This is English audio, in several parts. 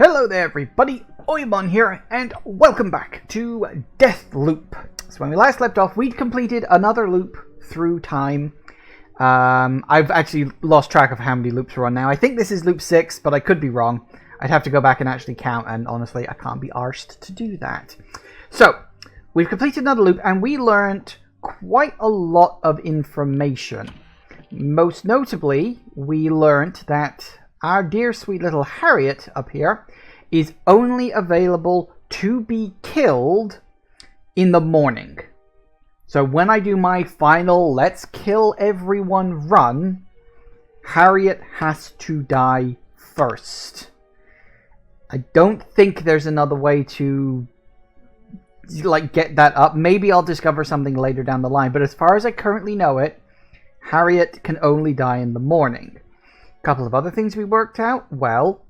Hello there everybody, Oimon here, and welcome back to Deathloop. So when we last left off, we'd completed another loop through time. I've actually lost track of how many loops we're on now. I think this is loop 6, but I could be wrong. I'd have to go back and actually count, and honestly, I can't be arsed to do that. So, we've completed another loop, and we learned quite a lot of information. Most notably, we learned that our dear sweet little Harriet up here is only available to be killed in the morning. So when I do my final let's kill everyone run, Harriet has to die first. I don't think there's another way to get that up. Maybe I'll discover something later down the line, but as far as I currently know it, Harriet can only die in the morning. A couple of other things we worked out. Well,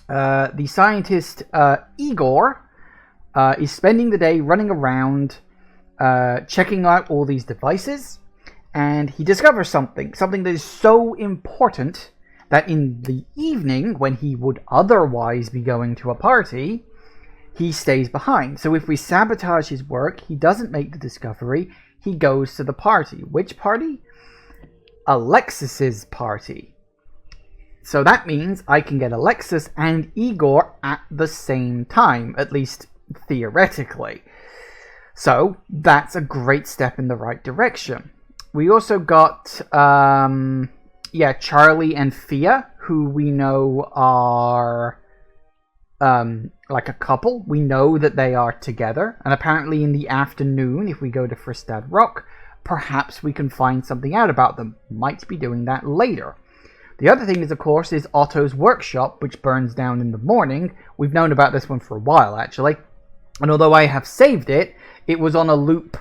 the scientist Igor is spending the day running around checking out all these devices, and he discovers something that is so important that in the evening, when he would otherwise be going to a party, he stays behind. So if we sabotage his work, he doesn't make the discovery, he goes to the party. Which party? Alexis's party. So that means I can get Alexis and Igor at the same time, at least theoretically. So that's a great step in the right direction. We also got, Charlie and Fia, who we know are like a couple. We know that they are together, and apparently in the afternoon, if we go to Fristad Rock, perhaps we can find something out about them. Might be doing that later. The other thing is, of course, is Otto's workshop, which burns down in the morning. We've known about this one for a while, actually. And although I have saved it, it was on a loop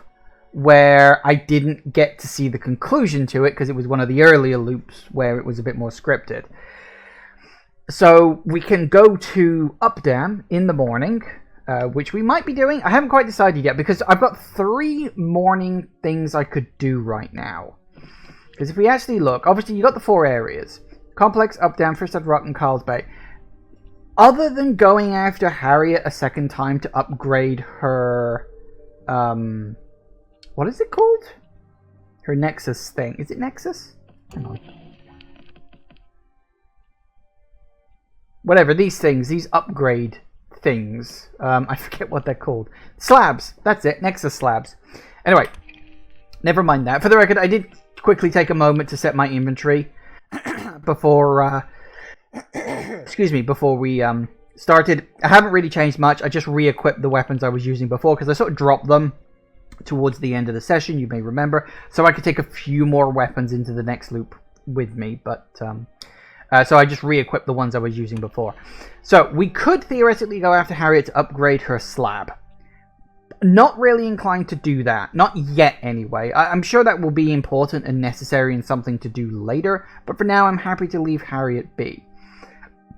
where I didn't get to see the conclusion to it, because it was one of the earlier loops where it was a bit more scripted. So we can go to Updam in the morning, which we might be doing. I haven't quite decided yet, because I've got 3 morning things I could do right now. Because if we actually look, obviously you got the 4 areas. Complex, Updam, Fristad Rock, and Carl's Bay. Other than going after Harriet a second time to upgrade her... what is it called? Her Nexus thing. Is it Nexus? Hang on. Whatever, these things. These upgrade things. I forget what they're called. Slabs. That's it. Nexus slabs. Anyway. Never mind that. For the record, I did quickly take a moment to set my inventory before before we started. I haven't really changed much. I just re-equipped the weapons I was using before, because I sort of dropped them towards the end of the session, you may remember, so I could take a few more weapons into the next loop with me, but so I just re-equipped the ones I was using before. So we could theoretically go after Harriet to upgrade her slab. Not really inclined to do that. Not yet, anyway. I'm sure that will be important and necessary and something to do later, but for now I'm happy to leave Harriet be.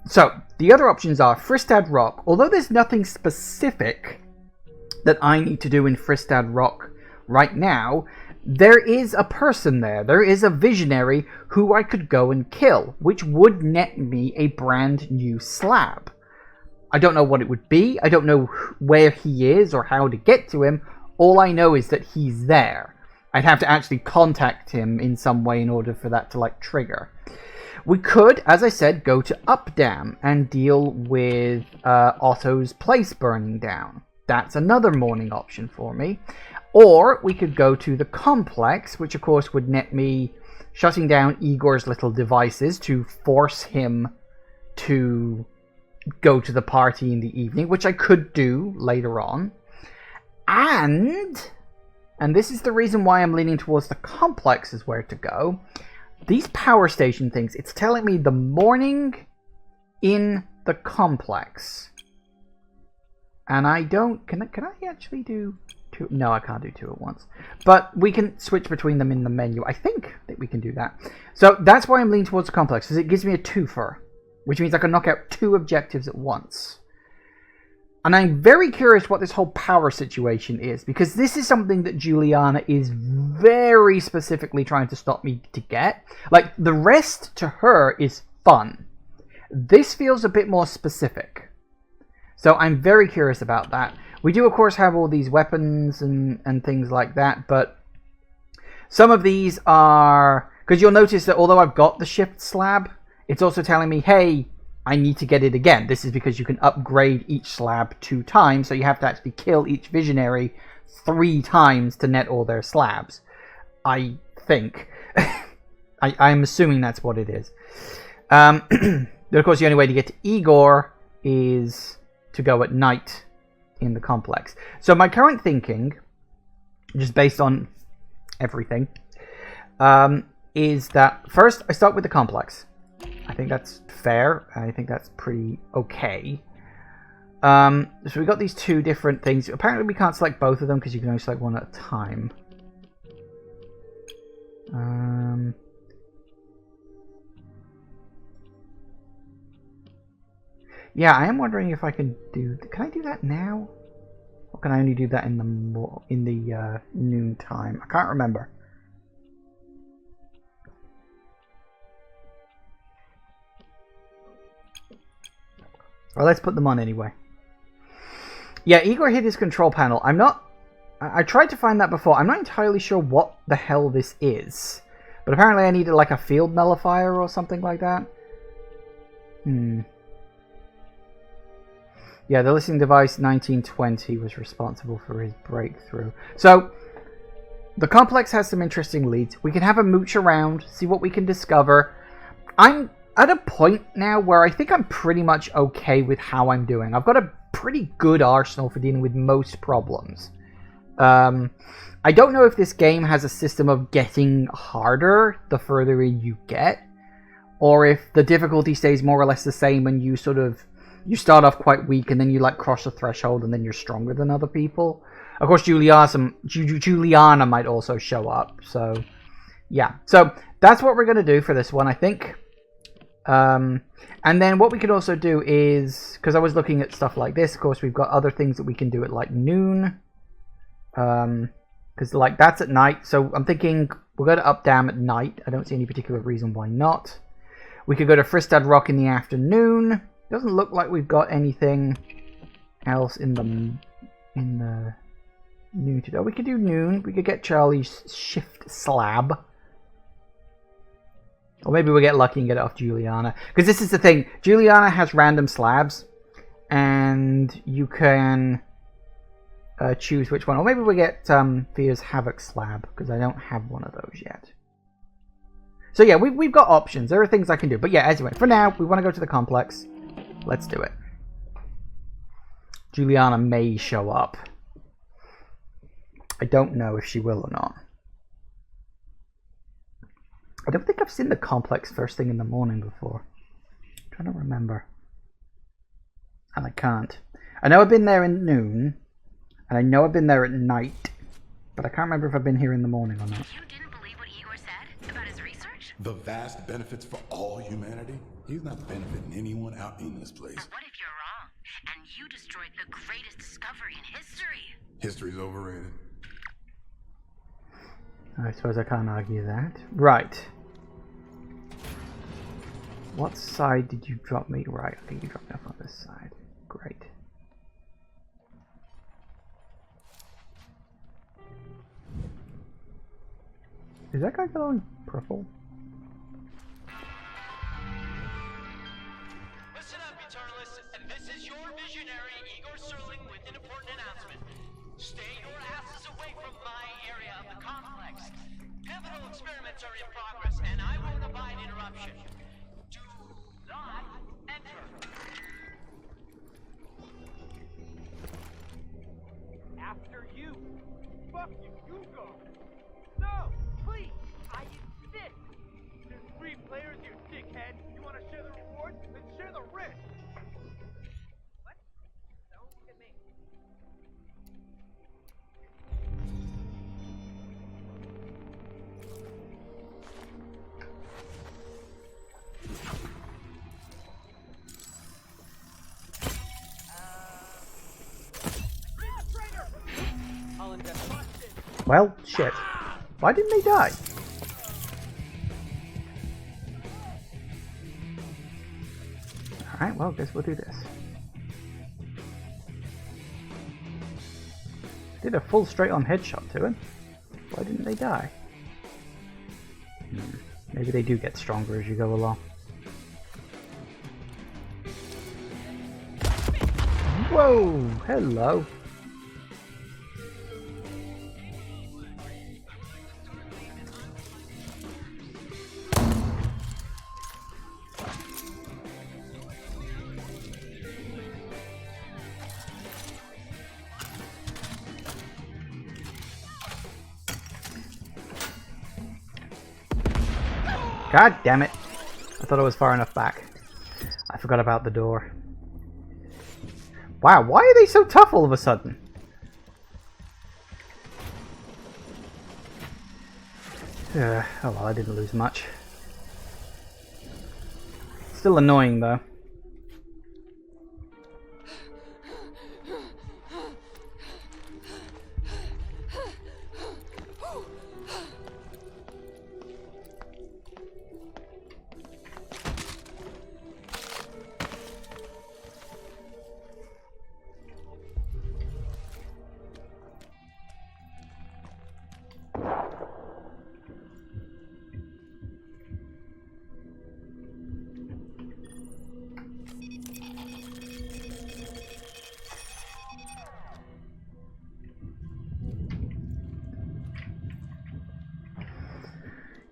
So, the other options are Fristad Rock. Although there's nothing specific that I need to do in Fristad Rock right now, there is a person there. There is a visionary who I could go and kill, which would net me a brand new slab. I don't know what it would be. I don't know where he is or how to get to him. All I know is that he's there. I'd have to actually contact him in some way in order for that to, trigger. We could, as I said, go to Updam and deal with Otto's place burning down. That's another morning option for me. Or we could go to the complex, which of course would net me shutting down Igor's little devices to force him to go to the party in the evening, which I could do later on. And this is the reason why I'm leaning towards the complex is where to go. These power station things, it's telling me the morning in the complex. And I don't... Can I actually do 2? No, I can't do 2 at once. But we can switch between them in the menu. I think that we can do that. So that's why I'm leaning towards the complex, because it gives me a 2-fer. Which means I can knock out 2 objectives at once. And I'm very curious what this whole power situation is, because this is something that Juliana is very specifically trying to stop me to get. The rest to her is fun. This feels a bit more specific. So I'm very curious about that. We do, of course, have all these weapons and things like that, but some of these are... Because you'll notice that although I've got the shift slab, it's also telling me, hey, I need to get it again. This is because you can upgrade each slab 2 times, so you have to actually kill each visionary 3 times to net all their slabs. I think. I'm assuming that's what it is. But of course, the only way to get to Igor is to go at night in the complex. So my current thinking, just based on everything, is that first I start with the complex. I think that's fair. I think that's pretty okay. So we got these 2 different things. Apparently we can't select both of them because you can only select one at a time. Yeah, I am wondering if I can do... Can I do that now? Or can I only do that in the noon time? I can't remember. Well, let's put them on anyway. Yeah, Igor hit his control panel. I tried to find that before. I'm not entirely sure what the hell this is. But apparently I needed like a field nullifier or something like that. Yeah, the listening device 1920 was responsible for his breakthrough. So, the complex has some interesting leads. We can have a mooch around, see what we can discover. I'm at a point now where I think I'm pretty much okay with how I'm doing. I've got a pretty good arsenal for dealing with most problems. I don't know if this game has a system of getting harder the further in you get, or if the difficulty stays more or less the same and you you start off quite weak and then you like cross the threshold and then you're stronger than other people. Of course, Juliana might also show up. So, yeah. So, that's what we're going to do for this one, I think. And then what we could also do is... Because I was looking at stuff like this. Of course, we've got other things that we can do at like noon. Because like that's at night. So, I'm thinking we'll go to Up Dam at night. I don't see any particular reason why not. We could go to Fristad Rock in the afternoon. Doesn't look like we've got anything else in the noon today. We could do noon. We could get Charlie's shift slab. Or maybe we'll get lucky and get it off Juliana. Because this is the thing. Juliana has random slabs. And you can choose which one. Or maybe we'll get Fia's Havoc slab. Because I don't have one of those yet. So yeah, we've got options. There are things I can do. But yeah, anyway, for now, we want to go to the complex. Let's do it. Juliana may show up. I don't know if she will or not. I don't think I've seen the complex first thing in the morning before. I'm trying to remember. And I can't. I know I've been there in noon. And I know I've been there at night. But I can't remember if I've been here in the morning or not. You didn't believe what Igor said about his research? The vast benefits for all humanity? He's not benefiting anyone out in this place. But what if you're wrong, and you destroyed the greatest discovery in history? History's overrated. I suppose I can't argue that. Right. What side did you drop me? Right, I think you dropped me off on this side. Great. Is that guy glowing purple? Listen up, Eternalists, and this is your visionary, Igor Serling, with an important announcement. Stay your asses away from my area of the complex. Pivotal experiments are in progress, and I won't abide interruption. Do not enter. After you. Fuck you, you go. No, please, I insist. There's 3 players, you dickhead. You want to share the rewards? Then share the risk. What? Don't look at me. Well, shit. Why didn't they die? Alright, well, guess we'll do this. Did a full straight-on headshot to him. Why didn't they die? Maybe they do get stronger as you go along. Whoa! Hello! God damn it. I thought I was far enough back. I forgot about the door. Wow, why are they so tough all of a sudden? Oh well, I didn't lose much. Still annoying though.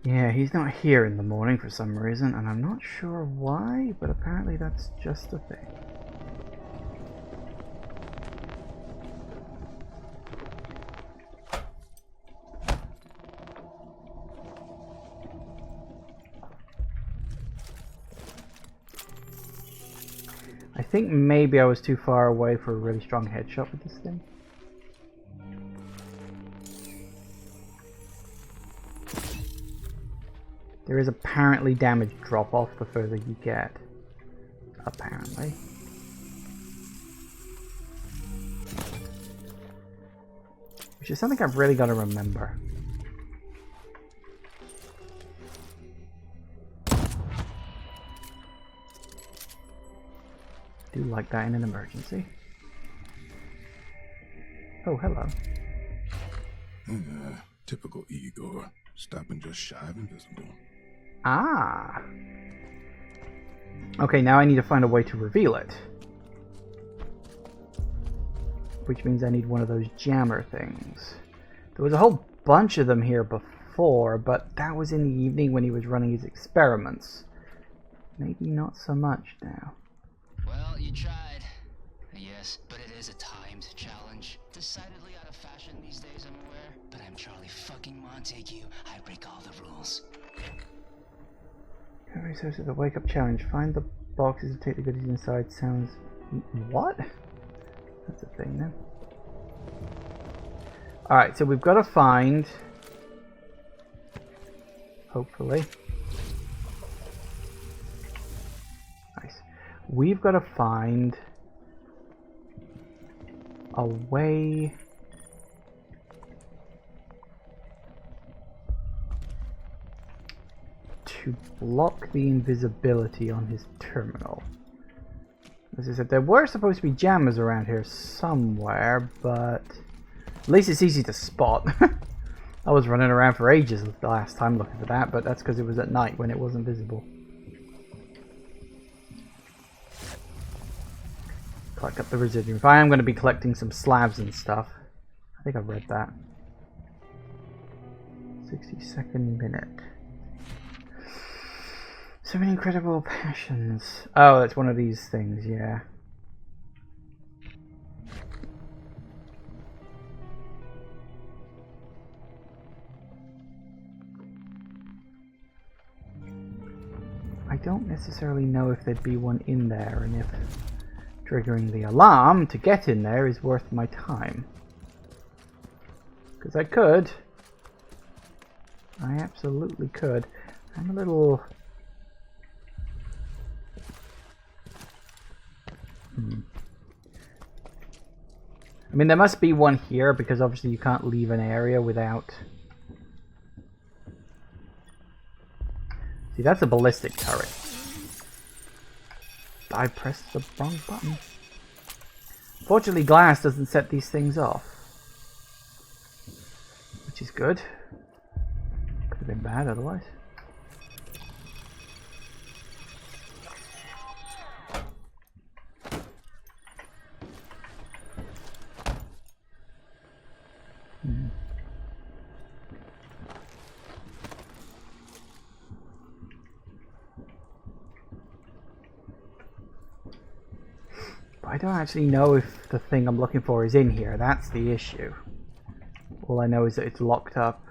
Yeah, he's not here in the morning for some reason, and I'm not sure why, but apparently that's just a thing. I think maybe I was too far away for a really strong headshot with this thing. There is apparently damage drop off the further you get. Apparently. Which is something I've really got to remember. Do like that in an emergency. Oh, hello. Typical Igor. Stopping just shy of invisible. Ah. Okay, now I need to find a way to reveal it. Which means I need one of those jammer things. There was a whole bunch of them here before, but that was in the evening when he was running his experiments. Maybe not so much now. Well, you tried. Yes, but it is a timed challenge. Decidedly out of fashion these days, I'm aware. But I'm Charlie fucking Montague. I break all the rules. Every source of the wake up challenge. Find the boxes and take the goodies inside. Sounds... What? That's a thing then. Alright, so we've got to find... Hopefully. Nice. We've got to find... a way... to block the invisibility on his terminal. As I said, there were supposed to be jammers around here somewhere, but at least it's easy to spot. I was running around for ages the last time looking for that, but that's because it was at night when it wasn't visible. Collect up the residuum. If I am going to be collecting some slabs and stuff, I think I've read that. 60-second minute. So many incredible passions. Oh, that's one of these things, yeah. I don't necessarily know if there'd be one in there, and if triggering the alarm to get in there is worth my time. Because I could. I absolutely could. I'm a little... I mean, there must be one here, because obviously you can't leave an area without... See, that's a ballistic turret. I pressed the wrong button. Fortunately, glass doesn't set these things off. which is good. Could have been bad otherwise. I don't actually know if the thing I'm looking for is in here. That's the issue. All I know is that it's locked up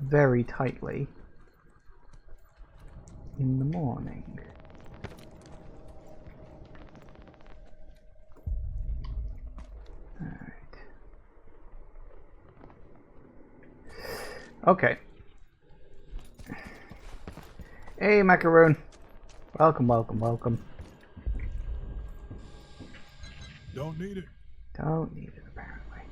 very tightly in the morning. Alright. Okay. Hey, Macaroon. Welcome, welcome, welcome. Don't need it. Don't need it, apparently.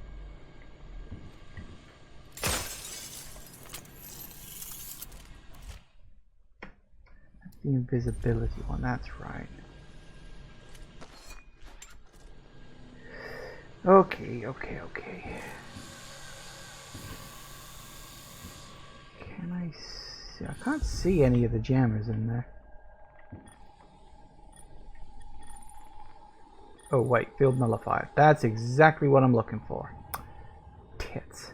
That's the invisibility one, that's right. Okay, okay, okay. Can I see? I can't see any of the jammers in there. Oh wait, field nullifier. That's exactly what I'm looking for. Tits.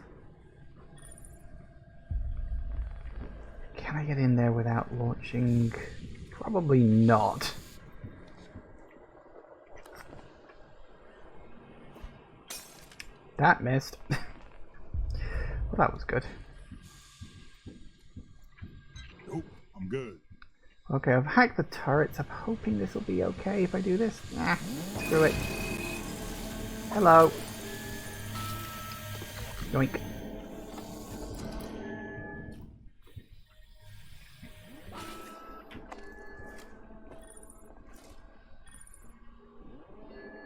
Can I get in there without launching? Probably not. That missed. Well, that was good. Nope, I'm good. Okay, I've hacked the turrets. I'm hoping this will be okay if I do this. Nah, screw it. Hello. Yoink.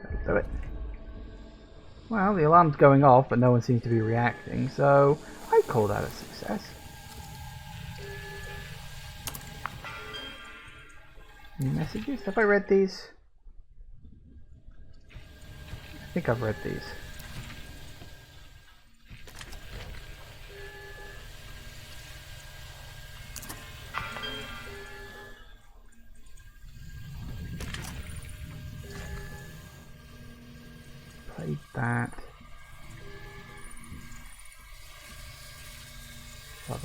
That'll do it. Well, the alarm's going off, but no one seems to be reacting, so I'd call that a success. Any messages? Have I read these? I think I've read these. Played that.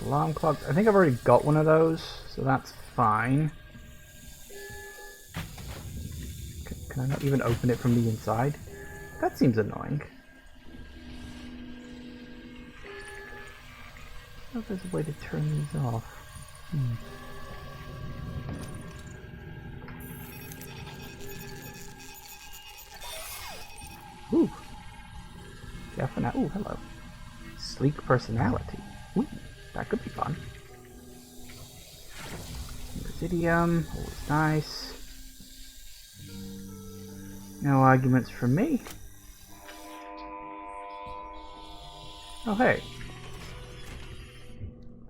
Alarm clock. I think I've already got one of those, so that's fine. Can I not even open it from the inside? That seems annoying. I don't know if there's a way to turn these off. Ooh. Definitely. Ooh, hello. Sleek personality. Ooh, that could be fun. Residium, always nice. No arguments from me. Oh, hey.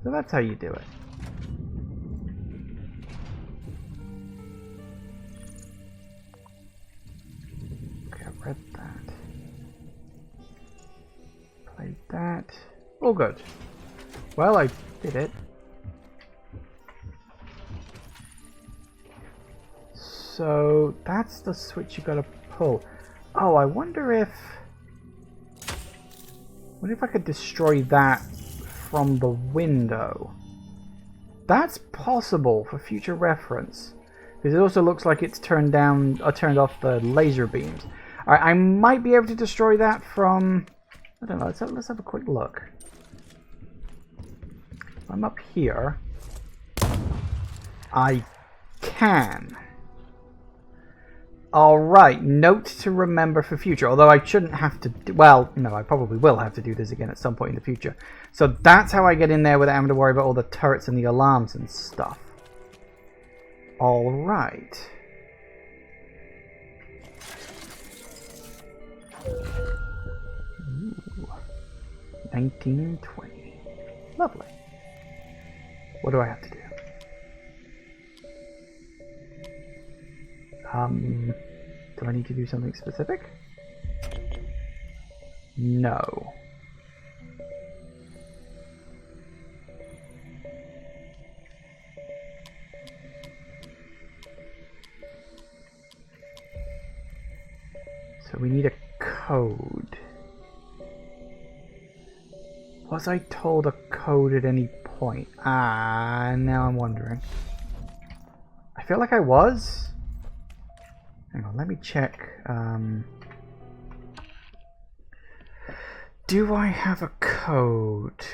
So that's how you do it. Okay, I read that. Played that. All good. Well, I did it. So that's the switch you gotta pull. Oh, I wonder if I could destroy that from the window. That's possible for future reference, because it also looks like it's turned down or turned off the laser beams. I might be able to destroy that from. I don't know. Let's have a quick look. I'm up here. I can. Alright, note to remember for future, although I shouldn't have to do, well, no, I probably will have to do this again at some point in the future. So that's how I get in there without having to worry about all the turrets and the alarms and stuff. Alright. Ooh. 1920. Lovely. What do I have to do? Do I need to do something specific? No. So we need a code. Was I told a code at any point? Ah, now I'm wondering. I feel like I was. Hang on, let me check. Do I have a code?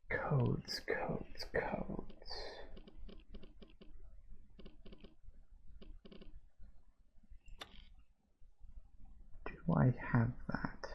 Codes. Do I have that?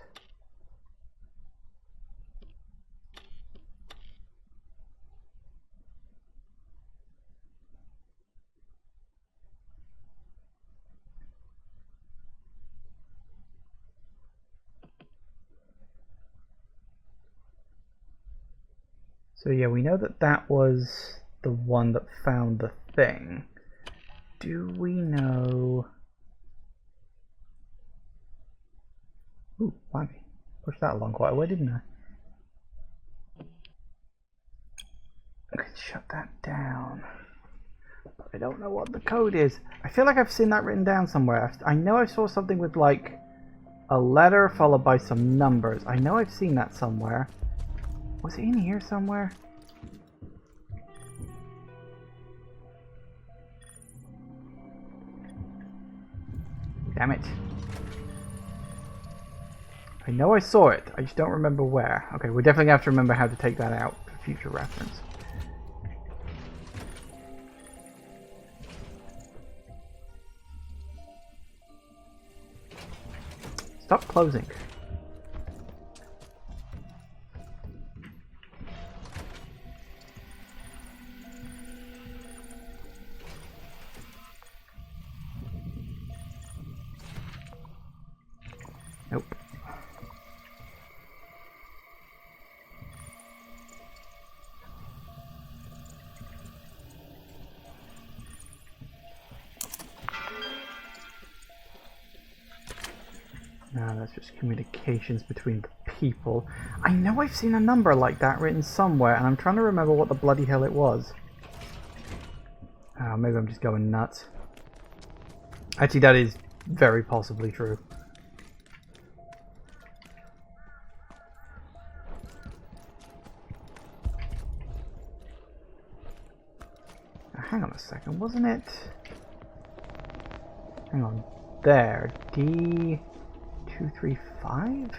So yeah, we know that that was the one that found the thing. Do we know... Ooh, blimey. Pushed that along quite a way, didn't I? I can shut that down. But I don't know what the code is. I feel like I've seen that written down somewhere. I know I saw something with like a letter followed by some numbers. I know I've seen that somewhere. Was it in here somewhere? Damn it. I know I saw it, I just don't remember where. Okay, we're definitely going to have to remember how to take that out for future reference. Stop closing. Nope. No, that's just communications between the people. I know I've seen a number like that written somewhere, and I'm trying to remember what the bloody hell it was. Oh, maybe I'm just going nuts. Actually, that is very possibly true. Hang on a second, wasn't it? Hang on. There. D235?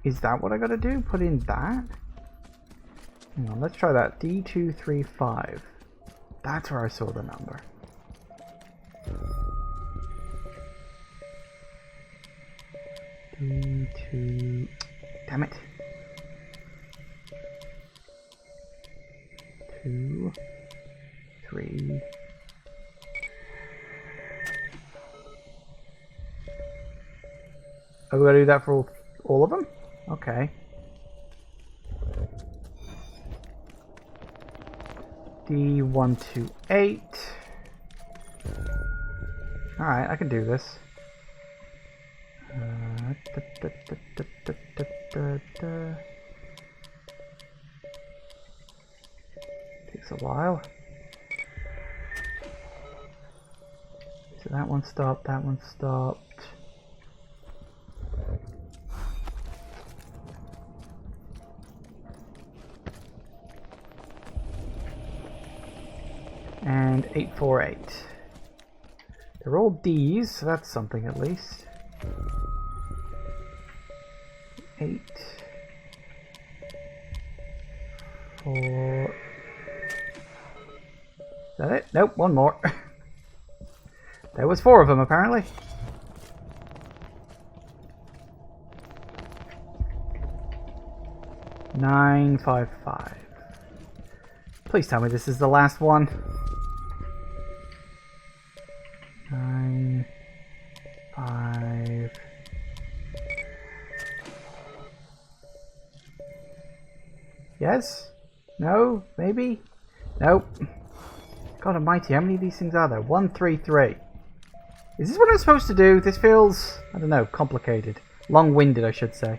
Is that what I gotta do? Put in that? Hang on, let's try that. D235. That's where I saw the number. D2... Damn it. 2... 3... Oh, we gotta do that for all of them? Okay. D128. Alright, I can do this. Takes a while. So that one stopped, that one stopped. And 848. They're all D's, so that's something at least. 8 4. Is that it? Nope, one more. There was 4 of them apparently. Nine 5 5. Please tell me this is the last one. 9 5. Yes? No? Maybe? Nope. God almighty, how many of these things are there? 133. Is this what I'm supposed to do? This feels, I don't know, complicated. Long-winded, I should say.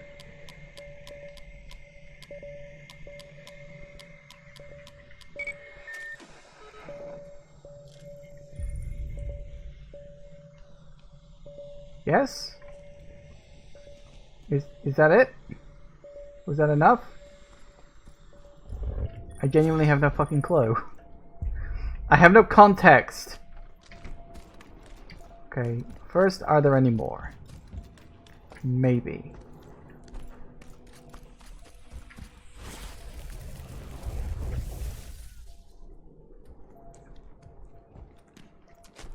Yes? Is that it? Was that enough? I genuinely have no fucking clue. I have no context. Okay, first, are there any more? Maybe.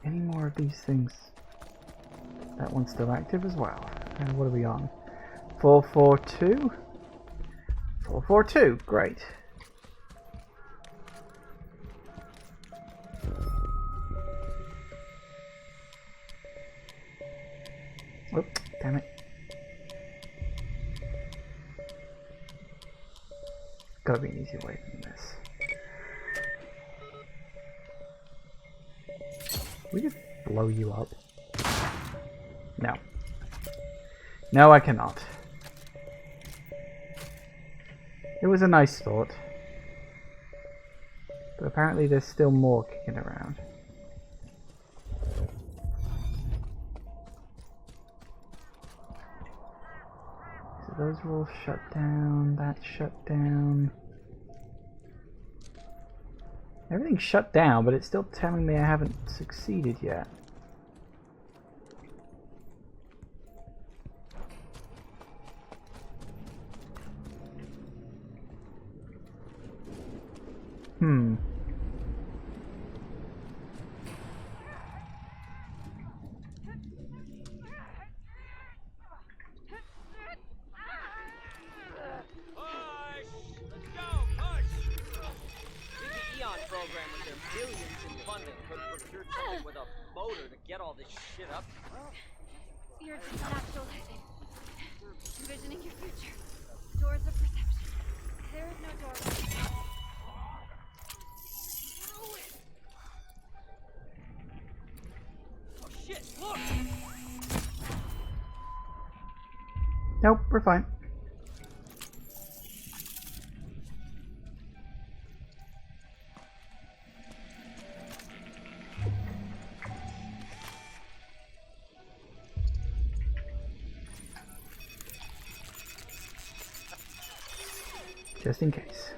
Any more of these things? That one's still active as well. And what are we on? 442? 442, great. Oh, damn it. Gotta be an easier way than this. We just blow you up. No. No, I cannot. It was a nice thought. But apparently there's still more kicking around. So those were all shut down, that's shut down. Everything's shut down, but it's still telling me I haven't succeeded yet. You're conceptualizing. Envisioning your future. Doors of perception. There is no doorway. Oh shit, look! Nope, we're fine. Just in case.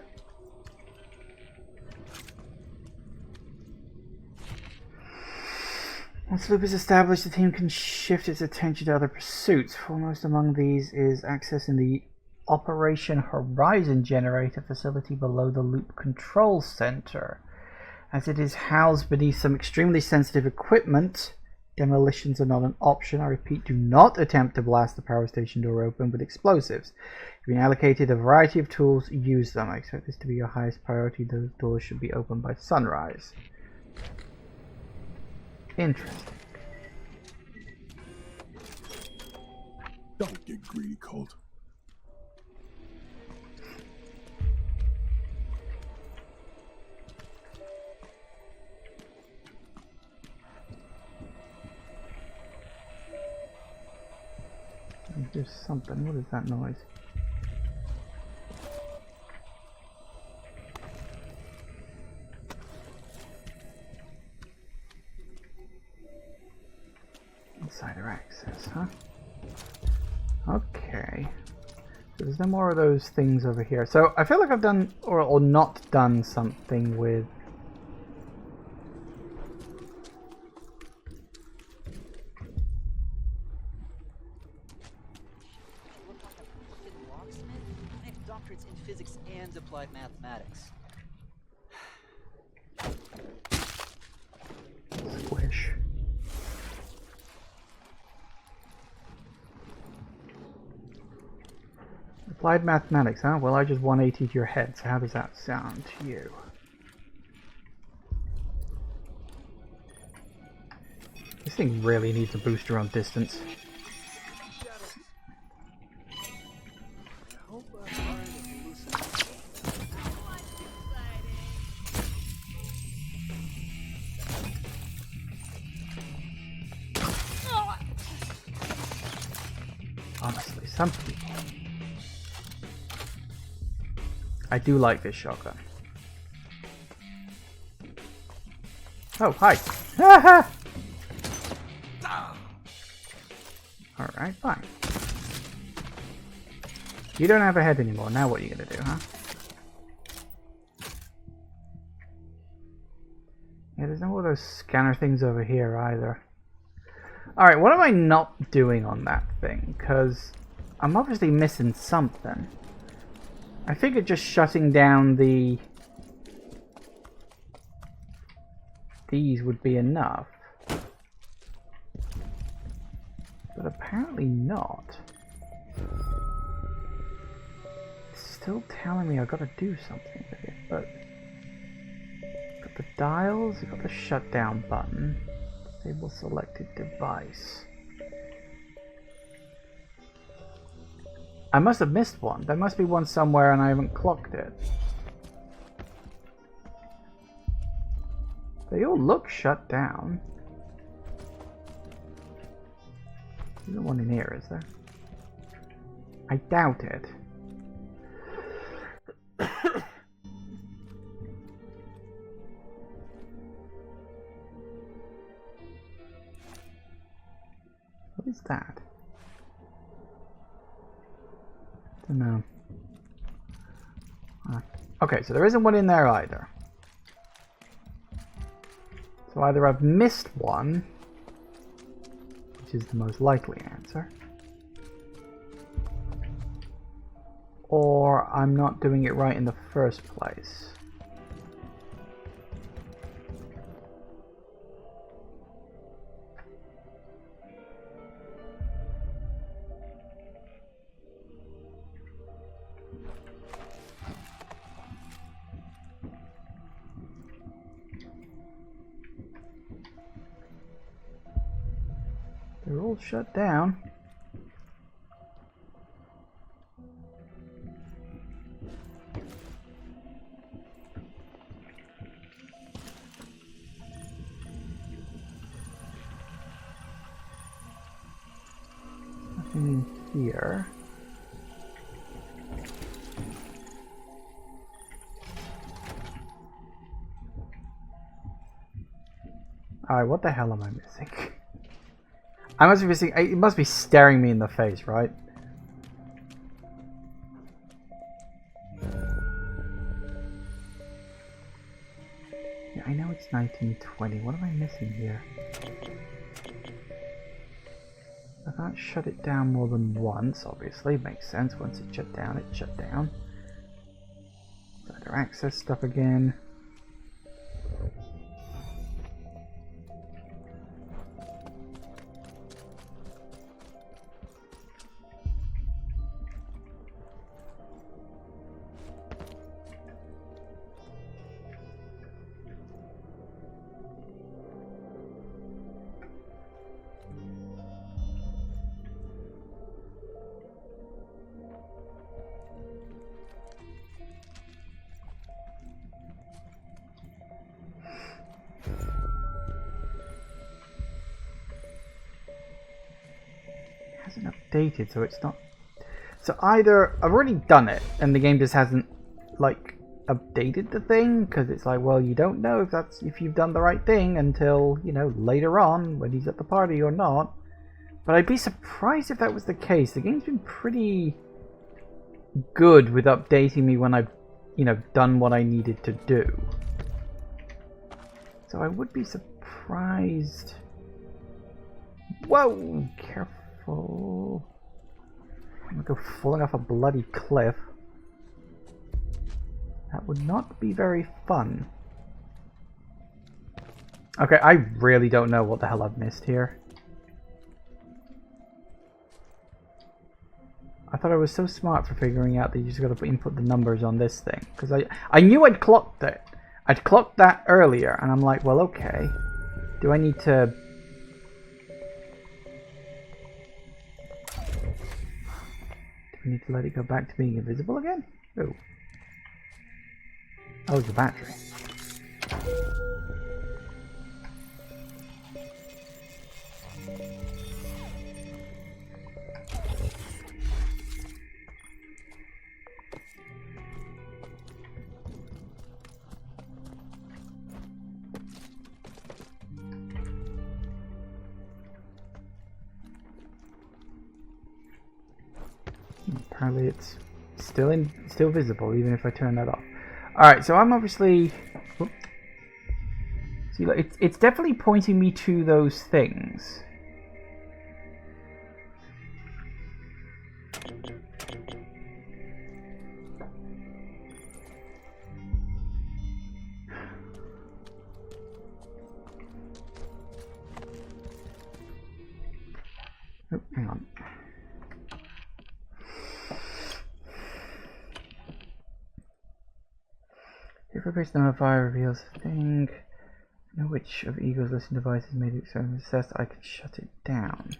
Once loop is established, the team can shift its attention to other pursuits. Foremost among these is accessing the Operation Horizon generator facility below the loop control center. As it is housed beneath some extremely sensitive equipment, demolitions are not an option. I repeat, do not attempt to blast the power station door open with explosives. You've been allocated a variety of tools, use them. I expect this to be your highest priority. Those doors should be opened by sunrise. Interesting. Don't get greedy, Colt. There's something. What is that noise? Insider access, huh? Okay. So there's no more of those things over here. So I feel like I've done or not done something with doctorates in physics and applied mathematics. squish. Applied mathematics, huh? Well, I just 180'd your head, so how does that sound to you? This thing really needs a booster on distance. Honestly, some people. I do like this shotgun. Oh, hi. Alright, fine. You don't have a head anymore. Now what are you gonna do, huh? Yeah, there's no other scanner things over here either. Alright, what am I not doing on that thing? Because I'm obviously missing something. I figured just shutting down these would be enough. But apparently not. It's still telling me I've got to do something with it, but... Got the dials, I've got the shutdown button. Disable selected device. I must have missed one. There must be one somewhere and I haven't clocked it. They all look shut down. There's no one in here, is there? I doubt it. What is that? Don't know. Okay, so there isn't one in there either. So either I've missed one, which is the most likely answer, or I'm not doing it right in the first place. They're all shut down. Nothing in here. Alright, what the hell am I missing? I must be missing. It must be staring me in the face, right? Yeah, I know it's 1920. What am I missing here? I can't shut it down more than once, obviously. Makes sense. Once it shut down, it shut down. Better access stuff again. Updated, so it's not. So either I've already done it and the game just hasn't like updated the thing, because it's like, well, you don't know if you've done the right thing until, you know, later on when he's at the party or not. But I'd be surprised if that was the case. The game's been pretty good with updating me when I've, you know, done what I needed to do. So I would be surprised. Whoa, careful. I'm gonna go falling off a bloody cliff. That would not be very fun. Okay, I really don't know what the hell I've missed here. I thought I was so smart for figuring out that you just gotta input the numbers on this thing. Because I knew I'd clocked it. I'd clocked that earlier, and I'm like, well, okay. Do I need to... I need to let it go back to being invisible again? Oh. Oh, the battery. Apparently it's still visible even if I turn that off. Alright, so I'm obviously... Whoop. See, look, it's definitely pointing me to those things. Oh, hang on. If a based on a fire reveals a thing, know which of Eagle's listening devices made the experiment assessed, I can shut it down.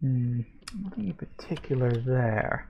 Nothing in particular there.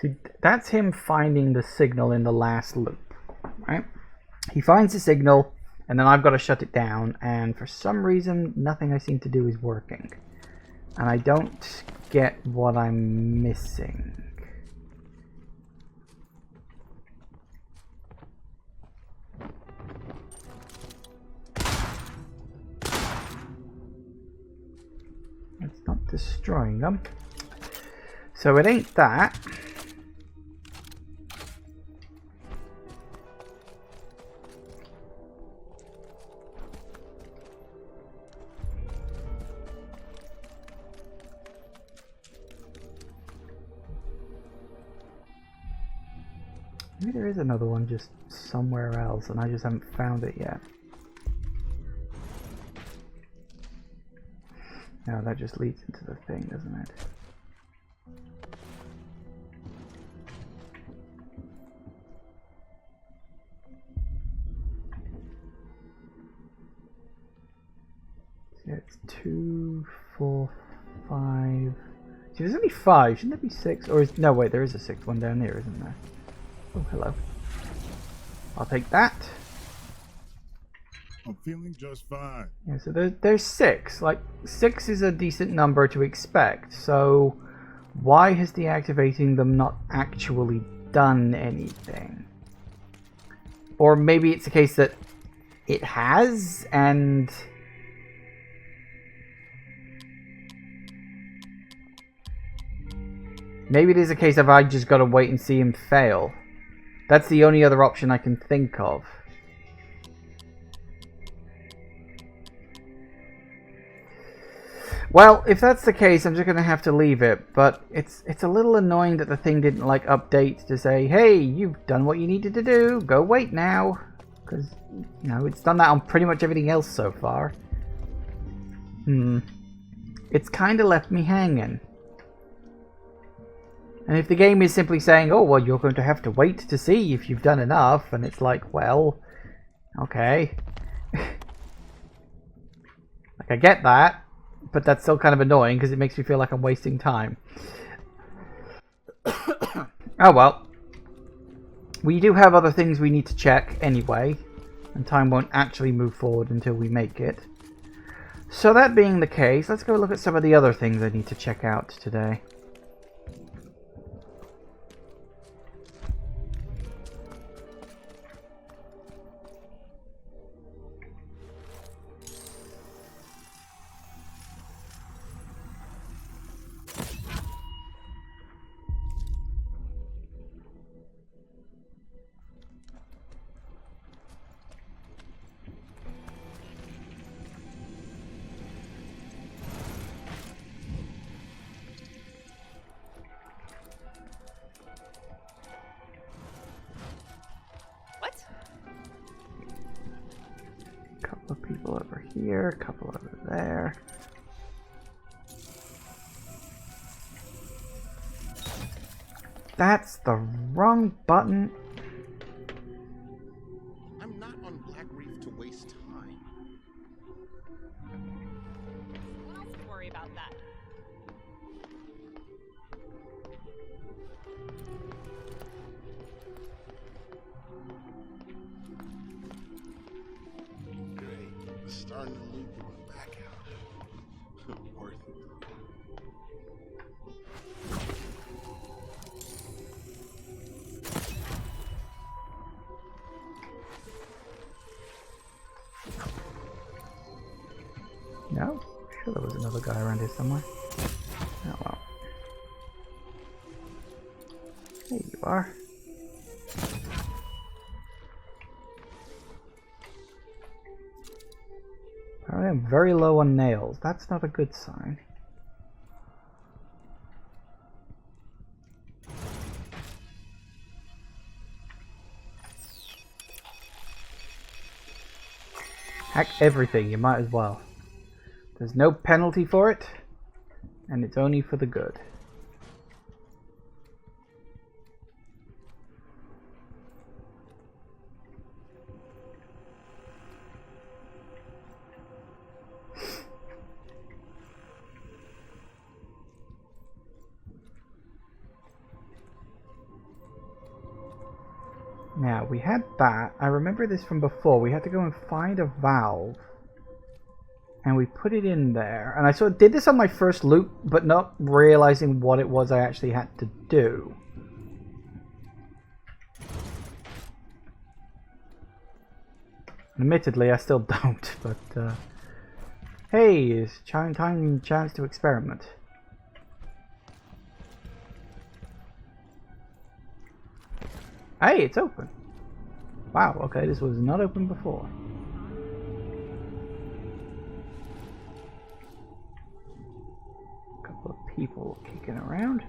See, that's him finding the signal in the last loop, right? He finds the signal, and then I've got to shut it down, and for some reason, nothing I seem to do is working. And I don't get what I'm missing. It's not destroying them. So it ain't that. Maybe there is another one just somewhere else and I just haven't found it yet. No, that just leads into the thing, doesn't it? Yeah, it's 2, 4, 5. See, there's only 5. Shouldn't there be 6? Or is no? Wait, there is a 6th one down there, isn't there? Oh, hello. I'll take that. I'm feeling just fine. Yeah, so there's 6. Like, 6 is a decent number to expect. So, why has deactivating them not actually done anything? Or maybe it's a case that it has, and... maybe it is a case of I just gotta wait and see him fail. That's the only other option I can think of. Well, if that's the case, I'm just going to have to leave it. But it's a little annoying that the thing didn't like update to say, hey, you've done what you needed to do. Go wait now. Because, you know, it's done that on pretty much everything else so far. It's kind of left me hanging. And if the game is simply saying, oh, well, you're going to have to wait to see if you've done enough, and it's like, well, okay. Like, I get that, but that's still kind of annoying because it makes me feel like I'm wasting time. Oh, well. We do have other things we need to check anyway, and time won't actually move forward until we make it. So that being the case, let's go look at some of the other things I need to check out today. here, a couple over there. That's the wrong button. I'm not on Black Reef to waste time. Someone else can worry about that. Great. Starting to loop going back out. Worth it. No? Sure there was another guy around here somewhere. Oh well. There you are. I am very low on nails. That's not a good sign. Hack everything, you might as well. There's no penalty for it, and it's only for the good. Now, we had that. I remember this from before. We had to go and find a valve. And we put it in there. And I sort of did this on my first loop, but not realizing what it was I actually had to do. Admittedly, I still don't, but hey, it's time chance to experiment. Hey, it's open. Wow, okay, this was not open before. Couple of people kicking around.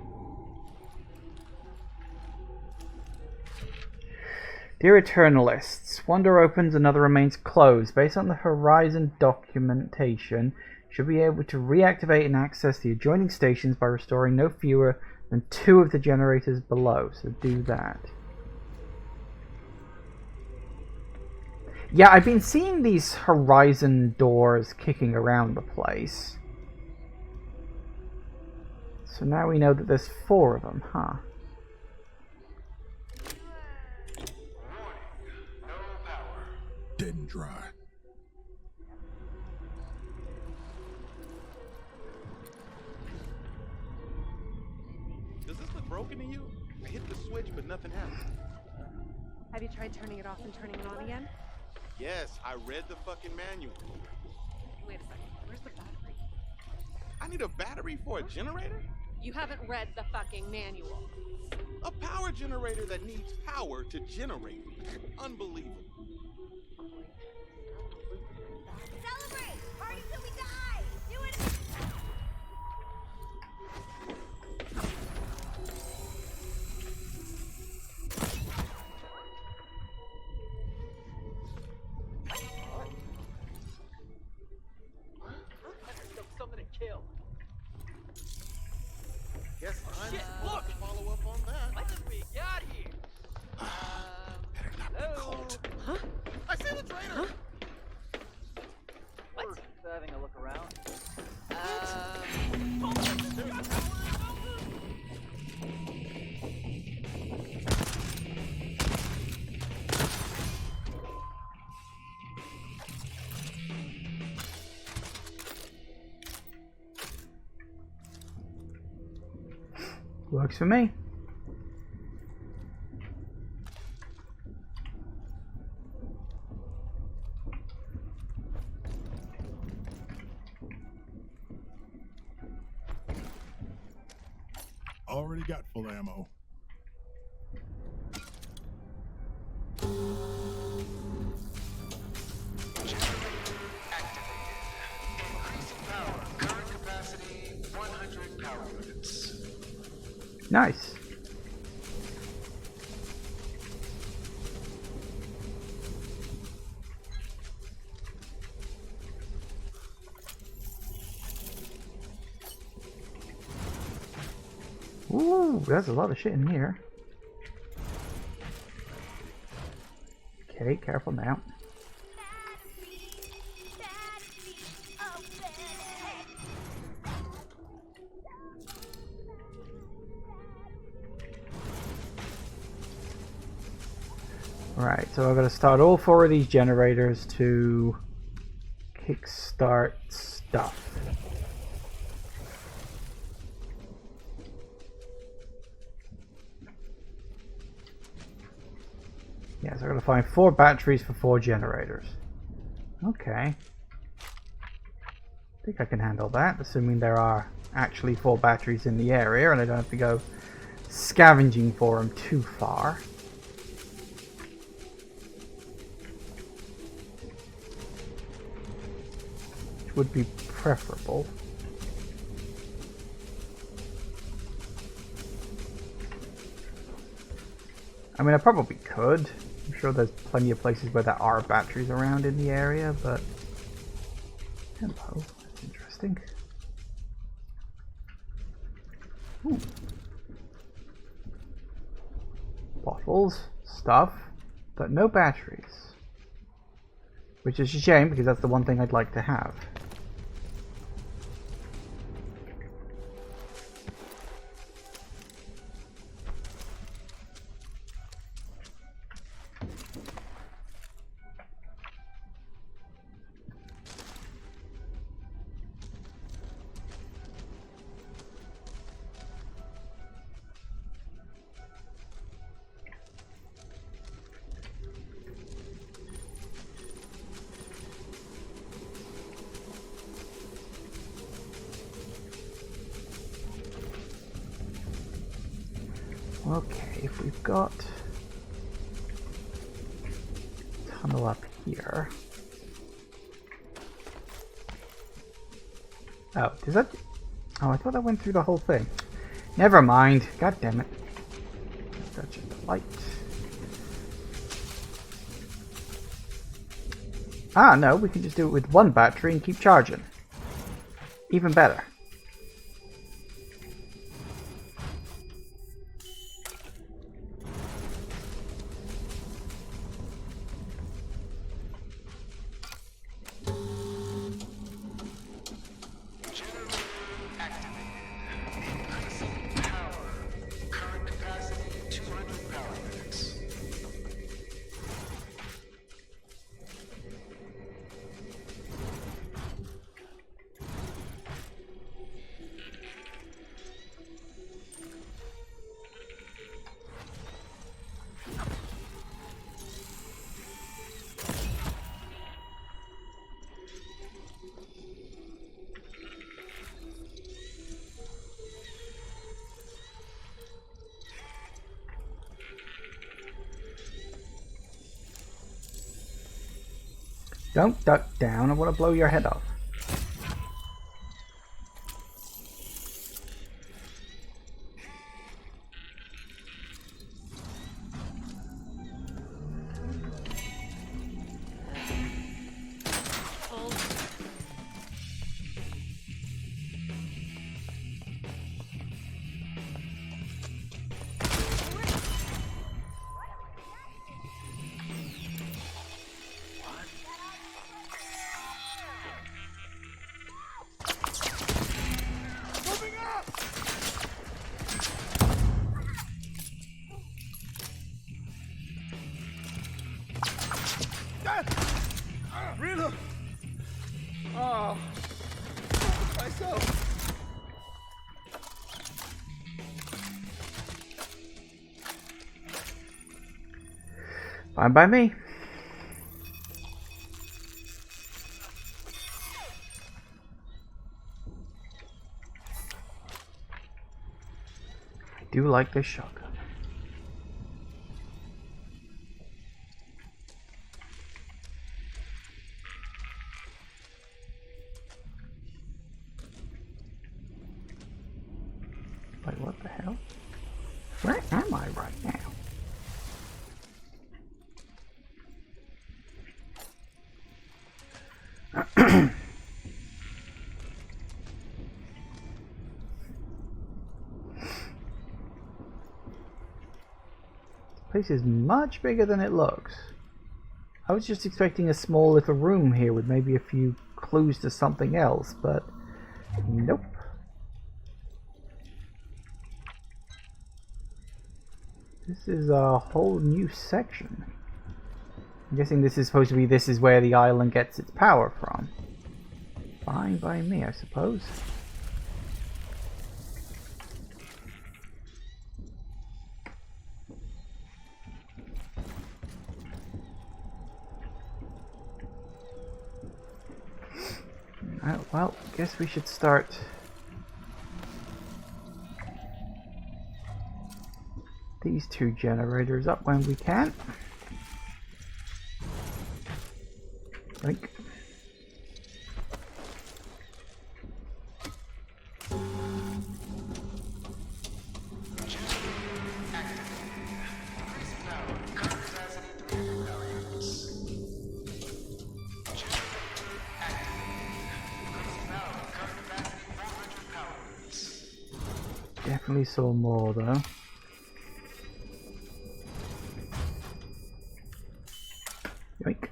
Dear Eternalists, one door opens, another remains closed. Based on the Horizon documentation, you should be able to reactivate and access the adjoining stations by restoring no fewer than 2 of the generators below. So do that. Yeah, I've been seeing these Horizon doors kicking around the place. So now we know that there's 4 of them, huh? Dead and dry. Does this look broken to you? I hit the switch, but nothing happened. Have you tried turning it off and turning it on again? Yes, I read the fucking manual. Wait a second. Where's the battery? I need a battery for a generator? You haven't read the fucking manual. A power generator that needs power to generate. Unbelievable. Celebrate! Party till we die! Do it! Something to kill. Guess I'm Shit, supposed look! to follow up on that. What did we got here? Better not be Hello? caught. Huh? I see the trainer! What? Just having a look around. Works for me. Already got full ammo. Current capacity 100 power units. Nice. Ooh, there's a lot of shit in here. Okay, careful now. Right, so I've got to start all 4 of these generators to kickstart stuff. Yeah, so I've got to find 4 batteries for 4 generators. Okay. I think I can handle that, assuming there are actually 4 batteries in the area and I don't have to go scavenging for them too far. Would be preferable. I mean, I probably could. I'm sure there's plenty of places where there are batteries around in the area, but... Hello, that's interesting. Ooh. Bottles, stuff, but no batteries. Which is a shame, because that's the one thing I'd like to have. Okay, if we've got a tunnel up here. Oh, does that? Oh, I thought that went through the whole thing. Never mind. God damn it. That's just a light. Ah, no, we can just do it with 1 battery and keep charging. Even better. Don't duck down, I want to blow your head off. Rita! Oh, myself. Fine by me. I do like this shotgun. Wait, what the hell? Where am I right now? Place is much bigger than it looks. I was just expecting a small little room here with maybe a few clues to something else, but nope. This is a whole new section. I'm guessing this is supposed to be, this is where the island gets its power from. Fine by me, I suppose. Well, guess we should start these two generators up when we can. Think. Definitely saw more though. Yoink.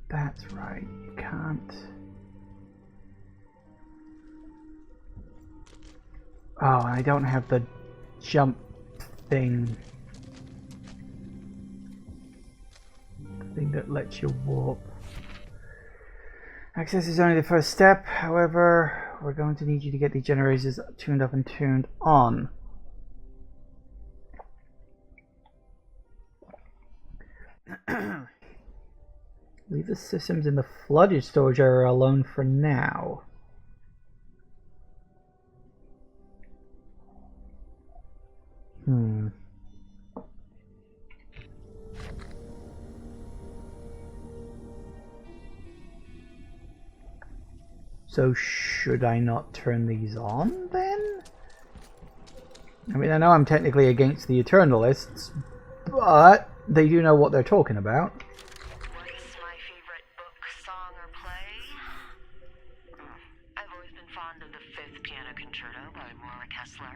That's right, you can't. Oh, I don't have the jump thing. The thing that lets you warp. Access is only the first step, however, we're going to need you to get the generators tuned up and turned on. Leave the systems in the flooded storage area alone for now. So should I not turn these on then? I mean, I know I'm technically against the Eternalists, but they do know what they're talking about. What's my favorite book, song, or play? I've always been fond of the Fifth Piano Concerto by Maura Kessler.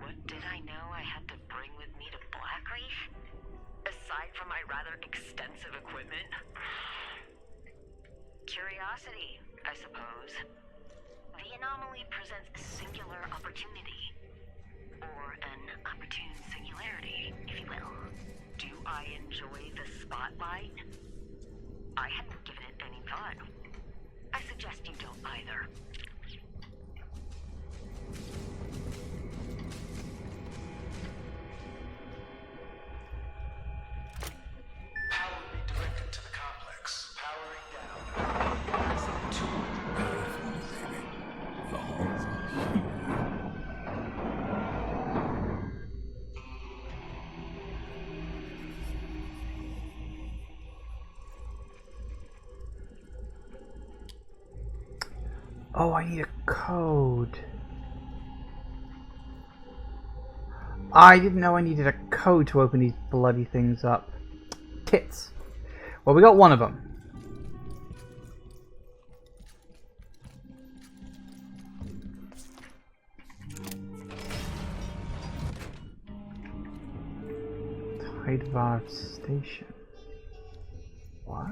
What did I know I had to bring with me to Blackreef? Aside from my rather extensive equipment? Curiosity, I suppose. The anomaly presents a singular opportunity. Or an opportune singularity, if you will. Do I enjoy the spotlight? I hadn't given it any thought. I suggest you don't either. Power redirected to the complex. Powering down. Oh, I need a code. I didn't know I needed a code to open these bloody things up. Tits. Well, we got one of them. Tidevarv Station. What?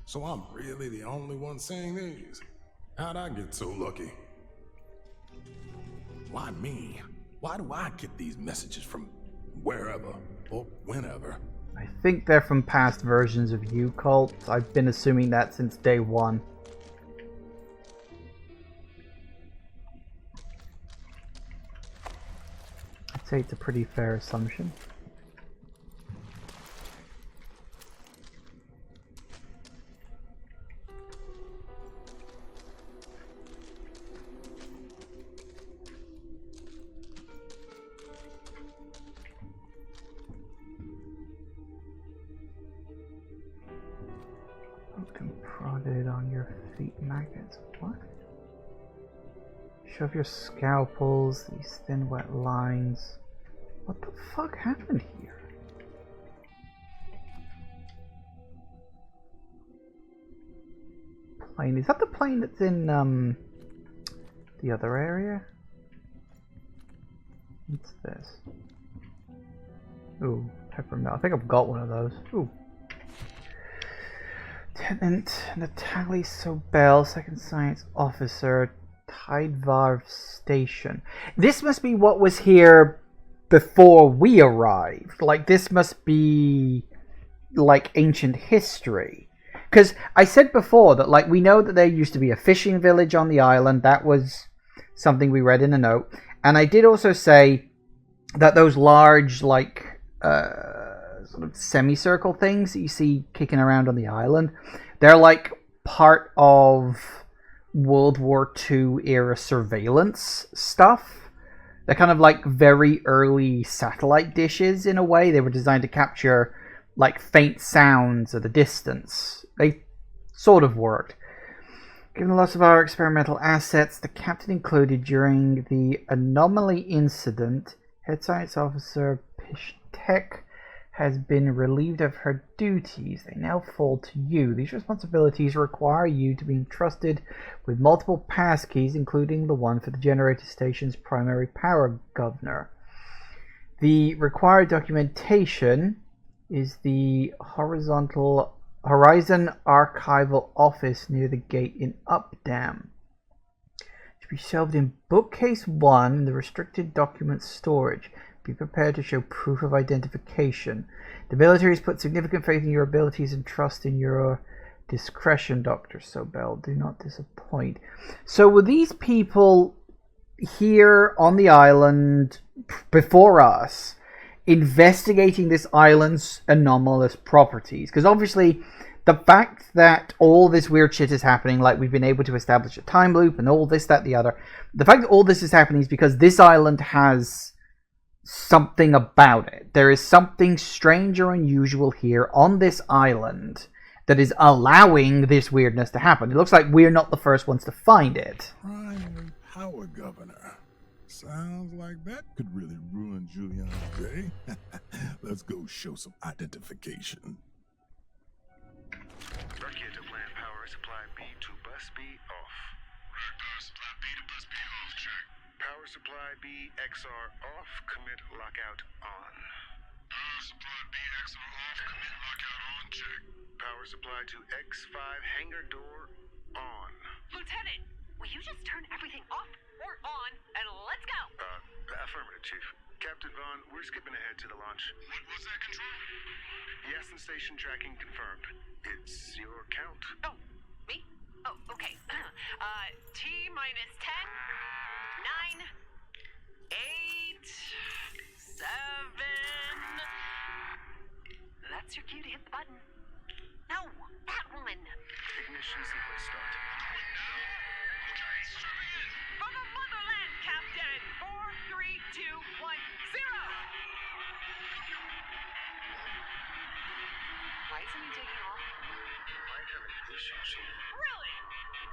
So I'm really the only one saying these? How'd I get so lucky? Why me? Why do I get these messages from wherever or whenever? I think they're from past versions of you, Colt. I've been assuming that since day one. I'd say it's a pretty fair assumption. your feet maggots. What? Shove your scalpels, these thin wet lines. What the fuck happened here? Plane. Is that the plane that's in the other area? What's this? Ooh, peppermint. I think I've got one of those. Ooh. Lieutenant Natalie Sobel, Second Science Officer, Tidevarv Station. This must be what was here before we arrived. Like, this must be like ancient history. Because I said before that, like, we know that there used to be a fishing village on the island. That was something we read in a note. And I did also say that those large, like, sort of semicircle things that you see kicking around on the island, they're like part of World War II era surveillance stuff. They're kind of like very early satellite dishes in a way. They were designed to capture like faint sounds at a distance. They sort of worked. Given the loss of our experimental assets, the captain included during the anomaly incident, Head Science Officer Pishtek has been relieved of her duties. They now fall to you. These responsibilities require you to be entrusted with multiple passkeys, including the one for the generator station's primary power governor. The required documentation is the Horizon Archival Office near the gate in Updam. To be shelved in bookcase 1 in the restricted documents storage. Be prepared to show proof of identification. The military has put significant faith in your abilities and trust in your discretion, Dr. Sobel. Do not disappoint. So were these people here on the island before us investigating this island's anomalous properties? Because obviously the fact that all this weird shit is happening, like we've been able to establish a time loop and all this, that, the other, the fact that all this is happening is because this island has something about it. There is something strange or unusual here on this island that is allowing this weirdness to happen. It looks like we're not the first ones to find it. Primary power governor. Sounds like that could really ruin Julian's day. Let's go show some identification. Reactor plant power supply B to bus B off. Power supply B to bus B off, check. Power supply B XR off, commit lockout on. Power supply B XR off, commit lockout on, check. Power supply to X5 hangar door on. Lieutenant, will you just turn everything off or on and let's go? Affirmative, Chief. Captain Vaughn, we're skipping ahead to the launch. What's that, Control? Yes, and station tracking confirmed. It's your count. Oh, me? Oh, okay. T minus 10, 9, 8, 7. That's your cue to hit the button. No, that one. Ignition sequence start. From the motherland, Captain. 4, 3, 2, 1, 0. Why isn't he taking off? Might have an issue, Chief. Really?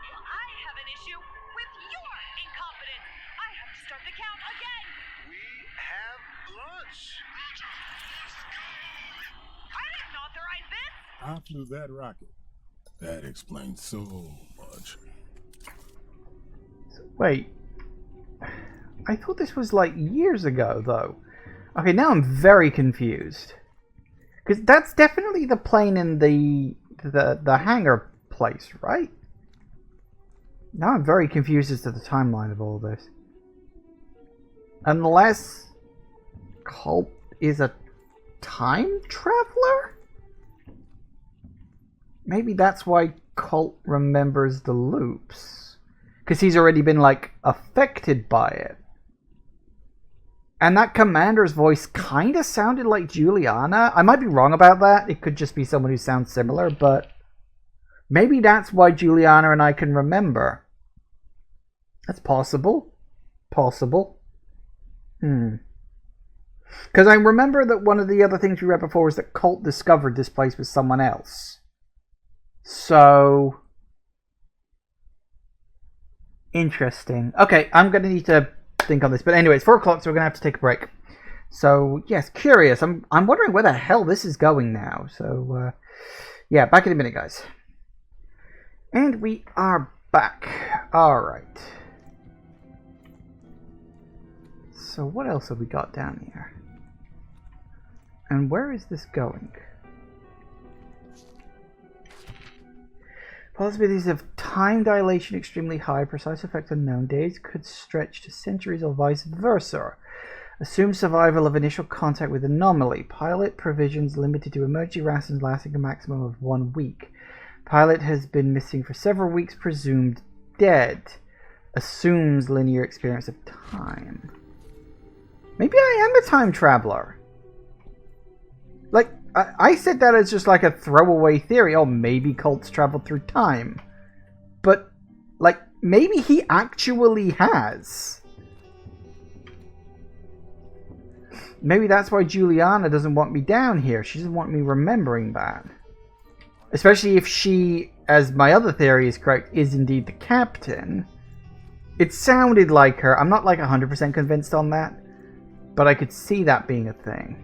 Well, I have an issue with your incompetence. I have to start the count again. We have lunch. I didn't authorize this. I flew that rocket. That explains so much. Wait. I thought this was like years ago, though. Okay, now I'm very confused. Because that's definitely the plane in the hangar place, right? Now I'm very confused as to the timeline of all this. Unless Colt is a time traveler? Maybe that's why Colt remembers the loops. Because he's already been, like, affected by it. And that commander's voice kind of sounded like Juliana. I might be wrong about that. It could just be someone who sounds similar, but maybe that's why Juliana and I can remember. That's possible. Possible. Because I remember that one of the other things we read before was that Colt discovered this place with someone else. So Interesting. Okay, I'm going to need to think on this. But anyway, it's 4 o'clock, so we're going to have to take a break. So, yes, curious. I'm wondering where the hell this is going now. So, yeah, back in a minute, guys. And we are back. Alright. So, what else have we got down here? And where is this going? Possibilities of time dilation extremely high, precise effect unknown. Days could stretch to centuries or vice versa. Assume survival of initial contact with anomaly. Pilot provisions limited to emergency rations lasting a maximum of 1 week. Pilot has been missing for several weeks, presumed dead. Assumes linear experience of time. Maybe I am a time traveler. Like, I said that as just like a throwaway theory. Oh, maybe cults travel through time. But, like, maybe he actually has. Maybe that's why Juliana doesn't want me down here. She doesn't want me remembering that. Especially if she, as my other theory is correct, is indeed the captain. It sounded like her. I'm not like 100% convinced on that. But I could see that being a thing.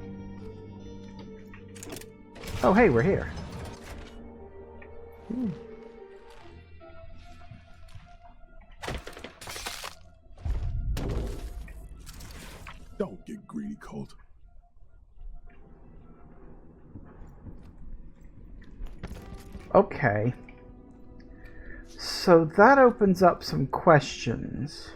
Oh, hey, we're here. Ooh. Don't get greedy, Colt. Okay. So that opens up some questions.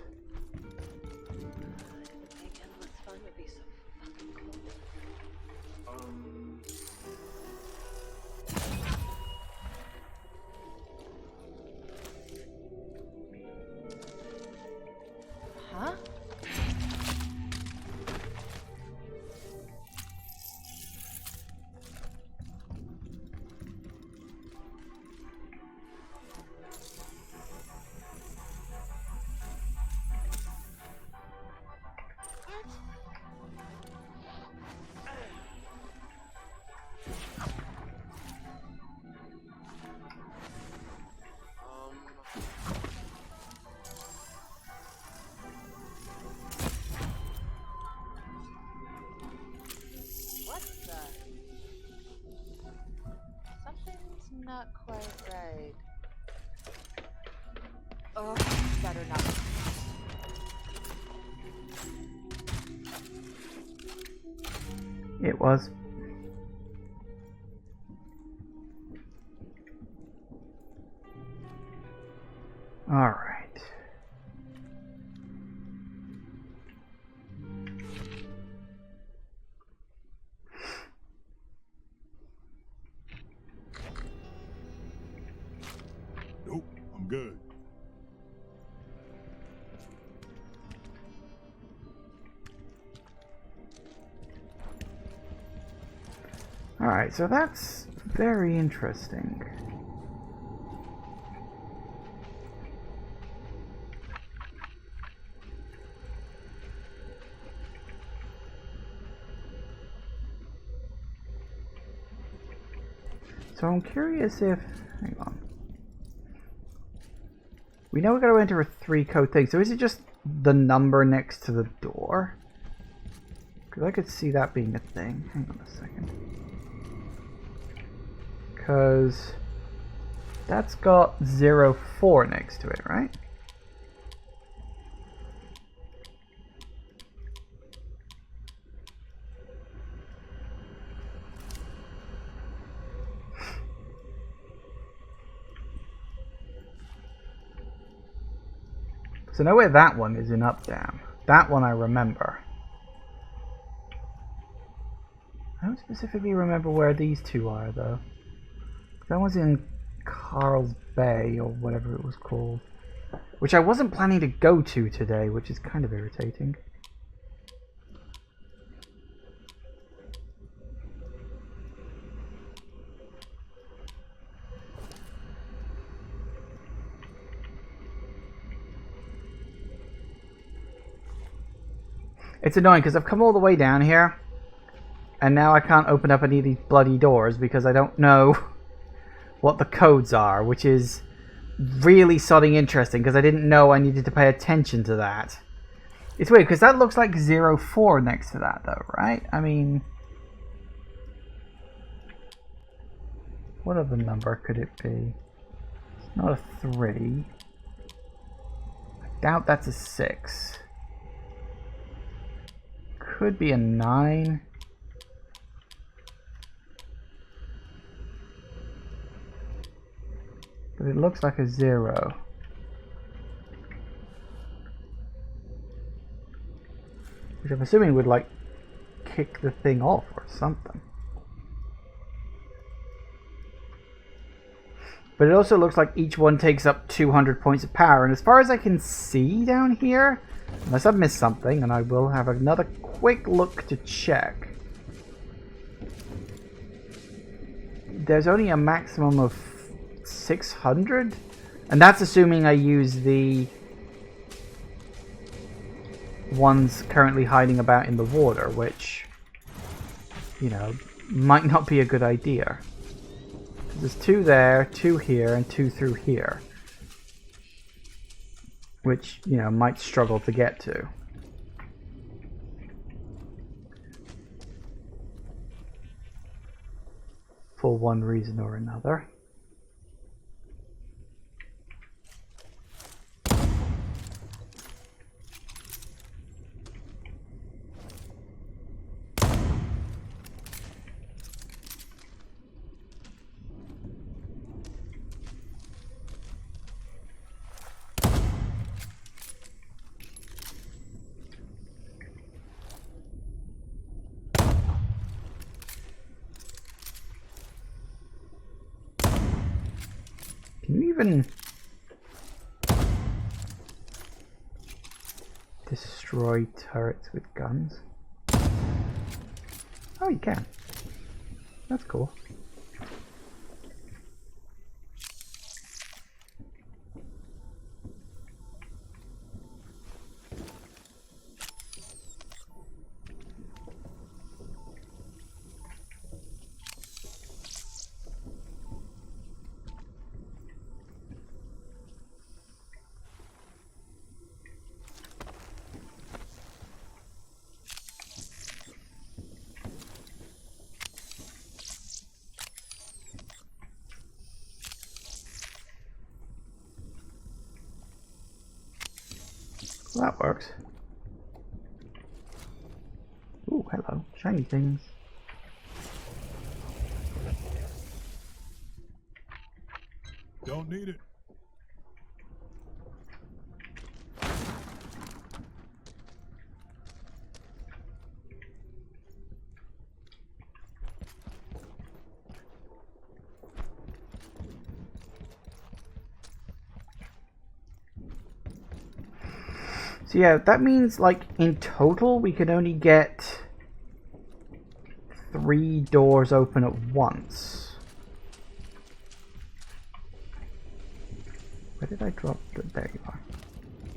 Not quite right. Oh, better not. It was. All right. Good. Alright, so that's very interesting. So I'm curious if... Hang on. We know we've got to enter a 3-code thing, so is it just the number next to the door? Because I could see that being a thing. Hang on a second. Because that's got 04 next to it, right? So know where that one is in Up Down. That one I remember. I don't specifically remember where these two are though. That one's in Carl's Bay or whatever it was called. Which I wasn't planning to go to today, which is kind of irritating. It's annoying because I've come all the way down here and now I can't open up any of these bloody doors because I don't know what the codes are, which is really something interesting because I didn't know I needed to pay attention to that. It's weird because that looks like 04 next to that though, right? I mean, what other number could it be? It's not a 3. I doubt that's a 6. Could be a 9. But it looks like a 0. Which I'm assuming would like kick the thing off or something. But it also looks like each one takes up 200 points of power. And as far as I can see down here, unless I've missed something, and I will have another quick look to check, there's only a maximum of 600? And that's assuming I use the ones currently hiding about in the water, which, you know, might not be a good idea. There's 2 there, 2 here, and 2 through here. Which, you know, might struggle to get to. For one reason or another. Can you even destroy turrets with guns? Oh, you can. That's cool. Well, that works. Ooh, hello. Shiny things. Don't need it. So yeah, that means like in total we could only get 3 doors open at once. Where did I drop the... There you are.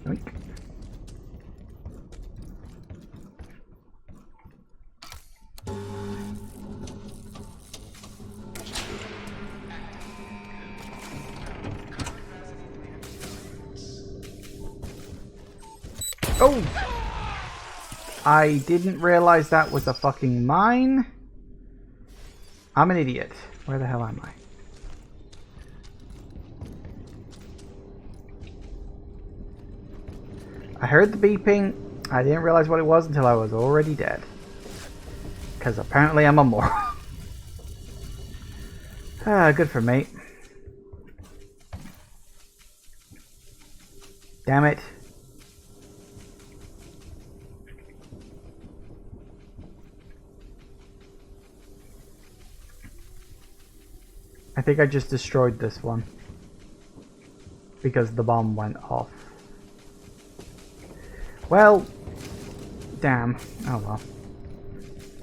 Oink. Oh! I didn't realize that was a fucking mine. I'm an idiot. Where the hell am I? I heard the beeping. I didn't realize what it was until I was already dead. Because apparently I'm a moron. Ah, good for me. Damn it. I think I just destroyed this one. Because the bomb went off. Well, damn. Oh well.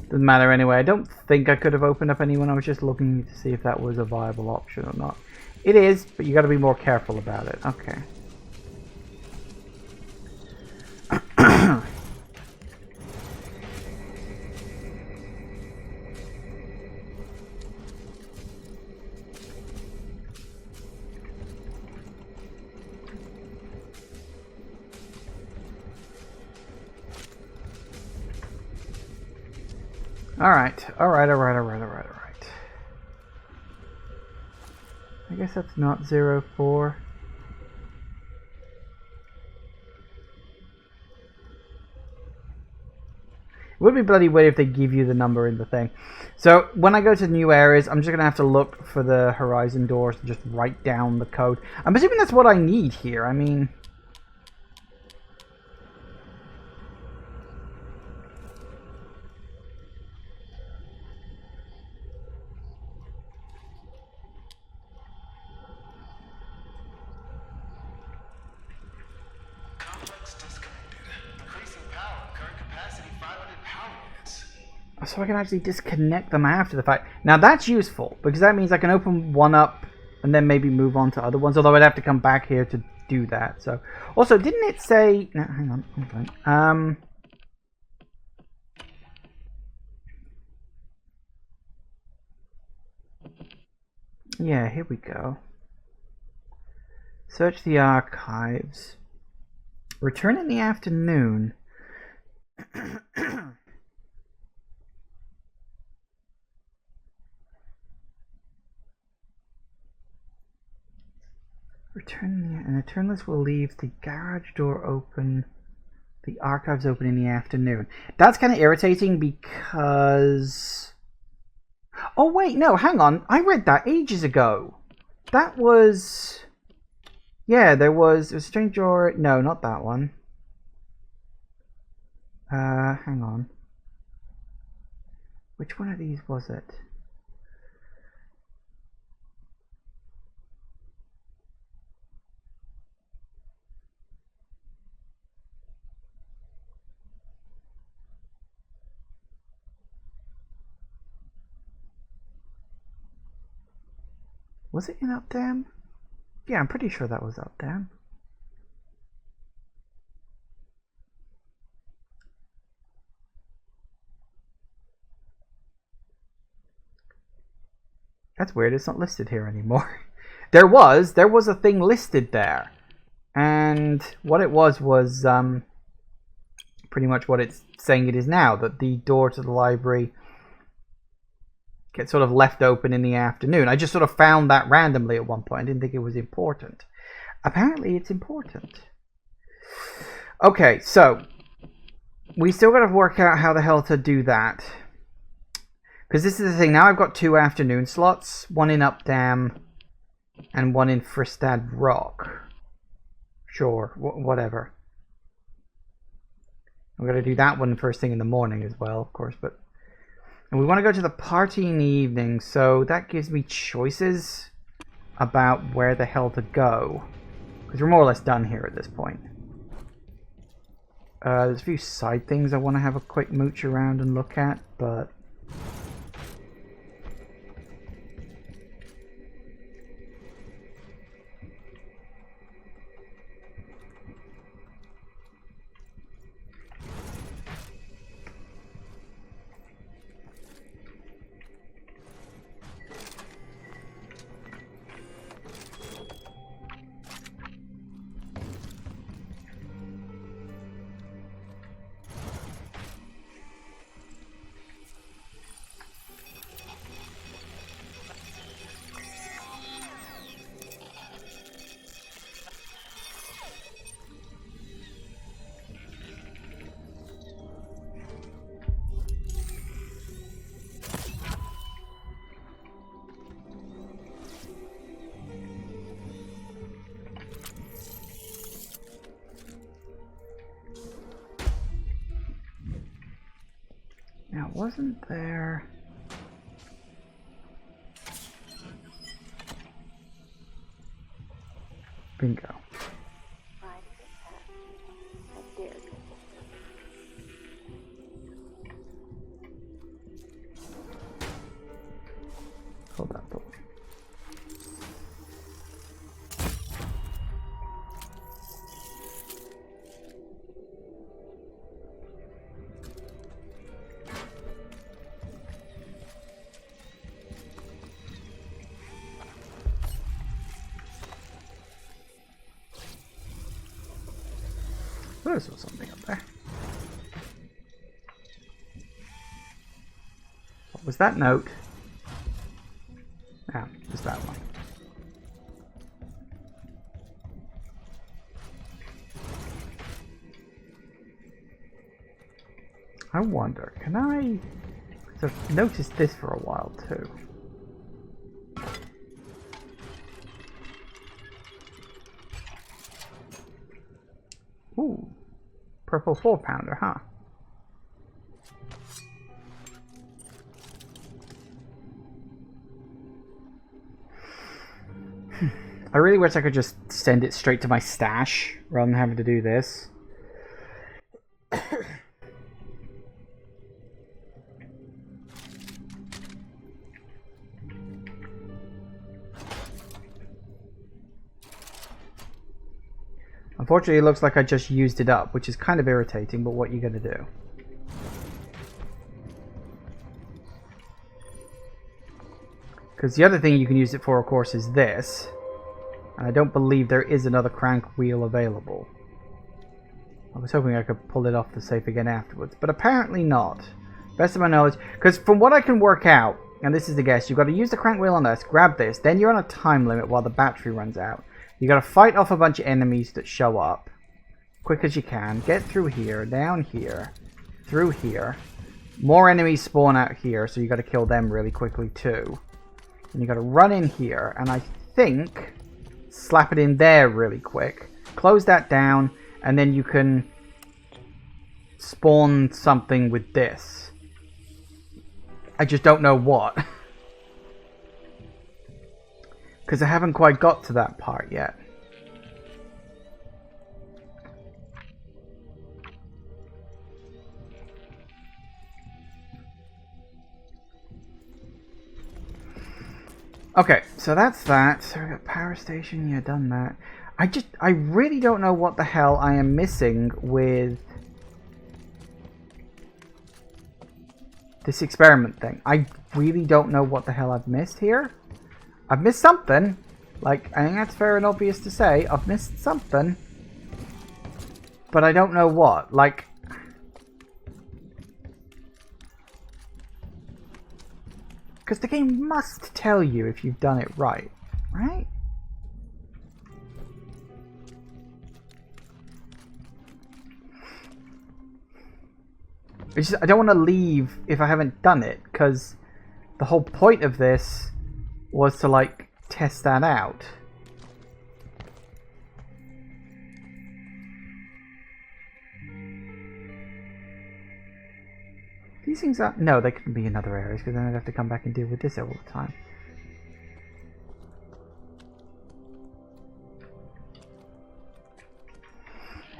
Doesn't matter anyway. I don't think I could have opened up anyone. I was just looking to see if that was a viable option or not. It is, but you got to be more careful about it. Okay. Alright. Alright. I guess that's not 04. It would be bloody weird if they give you the number in the thing. So when I go to new areas, I'm just going to have to look for the horizon doors and just write down the code. I'm assuming that's what I need here. I mean... So I can actually disconnect them after the fact. Now that's useful, because that means I can open one up and then maybe move on to other ones, although I'd have to come back here to do that. So, also, didn't it say... No, hang on. Okay. Yeah, here we go. Search the archives. Return in the afternoon. An Eternalist will leave the garage door open, the archives open in the afternoon. That's kind of irritating because... Oh wait, no, hang on. I read that ages ago. That was... Yeah, there was a strange door... No, not that one. Hang on. Which one of these was it? Was it in Updam? Yeah, I'm pretty sure that was Updam. That's weird, it's not listed here anymore. There was a thing listed there. And what it was pretty much what it's saying it is now, that the door to the library gets sort of left open in the afternoon. I just sort of found that randomly at one point. I didn't think it was important. Apparently it's important. Okay, so we still got to work out how the hell to do that. Because this is the thing. Now I've got 2 afternoon slots. One in Updam and one in Fristad Rock. Sure, whatever. I'm going to do that one first thing in the morning as well, of course. But and we want to go to the party in the evening, so that gives me choices about where the hell to go. Because we're more or less done here at this point. There's a few side things I want to have a quick mooch around and look at, but... Now, wasn't there... Bingo. Hold that door. Oh, there was something up there. Was that note? Ah, just that one. I wonder, can I... So I've noticed this for a while too. Ooh, purple 4-pounder, huh? I really wish I could just send it straight to my stash rather than having to do this. Unfortunately, it looks like I just used it up, which is kind of irritating, but what are you going to do? Because the other thing you can use it for, of course, is this. And I don't believe there is another crank wheel available. I was hoping I could pull it off the safe again afterwards, but apparently not. Best of my knowledge, because from what I can work out, and this is the guess, you've got to use the crank wheel on this, grab this, then you're on a time limit while the battery runs out. You got to fight off a bunch of enemies that show up, quick as you can, get through here, down here, through here. More enemies spawn out here, so you got to kill them really quickly too. And you got to run in here, and I think slap it in there really quick, close that down, and then you can spawn something with this. I just don't know what. Because I haven't quite got to that part yet. Okay, so that's that. So we got power station, yeah, done that. I really don't know what the hell I am missing with this experiment thing. I really don't know what the hell I've missed here. I've missed something. Like, I think that's fair and obvious to say. I've missed something. But I don't know what. Like... Because the game must tell you if you've done it right. Right? It's just, I don't want to leave if I haven't done it. Because the whole point of this was to, like, test that out. These things are... No, they couldn't be in other areas, because then I'd have to come back and deal with this all the time.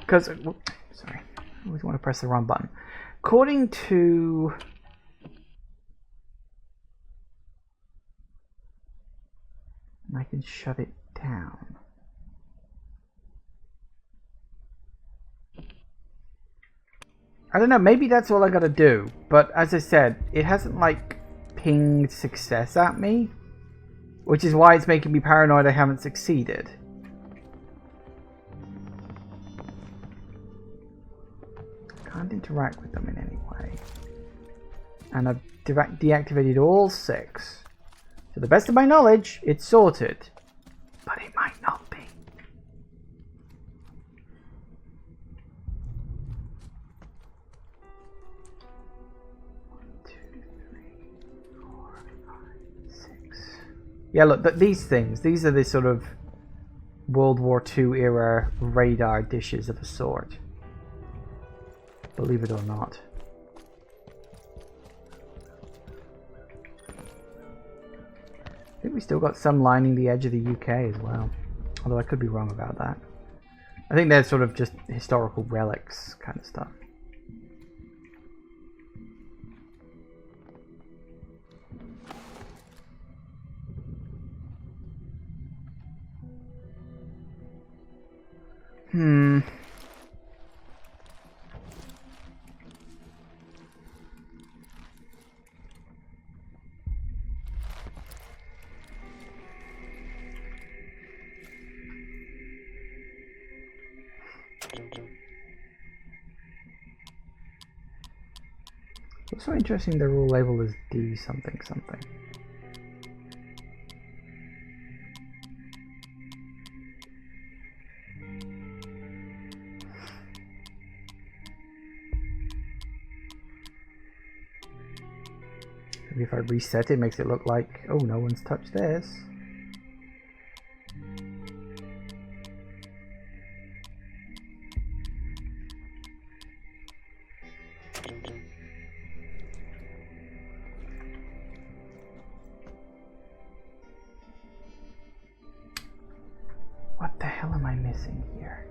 Because... Sorry. I always want to press the wrong button. According to... I can shut it down. I don't know, maybe that's all I gotta do. But as I said, it hasn't like pinged success at me. Which is why it's making me paranoid I haven't succeeded. Can't interact with them in any way. And I've deactivated all 6. To the best of my knowledge, it's sorted. But it might not be. Yeah, look, these things, these are the sort of World War II era radar dishes of a sort. Believe it or not. I think we still got some lining the edge of the UK as well. Although I could be wrong about that. I think they're sort of just historical relics kind of stuff. Also interesting they're all labeled as D something something. Maybe if I reset it, makes it look like, oh, no one's touched this. What the hell am I missing here?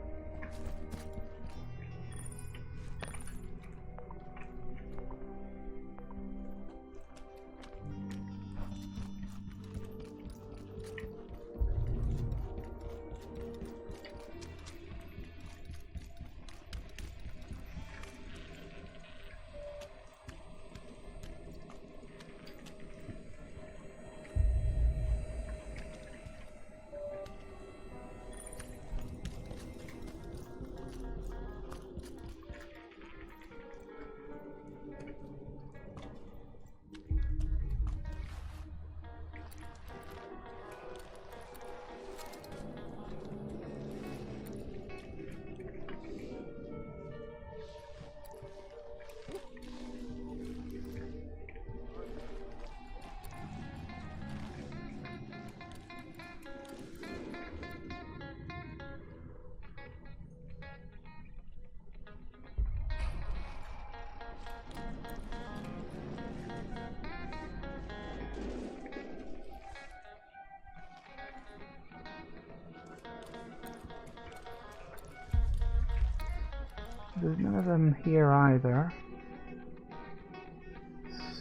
There's none of them here either.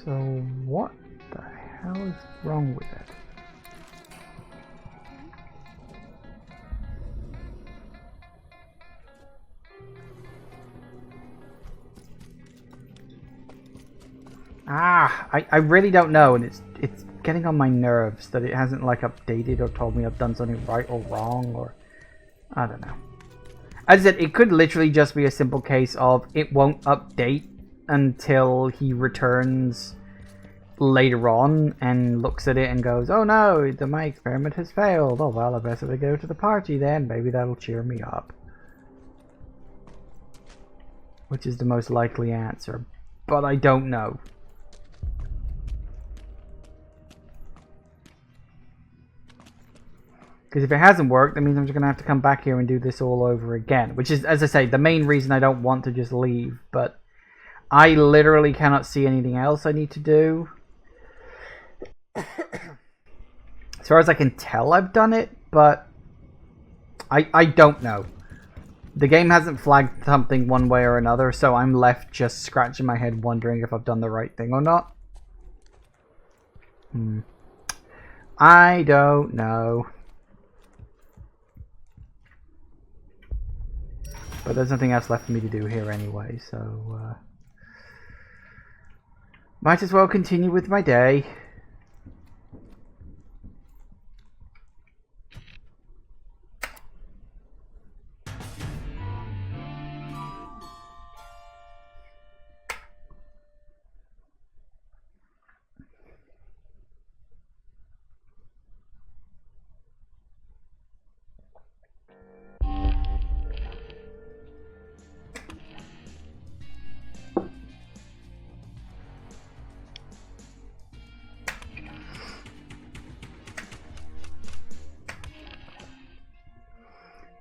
So what the hell is wrong with it? I really don't know, and it's getting on my nerves that it hasn't like updated or told me I've done something right or wrong, or I don't know. As I said, it could literally just be a simple case of it won't update until he returns later on and looks at it and goes, oh no, my experiment has failed. Oh well, I better go to the party then. Maybe that'll cheer me up. Which is the most likely answer. But I don't know. Because if it hasn't worked, that means I'm just going to have to come back here and do this all over again. Which is, as I say, the main reason I don't want to just leave. But I literally cannot see anything else I need to do. As far as I can tell, I've done it, but I don't know. The game hasn't flagged something one way or another, so I'm left just scratching my head wondering if I've done the right thing or not. I don't know. But there's nothing else left for me to do here anyway, so might as well continue with my day.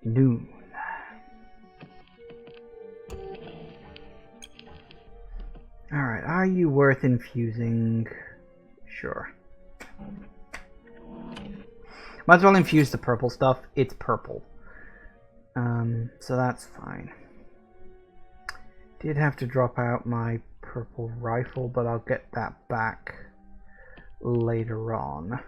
Noon. Alright, are you worth infusing? Sure. Might as well infuse the purple stuff. It's purple. So that's fine. Did have to drop out my purple rifle, but I'll get that back later on.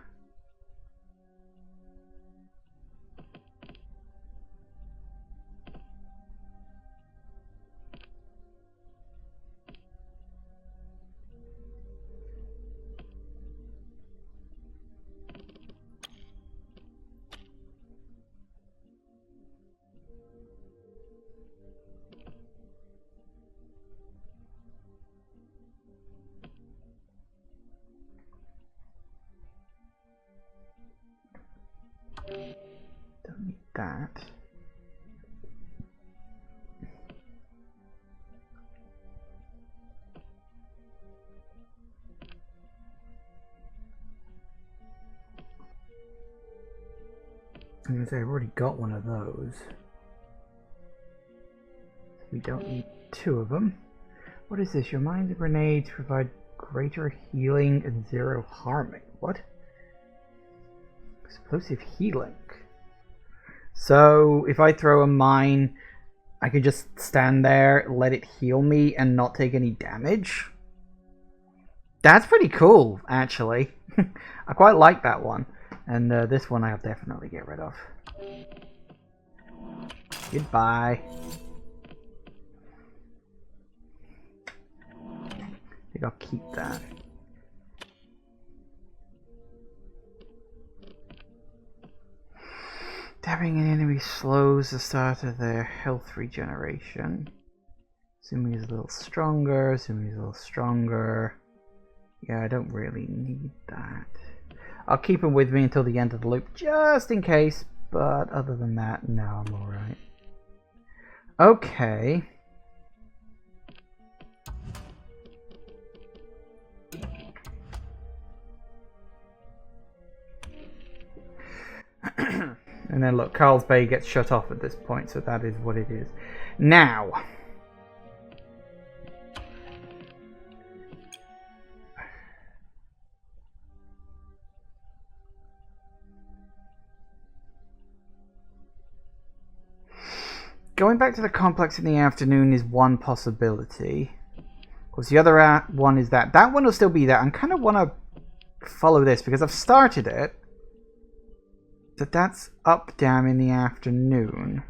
that. I'm gonna say I've already got one of those. We don't need two of them. What is this? Your mind's grenades provide greater healing and zero harming. What? Explosive healing. So if I throw a mine, I could just stand there, let it heal me, and not take any damage? That's pretty cool, actually. I quite like that one. And this one I'll definitely get rid of. Goodbye. I think I'll keep that. Dabbing an enemy slows the start of their health regeneration. Assuming he's a little stronger, assuming he's a little stronger. Yeah, I don't really need that. I'll keep him with me until the end of the loop, just in case. But other than that, no, I'm alright. Okay. And then look, Carl's Bay gets shut off at this point, so that is what it is. Now. Going back to the complex in the afternoon is one possibility. Of course, the other one is that. That one will still be there. I kind of want to follow this because I've started it. So that's up down in the afternoon.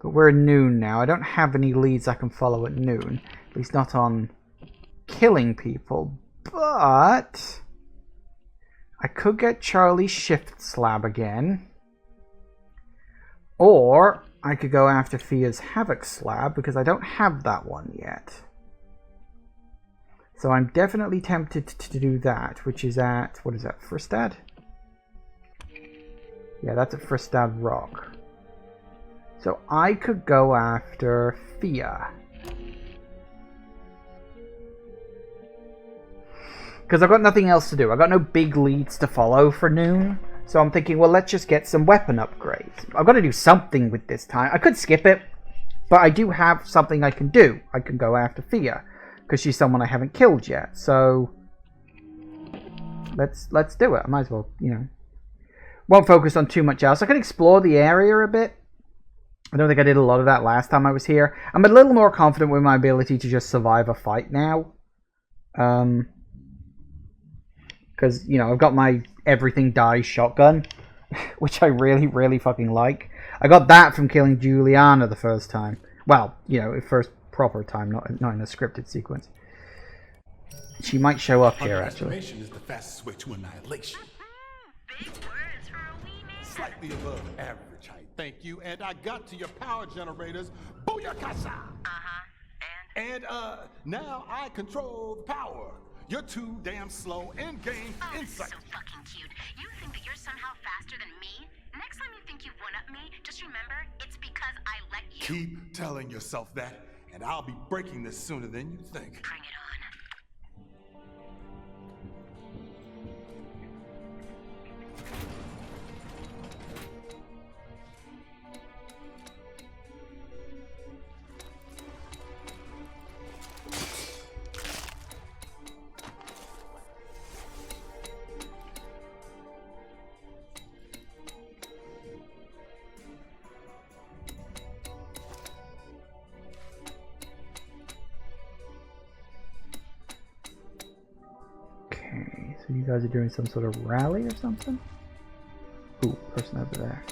But we're at noon now. I don't have any leads I can follow at noon. At least not on killing people. But I could get Charlie's shift slab again. Or I could go after Fia's Havoc slab because I don't have that one yet. So I'm definitely tempted to do that, which is at, what is that, Fristad? Yeah, that's at Fristad Rock. So I could go after Fia. Because I've got nothing else to do. I've got no big leads to follow for noon. So I'm thinking, well, let's just get some weapon upgrades. I've got to do something with this time. I could skip it, but I do have something I can do. I can go after Fia, because she's someone I haven't killed yet. So let's do it. I might as well, you know. Won't focus on too much else. I can explore the area a bit. I don't think I did a lot of that last time I was here. I'm a little more confident with my ability to just survive a fight now. Because, you know, I've got my everything dies shotgun, which I really, really fucking like. I got that from killing Juliana the first time. Well, you know, first proper time, not in a scripted sequence. She might show up here, actually. Underestimation is the fastest way to annihilation. Big words for a wee man. Slightly above average height, thank you. And I got to your power generators. Booyakasha! And? Now I control the power. You're too damn slow and gain Oh, insight. so fucking cute. You think that you're somehow faster than me? Next time you think you one-up me, just remember, it's because I let you. Keep telling yourself that, and I'll be breaking this sooner than you think. Bring it on. So you guys are doing some sort of rally or something? Ooh, person over there.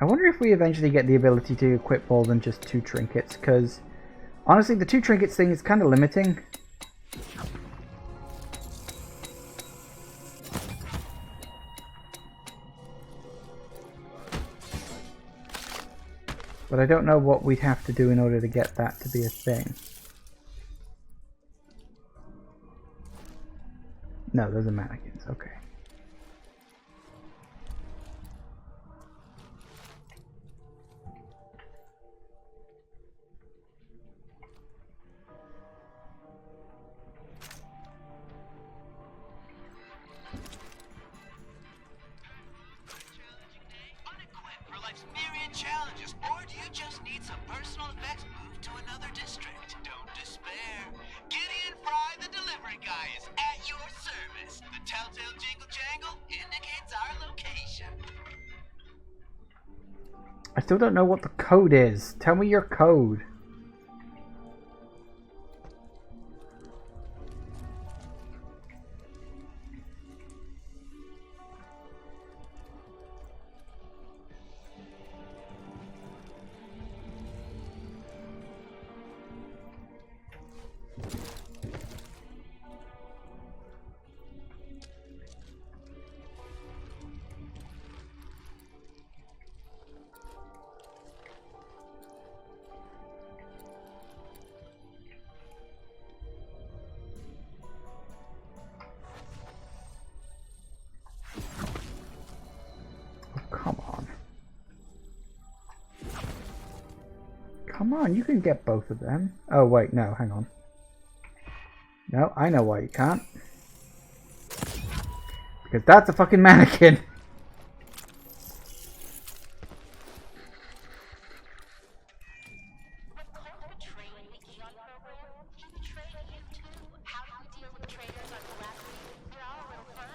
I wonder if we eventually get the ability to equip more than just 2 trinkets, because honestly the 2 trinkets thing is kind of limiting. But I don't know what we'd have to do in order to get that to be a thing. No, those are mannequins. Okay. Unequipped for life's myriad challenges, or do you just need some personal effects moved to another district? Don't despair. Gideon Fry, the delivery guy, is at your service. The telltale jingle jangle indicates our location. I still don't know what the code is. Tell me your code. Come on. Come on, you can get both of them. Oh, wait, no, hang on. No, I know why you can't. Because that's a fucking mannequin. With Colt betraying the Eon program, he betrayed you too. How do we deal with traitors on Black Reef? They're all real fun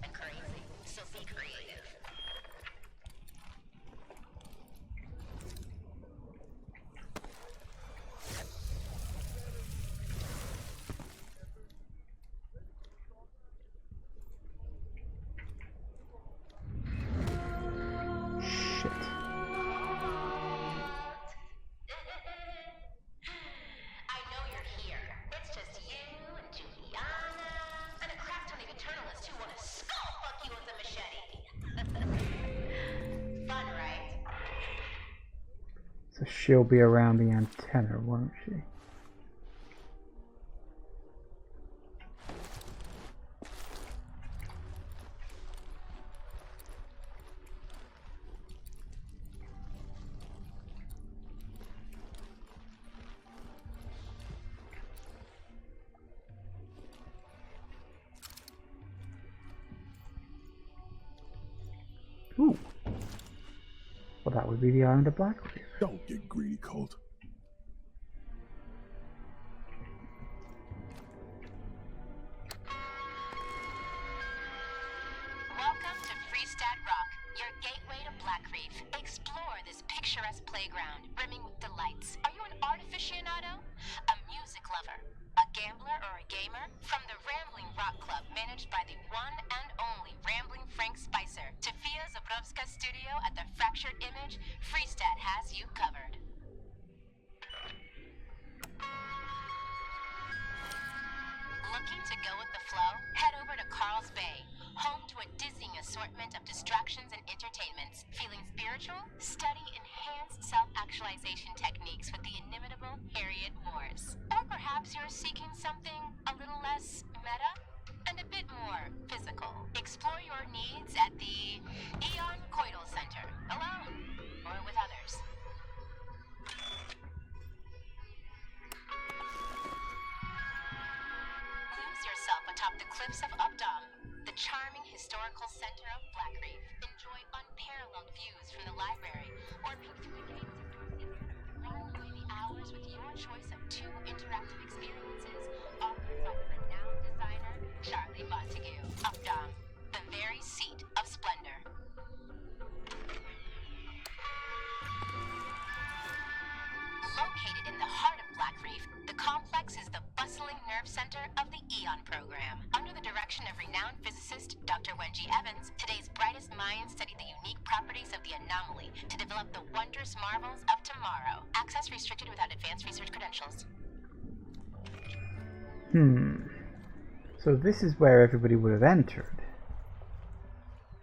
and crazy, so be creative. Shit. I know you're here. It's just you and Juliana and a crap ton of Eternalists who want to skull fuck you with a machete. Fun, right? So she'll be around the antenna, won't she? Ooh. Well, that would be the island of Black Reef. Don't get greedy, Colt. Welcome to Freestat Rock, your gateway to Black Reef. Explore this picturesque playground, brimming with delights. Are you an art aficionado? A music lover? A gambler or a gamer? From the Rambling Rock Club, managed by the one and only Rambling Frank Spicer, to Fia Zabrovska's studio at the Fractured Image, Freestat has you covered. Looking to go with the flow? Head over to Carl's Bay, home to a dizzying assortment of distractions and entertainments. Feeling spiritual? Study enhanced self-actualization techniques with the inimitable Harriet Morse. Or perhaps you're seeking something a little less meta and a bit more physical. Explore your needs at the Eon Coital Center, alone or with others. Lose yourself atop the cliffs of Updom, the charming historical center of Black Reef. Enjoy unparalleled views from the library, or peek through the gates of Dorsey Manor. While away the hours with your choice of 2 interactive experiences offered by the renowned designer Charlie Montague. Updom, the very seat of splendor. Located in the heart of Black Reef, the complex is the bustling nerve center of the Eon program. Under the direction of renowned physicist Dr. Wenji Evans, today's brightest minds study the unique properties of the anomaly to develop the wondrous marvels of tomorrow. Access restricted without advanced research credentials. So this is where everybody would have entered.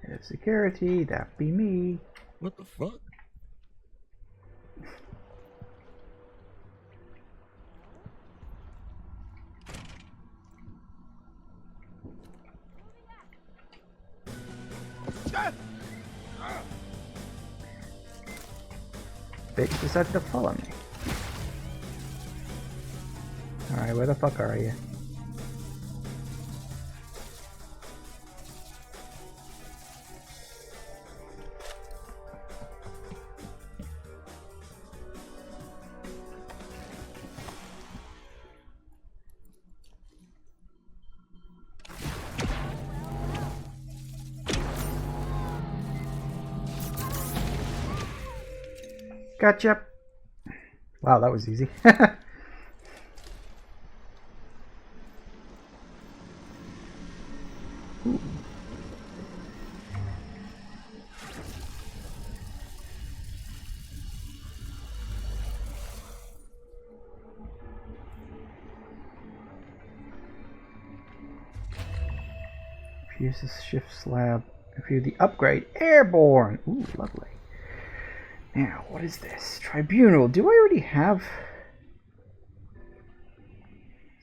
Head of security, that'd be me. What the fuck? bitch decided to follow me. Alright, where the fuck are you? Gotcha. Wow, that was easy. Use this shift slab. Review the upgrade. Airborne. Ooh, lovely. Now, what is this? Tribunal. Do I already have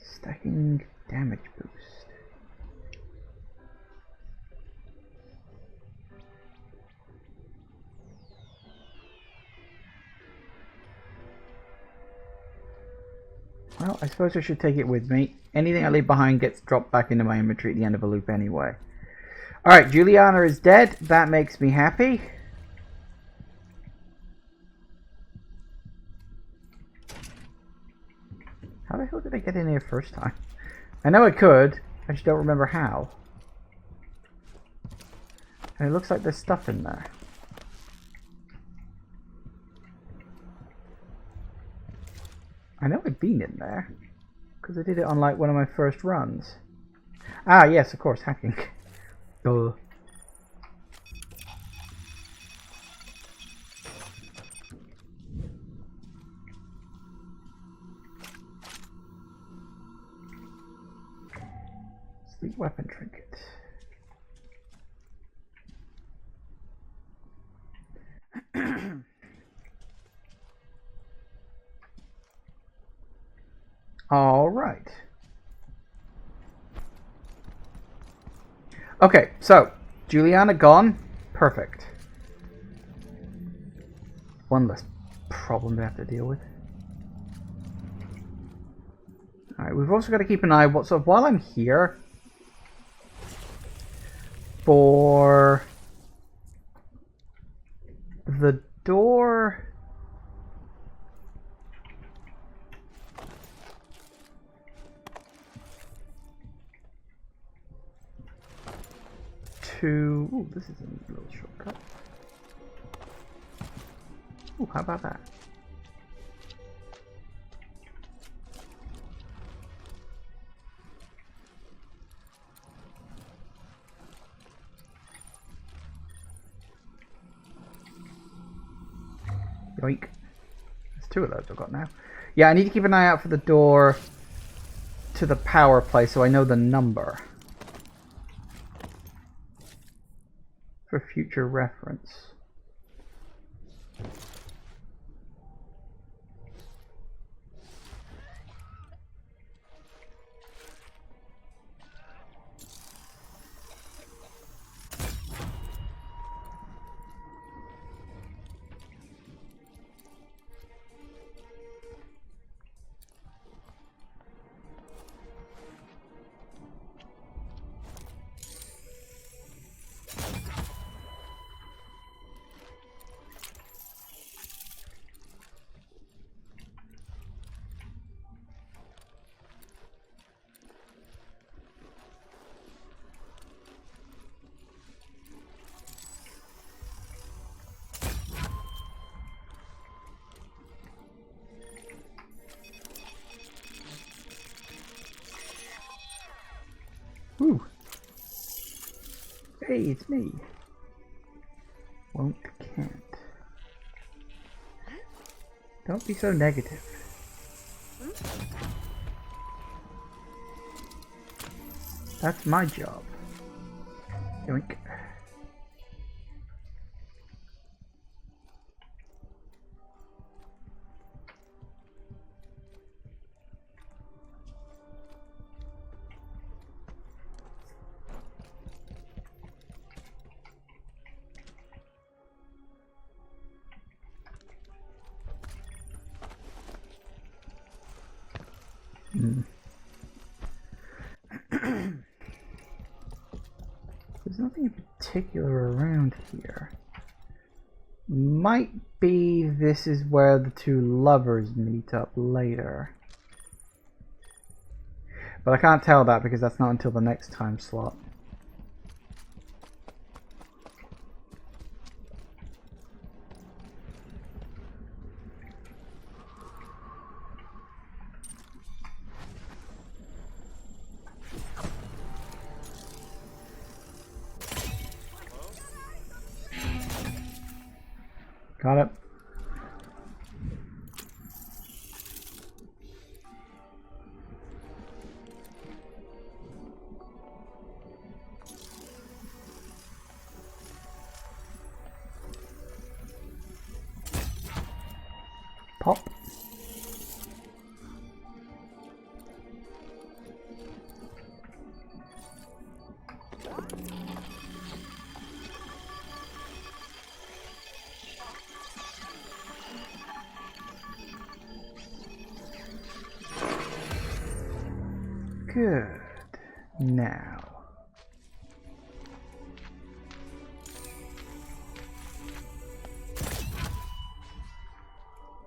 stacking damage boost? Well, I suppose I should take it with me. Anything I leave behind gets dropped back into my inventory at the end of a loop anyway. Alright, Juliana is dead. That makes me happy. How the hell did I get in here first time? I know I could. I just don't remember how. And it looks like there's stuff in there. I know I've been in there. Because I did it on like one of my first runs. Ah, yes, of course, hacking. Duh. Sleep weapon trinket. All right. Okay, so Juliana gone. Perfect. One less problem to have to deal with. All right, we've also got to keep an eye. While I'm here, for the door. Ooh, this is a little shortcut. Ooh, how about that? Yoink. There's two of those I've got now. Yeah, I need to keep an eye out for the door to the power place so I know the number. For future reference. Ooh. Hey, it's me. Won't, can't. Don't be so negative. That's my job. Yoink. There's nothing in particular around here. Might be this is where the two lovers meet up later. But I can't tell that because that's not until the next time slot. Got it. Pop. Good. Now.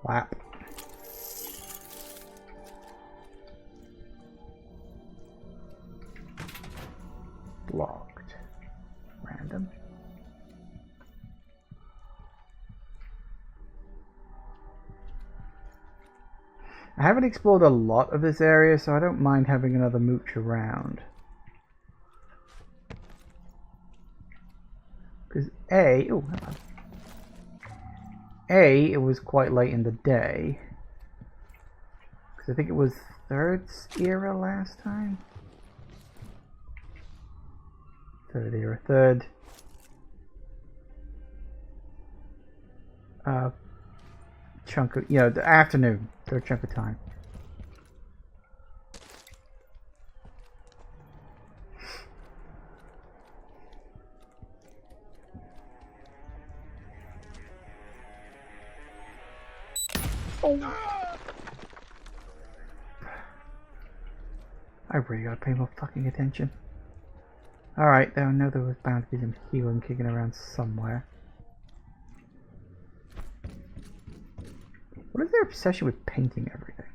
Lap. Blocked. Random. I haven't explored a lot of this area, so I don't mind having another mooch around. Because it was quite late in the day. Because I think it was third era last time. Third era, third chunk of, the afternoon, third chunk of time. Oh. I really gotta pay more fucking attention. Alright, I know there was bound to be some healing kicking around somewhere. What is their obsession with painting everything?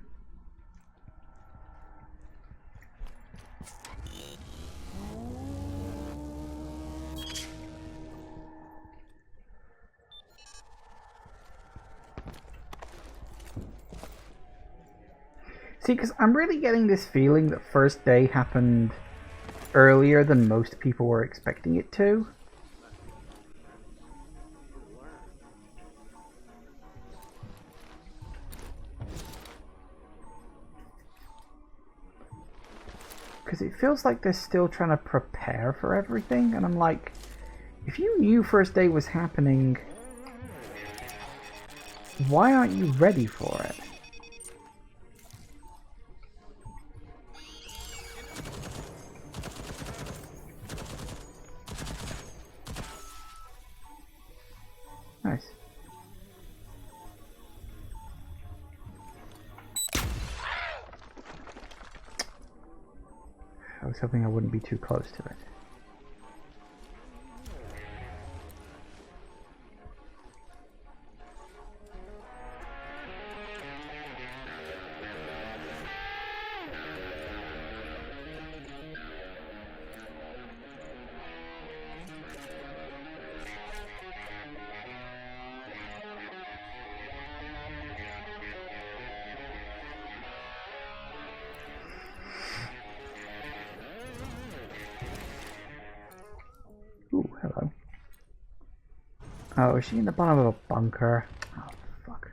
See, because I'm really getting this feeling that first day happened earlier than most people were expecting it to. Because it feels like they're still trying to prepare for everything, and I'm like, if you knew first day was happening, why aren't you ready for it? Nice. I was hoping I wouldn't be too close to it. Ooh, hello. Oh, is she in the bottom of a bunker? Oh, fuck.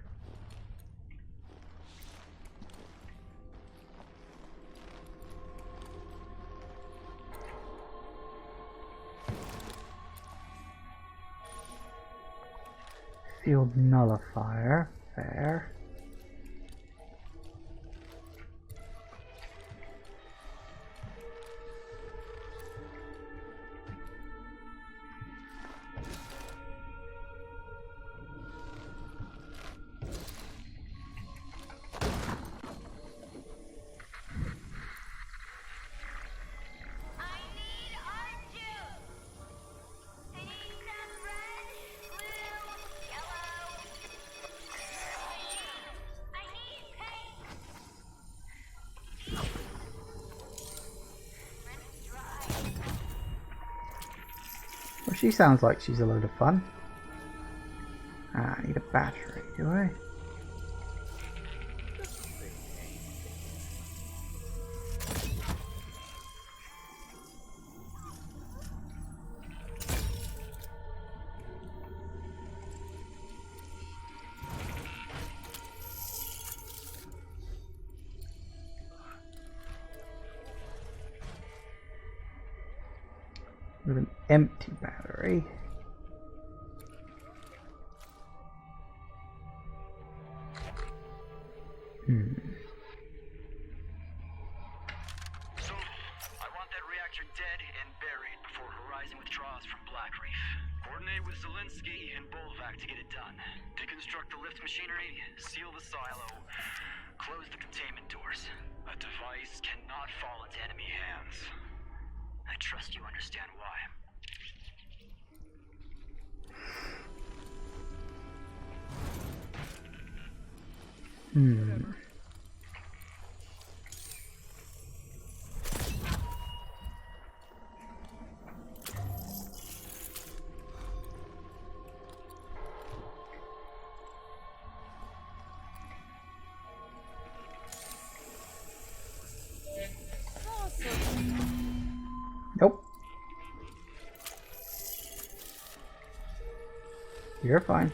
Field nullifier. Fair. She sounds like she's a load of fun. Ah, I need a battery, do I? With an empty battery. So, I want that reactor dead and buried before Horizon withdraws from Black Reef. Coordinate with Zelensky and Bolvac to get it done. Deconstruct the lift machinery, seal the silo, close the containment doors. A device cannot fall into enemy hands. I trust you understand why. Nope. You're fine.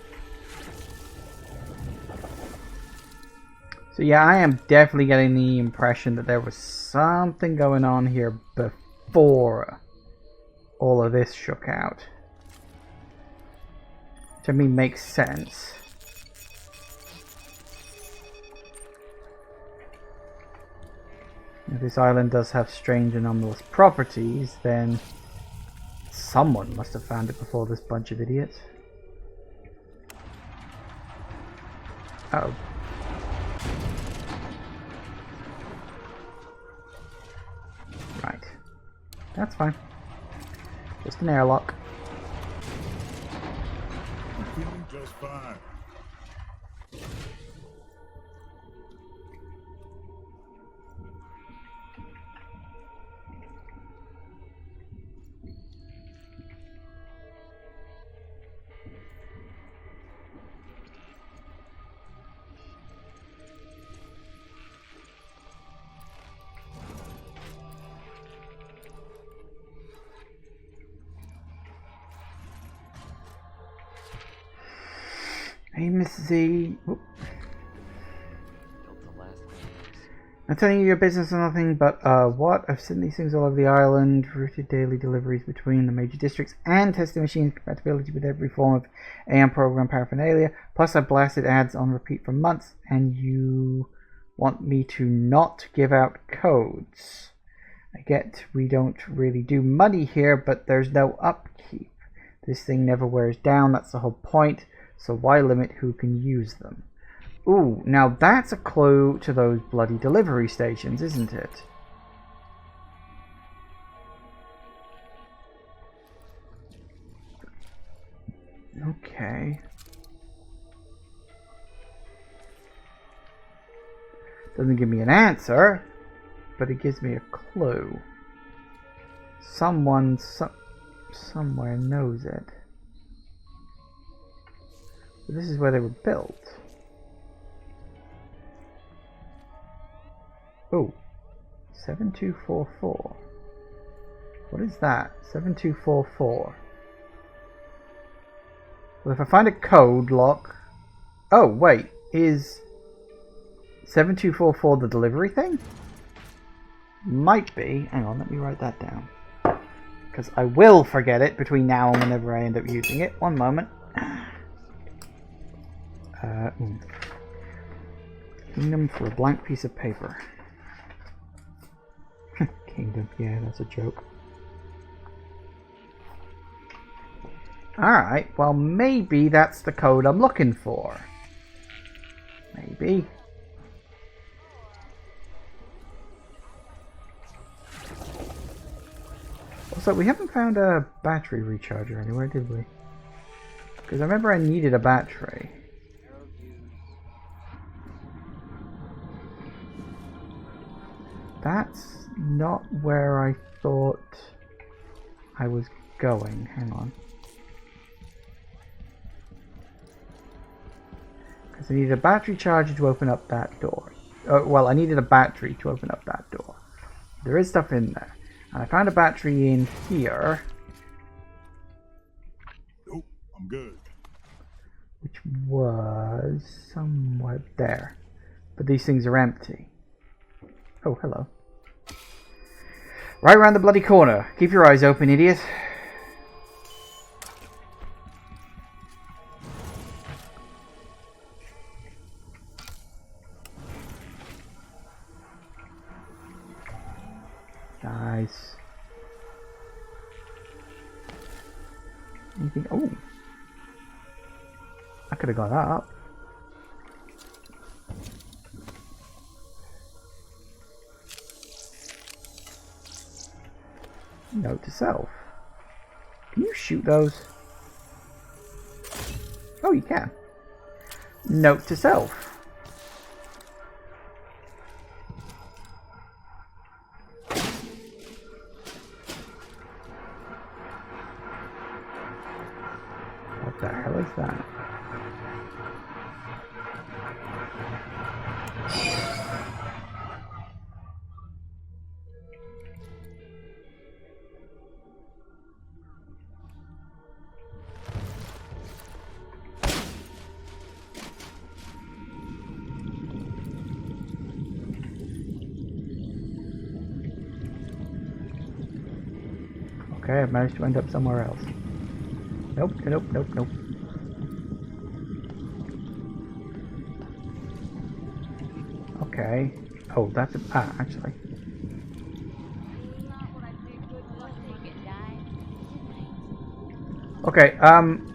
So yeah, I am definitely getting the impression that there was something going on here before all of this shook out. Which I mean makes sense. If this island does have strange anomalous properties, then someone must have found it before this bunch of idiots. Uh-oh. Right. That's fine. Just an airlock. I'm feeling just fine. Hey, Miss Z. Oop. I'm telling you your business or nothing, but what? I've seen these things all over the island, routed daily deliveries between the major districts, and testing machines compatibility with every form of AM program paraphernalia. Plus I've blasted ads on repeat for months, and you want me to not give out codes. I get we don't really do money here, but there's no upkeep. This thing never wears down, that's the whole point. So why limit who can use them? Ooh, now that's a clue to those bloody delivery stations, isn't it? Okay. Doesn't give me an answer, but it gives me a clue. Someone somewhere knows it. So this is where they were built. Oh, 7244. What is that? 7244. Well, if I find a code lock... Oh, wait. Is 7244 the delivery thing? Might be. Hang on, let me write that down. Because I will forget it between now and whenever I end up using it. One moment. Kingdom for a blank piece of paper. Kingdom, yeah, that's a joke. Alright, well maybe that's the code I'm looking for. Maybe. Also, we haven't found a battery recharger anywhere, did we? Because I remember I needed a battery. That's not where I thought I was going. Hang on. So I needed a battery charger to open up that door. Well, I needed a battery to open up that door. There is stuff in there. And I found a battery in here. Nope, I'm good. Which was somewhere there. But these things are empty. Oh, hello. Right around the bloody corner. Keep your eyes open, idiot. Nice. Anything? Oh. I could have gone up. Note to self. Can you shoot those? Oh, you can. Note to self. What the hell is that? Okay, I've managed to end up somewhere else. Nope, nope, nope, nope. Okay. Oh, that's a... Ah, actually. Okay,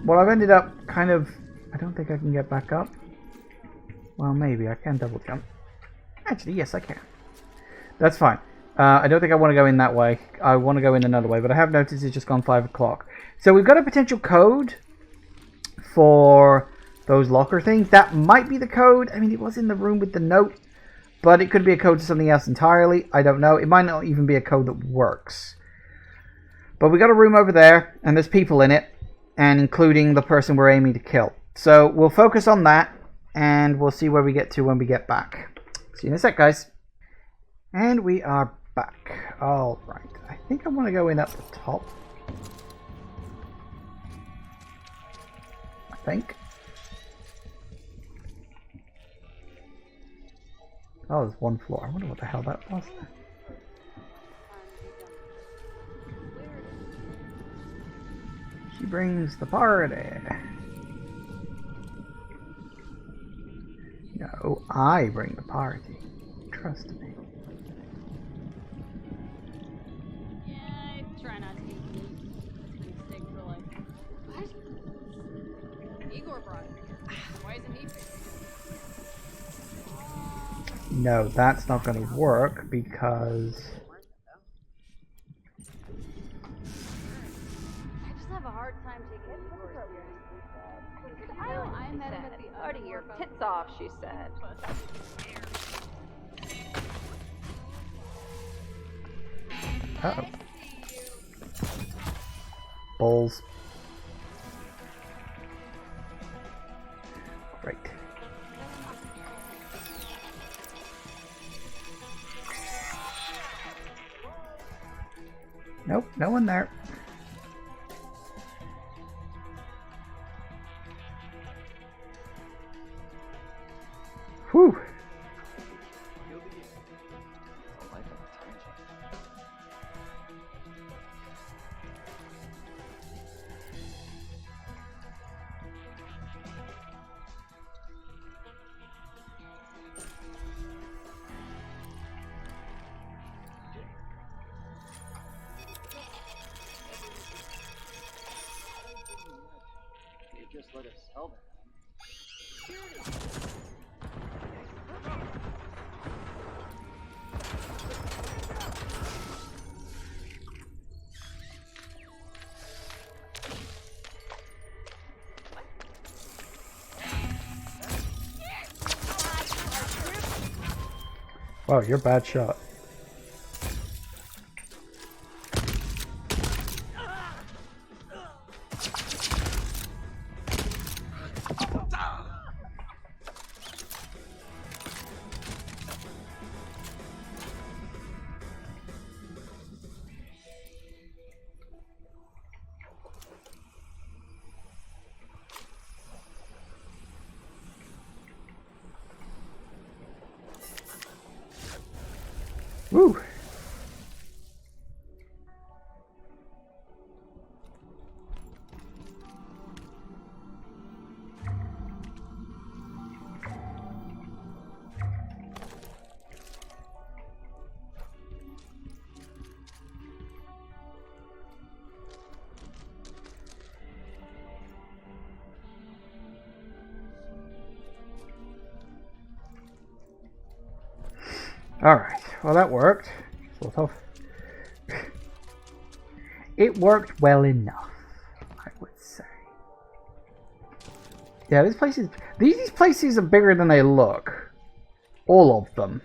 well, I've ended up kind of... I don't think I can get back up. Well, maybe. I can double jump. Actually, yes, I can. That's fine. I don't think I want to go in that way. I want to go in another way, but I have noticed it's just gone 5 o'clock. So we've got a potential code for those locker things. That might be the code. I mean, it was in the room with the note, but it could be a code to something else entirely. I don't know. It might not even be a code that works. But we got a room over there, and there's people in it, and including the person we're aiming to kill. So we'll focus on that, and we'll see where we get to when we get back. See you in a sec, guys. And we are back. Alright. I think I want to go in at the top. I think. Oh, there's one floor. I wonder what the hell that was. She brings the party. No, I bring the party. Trust me. Yeah, I try not to be stick for like. What? Igor brought it here. Why isn't he fixing it? No, that's not going to work because... I just have a hard time taking Igor seriously. I met him at the Party your tits off, she said. Uh-oh. Balls. Right. Nope, no one there. Whew. Just let us help. Wow, you're a bad shot. Woo! Alright, well that worked, sort of. It worked well enough, I would say. Yeah, these places are bigger than they look. All of them.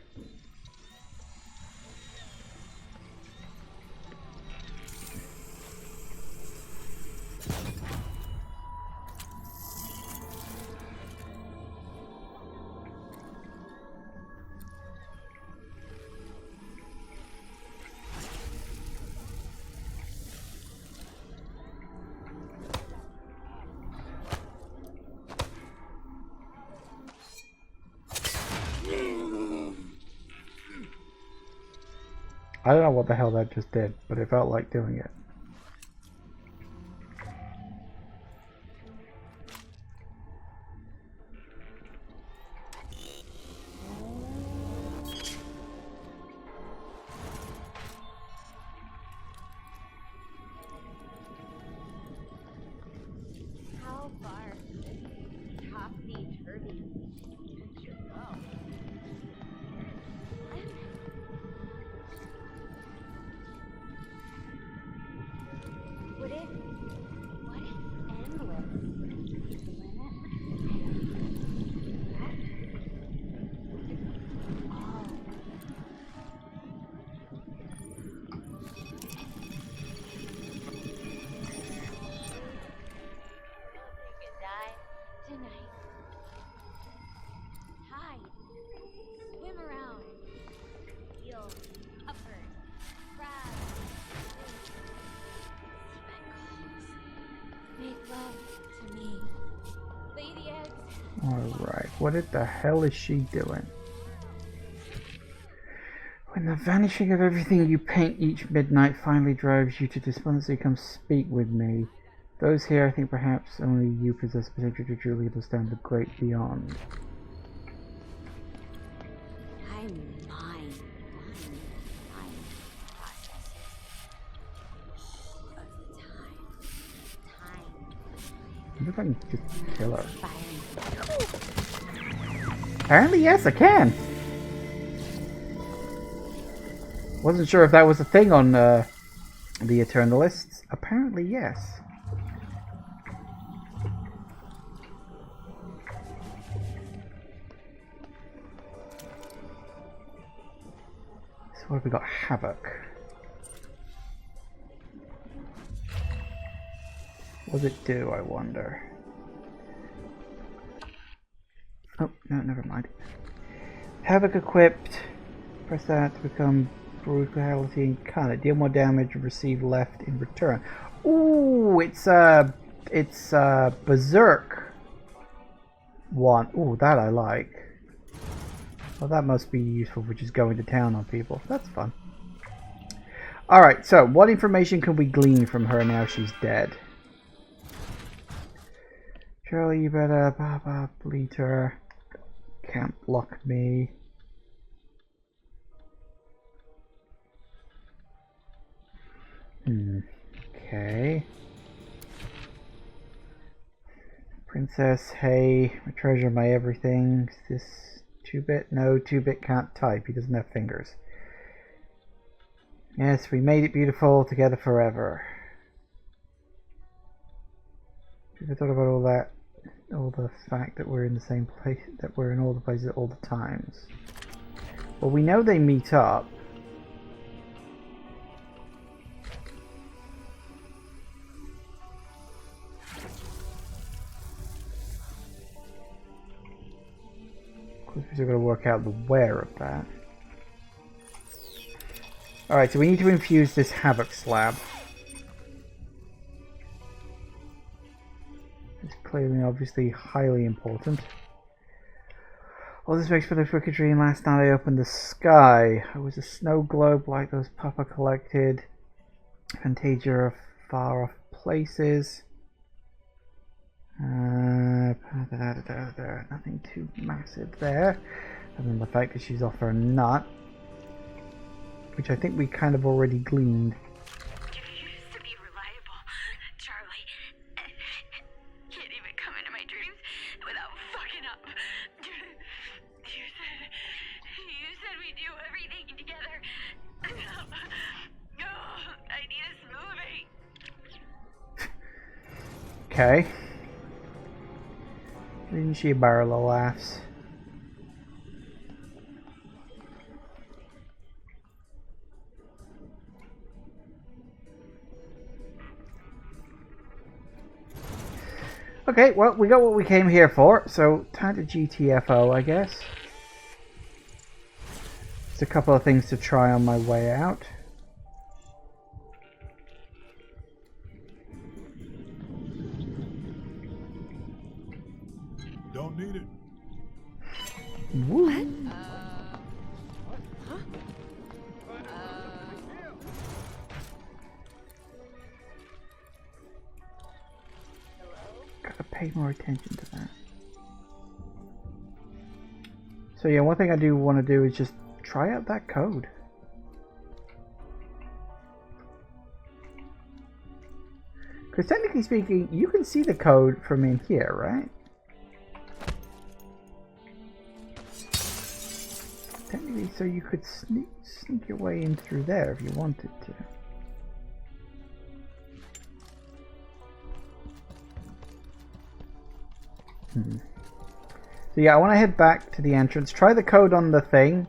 I don't know what the hell that just did, but it felt like doing it. How far does this topsy-turvy picture go? What if endless is the limit? Take a dive tonight. Tide. Swim around. Feel upward. Crab. Make love to me. Lay the eggs. Alright, what the hell is she doing? When the vanishing of everything you paint each midnight finally drives you to despondency, come speak with me. Those here, I think perhaps only you possess the potential to truly understand the great beyond. I'm mine. I'm processes of time. I wonder if I can just kill her. Fire. Apparently, yes, I can. Wasn't sure if that was a thing on the Eternalists. Apparently, yes. So what have we got? Havoc. What does it do, I wonder? Oh, no, never mind. Havoc equipped. Press that to become brutality incarnate. Deal more damage and receive left in return. Ooh, it's Berserk one. Ooh, that I like. Well, that must be useful for just going to town on people. That's fun. Alright, so what information can we glean from her now she's dead? Charlie, you better bleed her. Can't block me. Okay. Princess, hey, my treasure, my everything. Is this 2-bit? No, 2-bit can't type. He doesn't have fingers. Yes, we made it beautiful together forever. Have you ever thought about all that? All the fact that we're in the same place, that we're in all the places at all the times. Well, we know they meet up. Of course, we're still got to work out the where of that. Alright, so we need to infuse this Havoc slab. It's clearly, obviously, highly important. All this makes for a wicked dream. Last night I opened the sky. I was a snow globe like those Papa collected. Fantasia of far off places. Nothing too massive there. Other than the fact that she's off her nut. Which I think we kind of already gleaned. You used to be reliable, Charlie. Can't even come into my dreams without fucking up. You said we do everything together. No, I need a smoothie. Okay. Didn't she a barrel of laughs? Okay, well, we got what we came here for, so time to GTFO, I guess. Just a couple of things to try on my way out. Don't need it. Woo. Gotta pay more attention to that. So yeah, one thing I do want to do is just try out that code. Because technically speaking, you can see the code from in here, right? Technically, so you could sneak your way in through there if you wanted to. So yeah, I want to head back to the entrance. Try the code on the thing.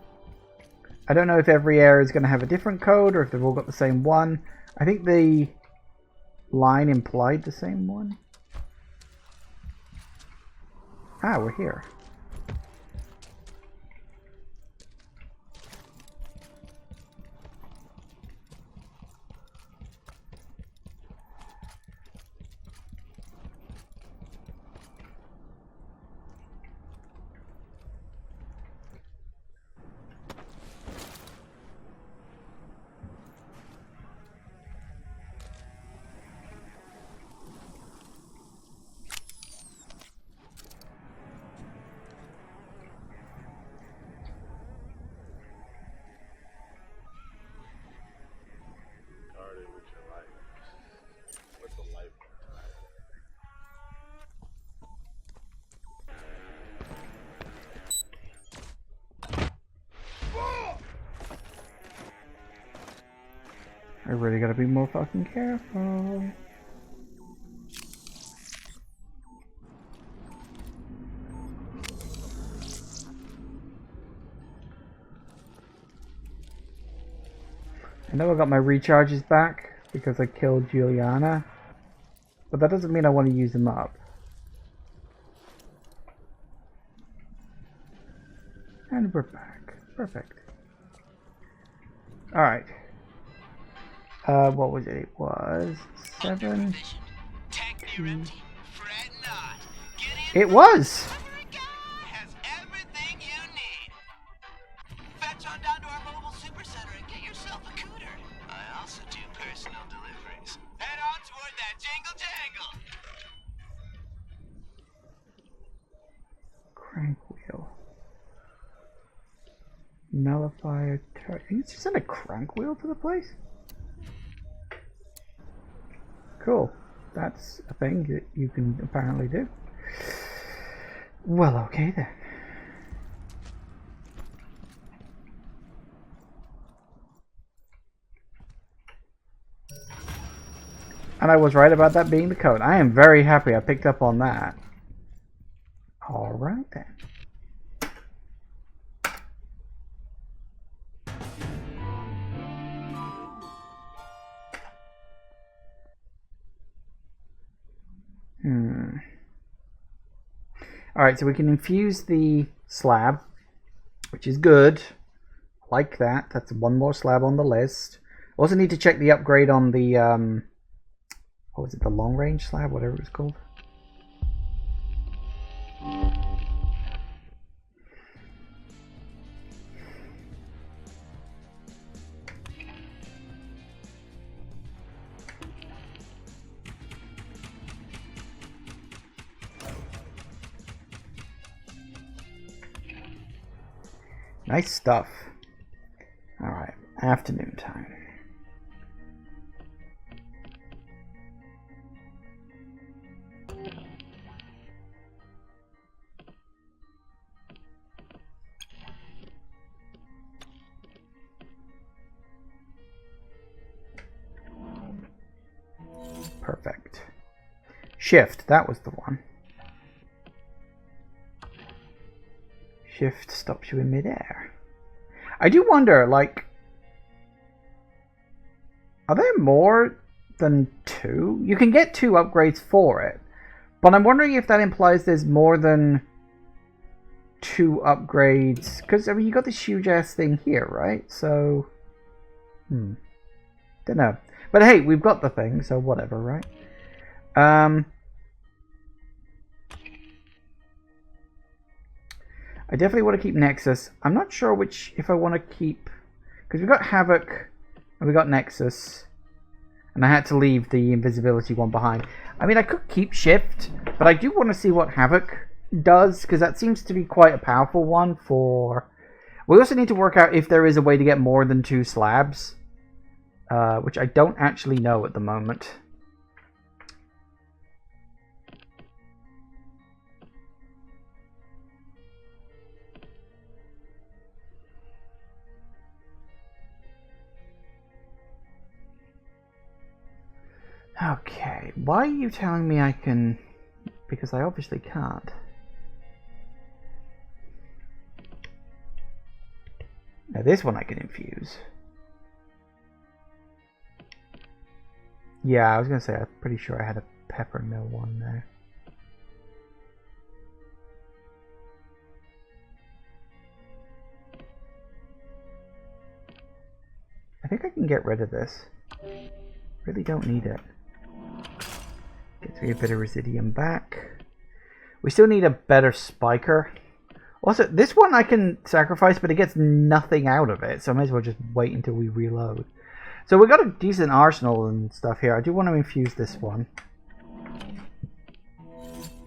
I don't know if every area is going to have a different code or if they've all got the same one. I think the line implied the same one. Ah, we're here. I really gotta be more fucking careful. I know I got my recharges back because I killed Juliana, but that doesn't mean I want to use them up. And we're back. Perfect. Alright. What was it? It was 7. It was! Has everything you need. Fetch on down to our mobile super center and get yourself a cooter. I also do personal deliveries. Head on toward that jingle jangle. Crank wheel. Nullifier. You just send a crank wheel to the place? Cool. That's a thing that you can apparently do. Well, okay then. And I was right about that being the code. I am very happy I picked up on that. Alright then. Alright, so we can infuse the slab, which is good. Like that. That's one more slab on the list. Also need to check the upgrade on the, what was it, the long range slab, whatever it was called. Nice stuff. Alright, afternoon time. Perfect. Shift, that was the one. Shift stops you in midair. I do wonder, like, are there more than 2? You can get 2 upgrades for it, but I'm wondering if that implies there's more than 2 upgrades, because, I mean, you got this huge ass thing here, right? So, don't know. But hey, we've got the thing, so whatever, right? I definitely want to keep Nexus. I'm not sure if I want to keep... Because we've got Havoc, and we got Nexus. And I had to leave the invisibility one behind. I mean, I could keep Shift, but I do want to see what Havoc does, because that seems to be quite a powerful one for... We also need to work out if there is a way to get more than 2 slabs. Which I don't actually know at the moment. Okay, why are you telling me I can... Because I obviously can't. Now this one I can infuse. Yeah, I was going to say, I'm pretty sure I had a pepper mill one there. I think I can get rid of this. Really don't need it. Gets me a bit of residium back. We still need a better spiker. Also, this one I can sacrifice, but it gets nothing out of it, so I might as well just wait until we reload. So we got a decent arsenal and stuff here. I do want to infuse this one.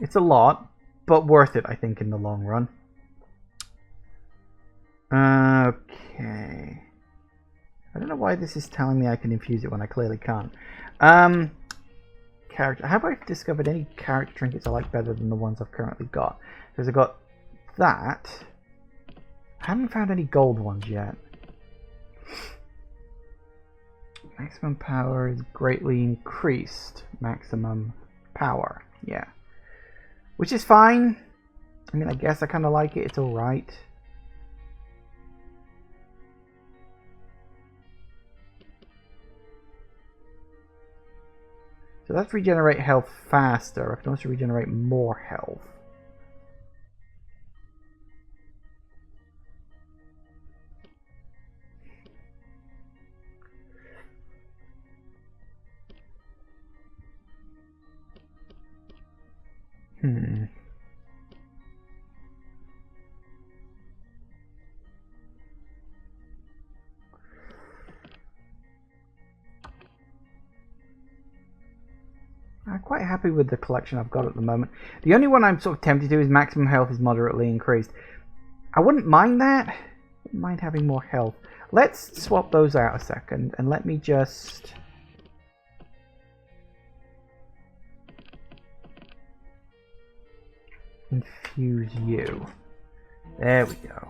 It's a lot, but worth it, I think, in the long run. Okay. I don't know why this is telling me I can infuse it when I clearly can't. Character. Have I discovered any character trinkets I like better than the ones I've currently got? Because I've got that. I haven't found any gold ones yet. Maximum power is greatly increased. Maximum power. Yeah. Which is fine. I mean, I guess I kind of like it. It's alright. So that's regenerate health faster. I can also regenerate more health. I'm quite happy with the collection I've got at the moment. The only one I'm sort of tempted to is maximum health is moderately increased. I wouldn't mind that. I wouldn't mind having more health. Let's swap those out a second and let me just... infuse you. There we go.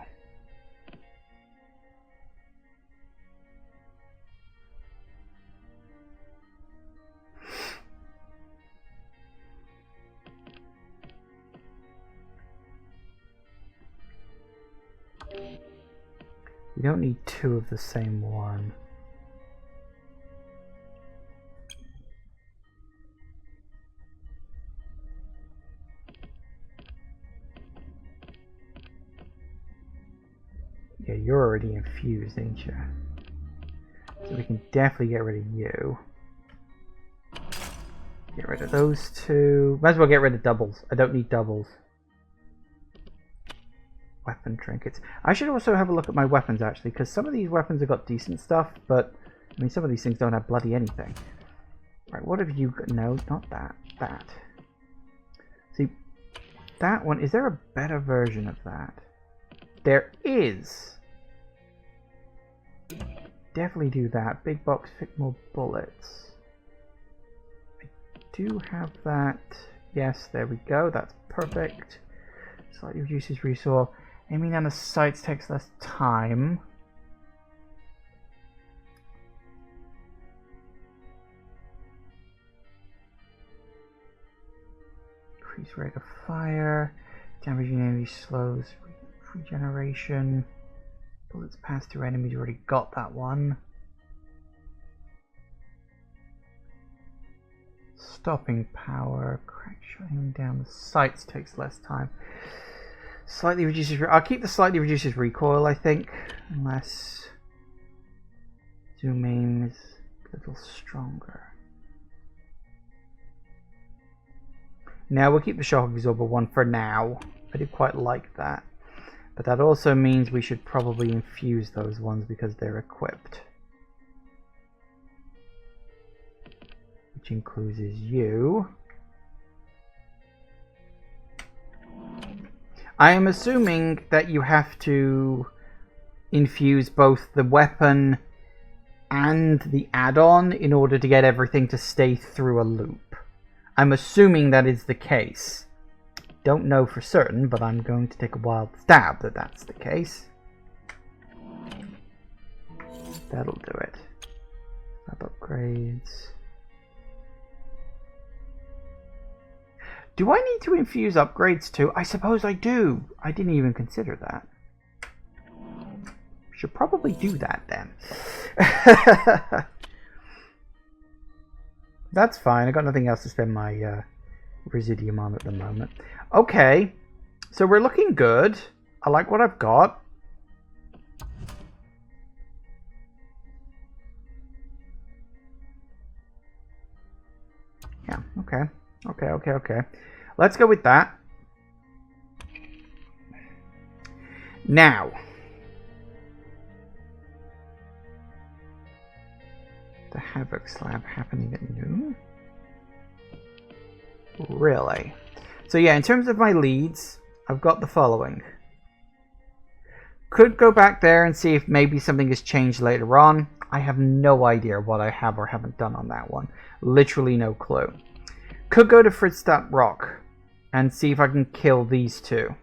You don't need 2 of the same one. Yeah, you're already infused, ain't you? So we can definitely get rid of you. Get rid of those 2. Might as well get rid of doubles. I don't need doubles. Weapon trinkets. I should also have a look at my weapons, actually, because some of these weapons have got decent stuff, but, I mean, some of these things don't have bloody anything. Right, what have you got? No, not that. That. See, that one, is there a better version of that? There is. definitely do that. Big box, fit more bullets. I do have that. Yes, there we go. That's perfect. Slightly reduces resource. Aiming down the sights takes less time. Increase rate of fire. Damaging enemies slows regeneration. Bullets pass through enemies. Already got that one. Stopping power. Crack shutting down the sights takes less time. Slightly reduces. I'll keep the slightly reduces recoil, I think, unless zoom aim is a little stronger. Now we'll keep the shock absorber one for now. I do quite like that, but that also means we should probably infuse those ones because they're equipped, which includes you. I am assuming that you have to infuse both the weapon and the add-on in order to get everything to stay through a loop. I'm assuming that is the case. Don't know for certain, but I'm going to take a wild stab that that's the case. That'll do it. Lab upgrades. Do I need to infuse upgrades too? I suppose I do. I didn't even consider that. Should probably do that then. That's fine. I got nothing else to spend my residium on at the moment. Okay, so we're looking good. I like what I've got. Yeah, okay. Okay. Let's go with that. Now, the Havoc Slab happening at noon? Really? So yeah, in terms of my leads, I've got the following. Could go back there and see if maybe something has changed later on. I have no idea what I have or haven't done on that one. Literally no clue. Could go to Fridstadt Rock and see if I can kill these two.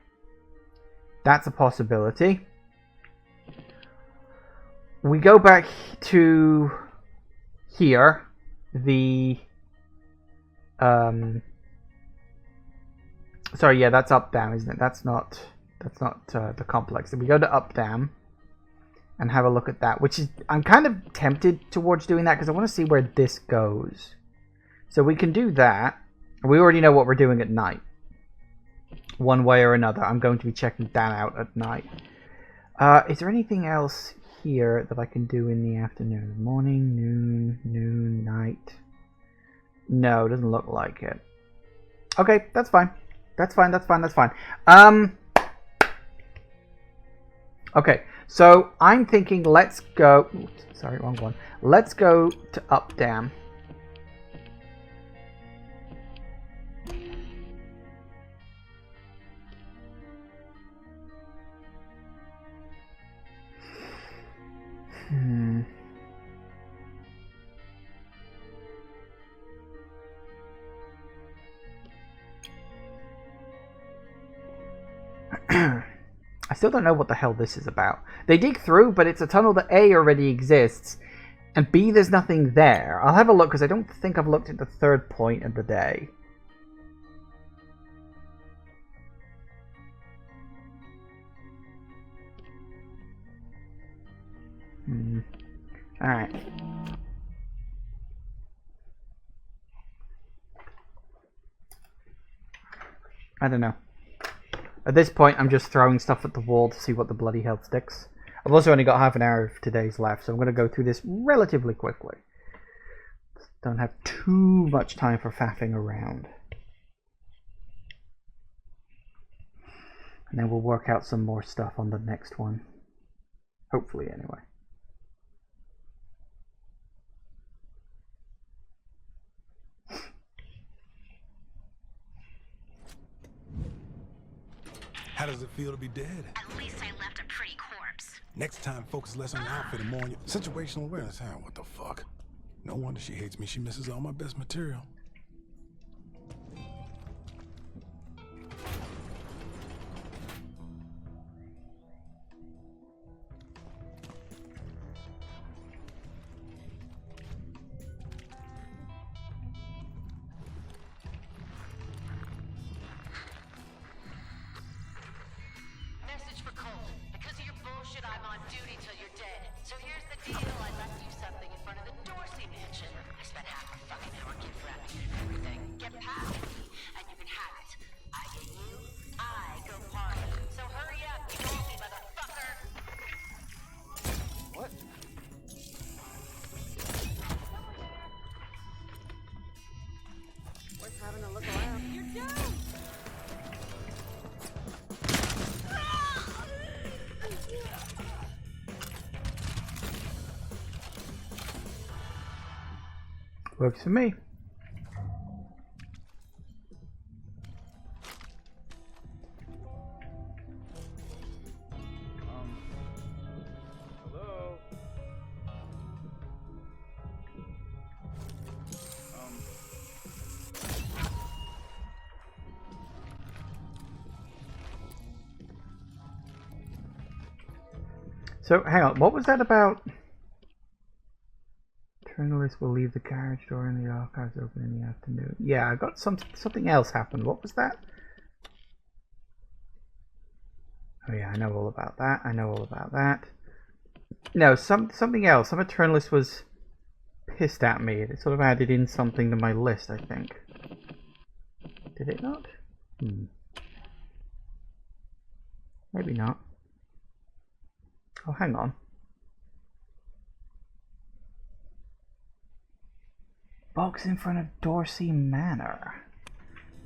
That's a possibility. We go back to here. Sorry, yeah, that's Up Dam, isn't it? That's not the complex. If we go to Up Dam and have a look at that, which is, I'm kind of tempted towards doing that because I want to see where this goes. So we can do that. We already know what we're doing at night. One way or another. I'm going to be checking that out at night. Is there anything else here that I can do in the afternoon? Morning, noon, night. No, doesn't look like it. Okay, that's fine. That's fine. Okay, so I'm thinking let's go... Sorry, wrong one. Let's go to Up Dam. I still don't know what the hell this is about. They dig through, but it's a tunnel that A, already exists, and B, there's nothing there. I'll have a look, because I don't think I've looked at the third point of the day. Alright. I don't know. At this point, I'm just throwing stuff at the wall to see what the bloody hell sticks. I've also only got half an hour of today's left, so I'm going to go through this relatively quickly. Don't have too much time for faffing around. And then we'll work out some more stuff on the next one. Hopefully, anyway. How does it feel to be dead? At least I left a pretty corpse. Next time, focus less on the outfit and more on your situational awareness. Huh? What the fuck? No wonder she hates me. She misses all my best material. Message for Colt. Because of your bullshit, I'm on duty till you're dead. So here's the deal. I left you something in front of the Dorsey mansion. I spent half a fucking hour gift wrapping it and everything. Get past me, and you can have it. I get you, I go party. So hurry up, you know me, motherfucker. What? Worth having a look around. You're down! Works for me. Hello? So, hang on, what was that about? Journalists will leave the carriage door and the archives open in the afternoon. Yeah, I got something else happened. What was that? Oh yeah, I know all about that. I know all about that. No, something else. Some Eternalist was pissed at me. It sort of added in something to my list, I think. Did it not? Maybe not. Oh, hang on. Box in front of Dorsey Manor.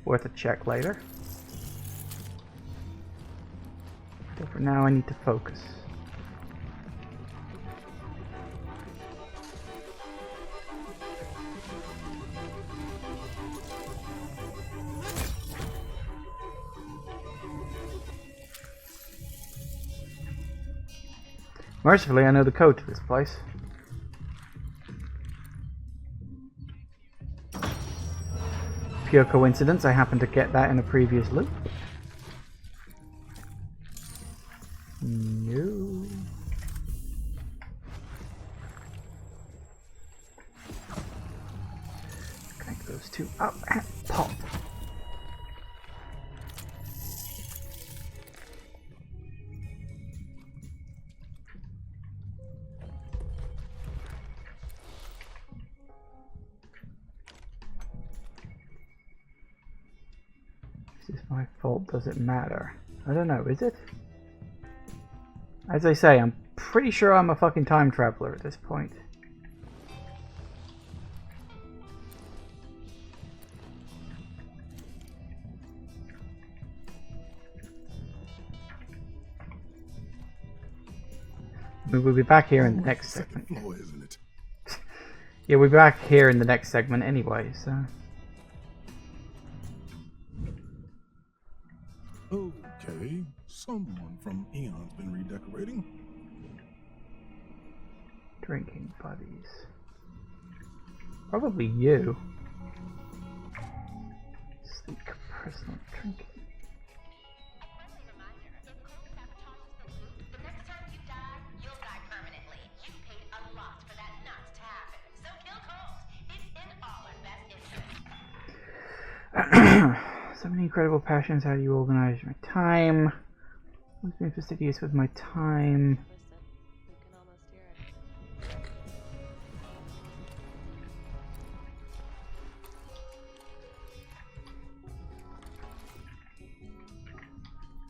Worth a check later. So for now I need to focus. Mercifully, I know the code to this place. Pure coincidence, I happened to get that in a previous loop. No. Connect those two up and pop. Is this my fault? Does it matter? I don't know, is it? As I say, I'm pretty sure I'm a fucking time traveler at this point. We'll be back here in the next segment. Floor, isn't it? Yeah, we'll be back here in the next segment anyway, so... Okay, someone from Eon's been redecorating. Drinking buddies. Probably you. Sleek personal drinking. The next time you die, you'll die permanently. You paid a lot for that not to happen. So kill Colt. It's in all our best interest. So many incredible passions. How do you organize my time? I've been fastidious with my time. You can almost hear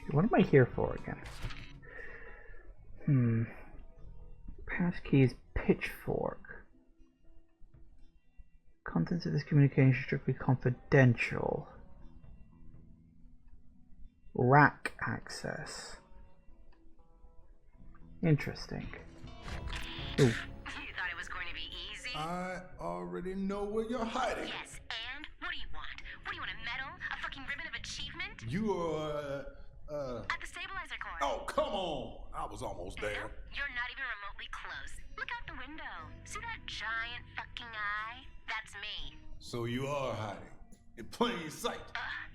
it. What am I here for again? Passkey is pitchfork. Contents of this communication strictly confidential. Rack access. Interesting. Ooh. You thought it was going to be easy? I already know where you're hiding. Yes, and? What do you want? What do you want, a medal? A fucking ribbon of achievement? You are, At the stabilizer core. Oh, come on. I was almost No, there. you're not even remotely close. Look out the window. See that giant fucking eye? That's me. So you are hiding in plain sight.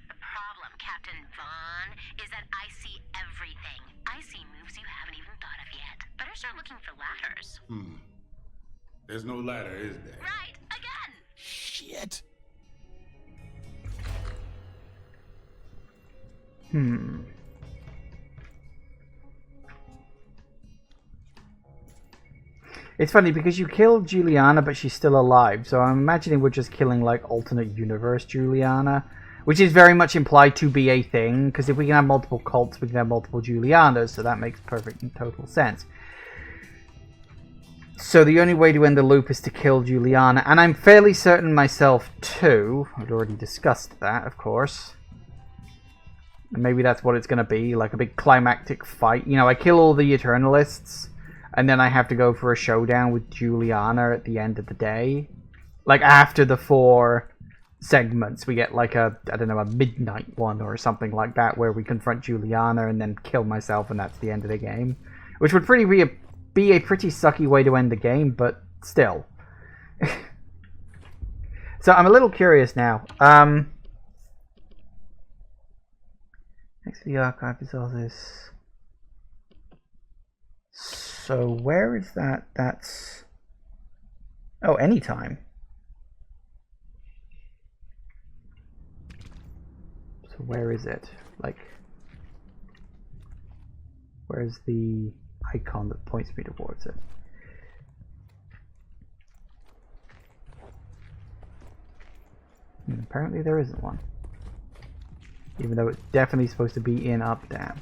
The problem, Captain Vaughn, is that I see everything. I see moves you haven't even thought of yet. Better start looking for ladders. There's no ladder, is there? Right, again! Shit. It's funny because you killed Juliana, but she's still alive. So I'm imagining we're just killing like alternate universe Juliana, which is very much implied to be a thing. Because if we can have multiple cults, we can have multiple Julianas. So that makes perfect and total sense. So the only way to end the loop is to kill Juliana, and I'm fairly certain myself too. I've already discussed that, of course. And maybe that's what it's going to be, like a big climactic fight. You know, I kill all the Eternalists, and then I have to go for a showdown with Juliana at the end of the day. Like, after the 4 segments, we get like a, I don't know, a midnight one or something like that, where we confront Juliana and then kill myself, and that's the end of the game. Which would be a pretty sucky way to end the game, but still. So I'm a little curious now. Next to the archive is all this. So where is that? That's... Oh, anytime. So where is it? Like... Where's the icon that points me towards it? Apparently there isn't one. Even though it's definitely supposed to be in up down.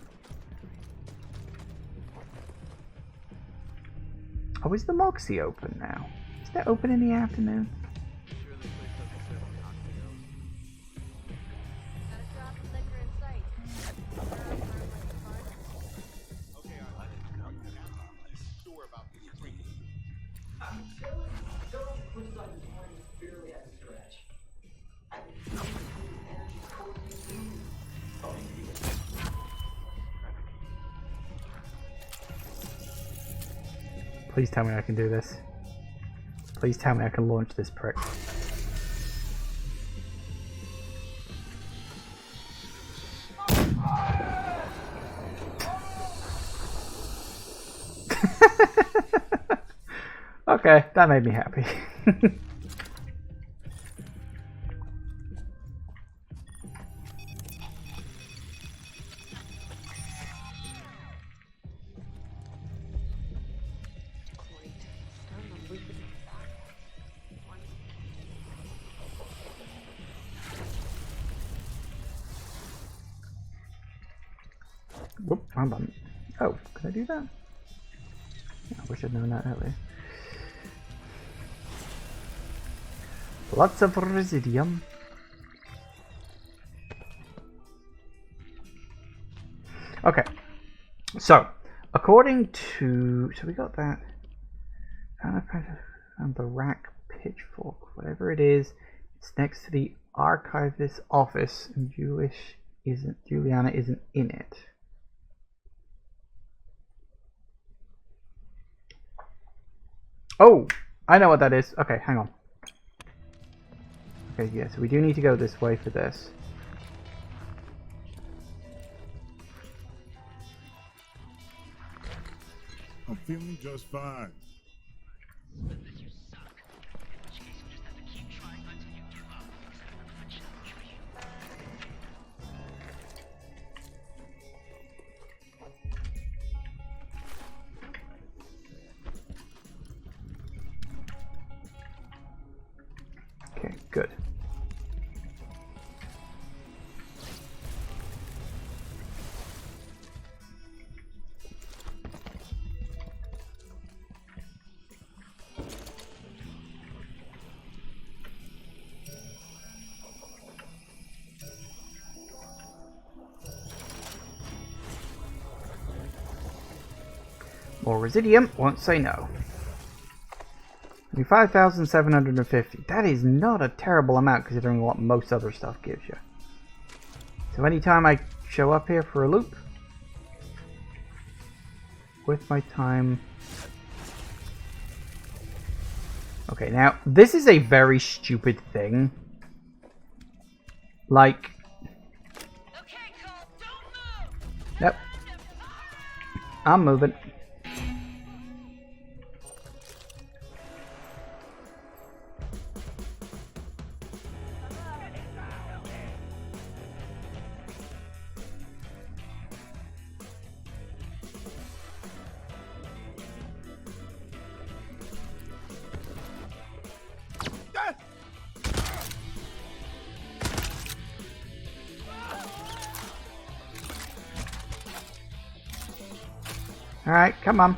Oh, is the Moxie open now? Is that open in the afternoon? Please tell me I can do this. Please tell me I can launch this prick. Okay, that made me happy. Whoop, wrong button. Oh, can I do that? Yeah, I wish I'd known that earlier. Lots of residium. Okay, so according to, so we got that, and the rack pitchfork, whatever it is, it's next to the archivist's office, and Juliana isn't in it. Oh, I know what that is. Okay, hang on. Okay, yeah, so we do need to go this way for this. I'm feeling just fine. Okay, good. More residium, won't say no. 5,750. That is not a terrible amount considering what most other stuff gives you. So anytime I show up here for a loop, With my time. Okay, now this is a very stupid thing. Like. Nope. I'm moving. Alright, come on.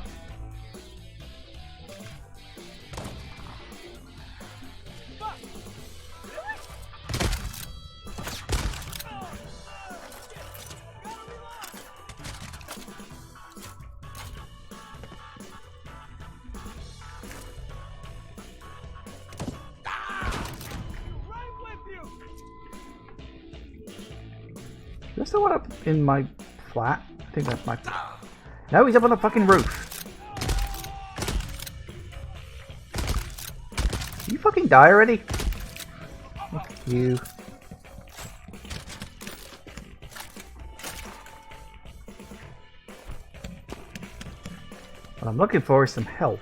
Is this the one up in my flat? I think that's my flat. No, he's up on the fucking roof. You fucking die already? Fuck you. What I'm looking for is some health.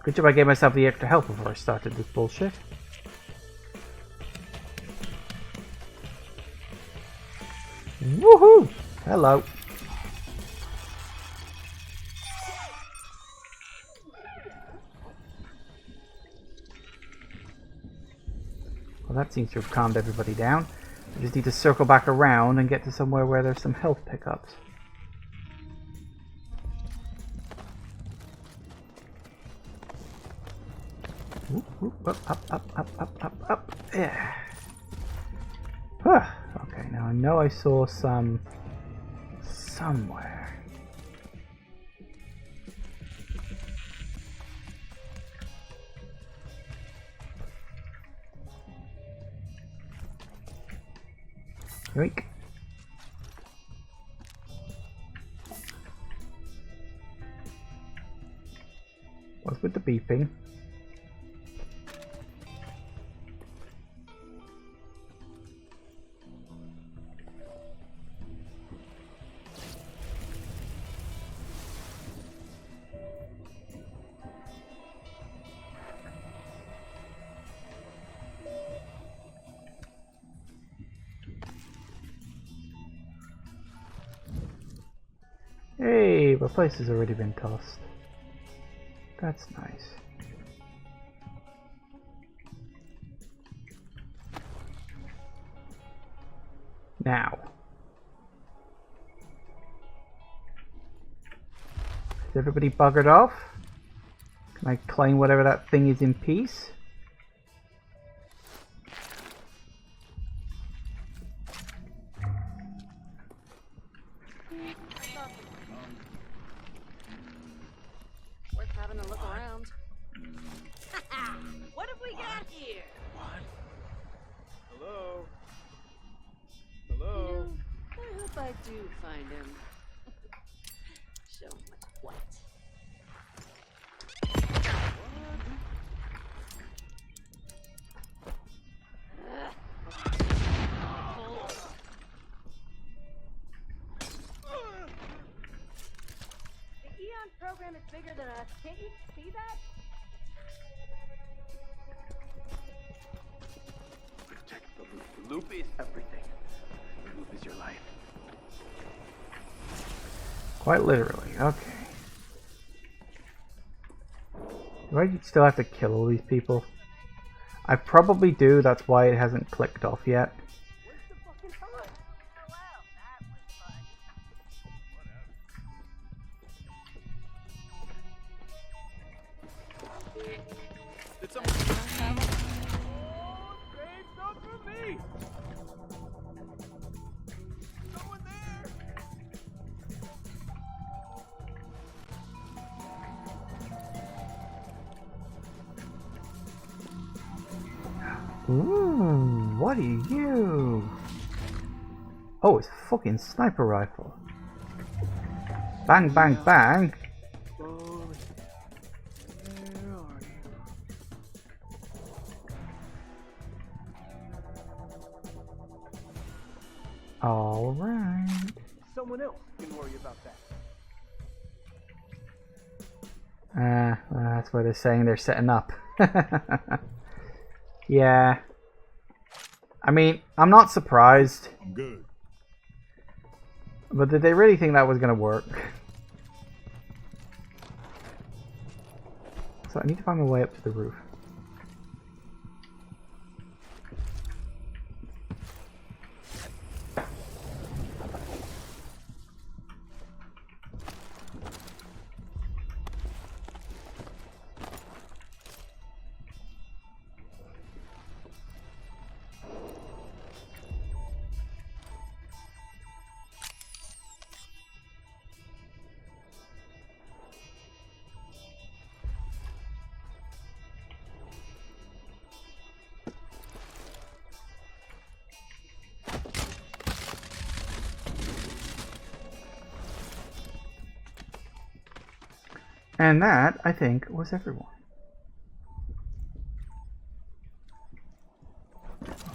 Good job I gave myself the extra health before I started this bullshit. Woohoo! Hello. Well, that seems to have calmed everybody down. I just need to circle back around and get to somewhere where there's some health pickups. Whoop, whoop, up. Yeah. Okay, now I know I saw some somewhere. Yoink. What's with the beeping? Hey, the place has already been tossed. That's nice. Now. Is everybody buggered off? Can I claim whatever that thing is in peace? Program is bigger than us. Can't you see that? Protect the loop. The loop is everything. The loop is your life. Quite literally, okay. Do I still have to kill all these people? I probably do, that's why it hasn't clicked off yet. Ooh, what are you? Oh, it's a fucking sniper rifle. Bang, bang, bang. Where are you? All right. Someone else can worry about that. Well, that's what they're saying. They're setting up. Yeah. I mean, I'm not surprised. I'm good. But did they really think that was going to work? So I need to find my way up to the roof. And that, I think, was everyone.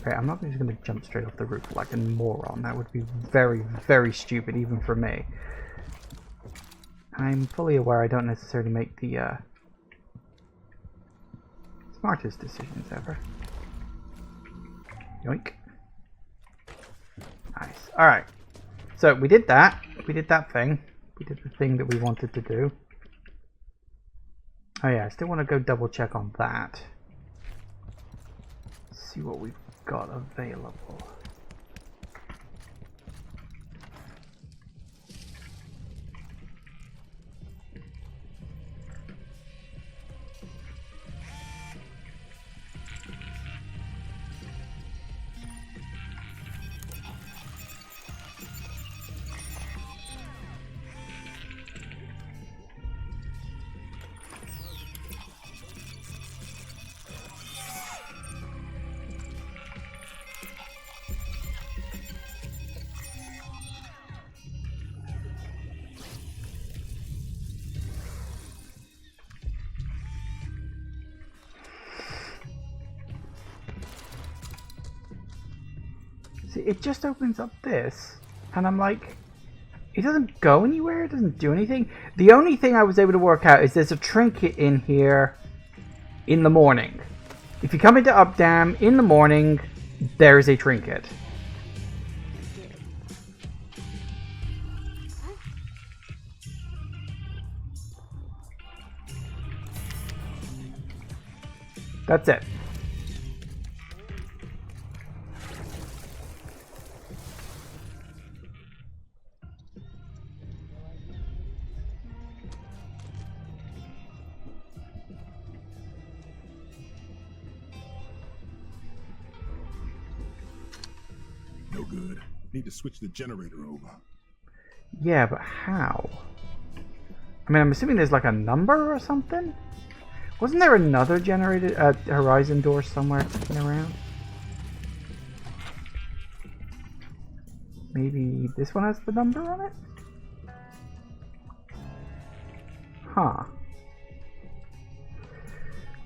Okay, I'm not just going to jump straight off the roof like a moron. That would be very, very stupid, even for me. I'm fully aware I don't necessarily make the smartest decisions ever. Yoink. Nice. Alright. So, we did that. We did that thing. We did the thing that we wanted to do. Oh yeah, I still want to go double check on that. See what we've got available. See, it just opens up this, and I'm like, it doesn't go anywhere, it doesn't do anything. The only thing I was able to work out is there's a trinket in here in the morning. If you come into Updam in the morning, there is a trinket. That's it. No good. Need to switch the generator over. Yeah, but how? I mean, I'm assuming there's like a number or something? Wasn't there another generated horizon door somewhere kicking around? Maybe this one has the number on it? Huh.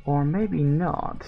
Or maybe not.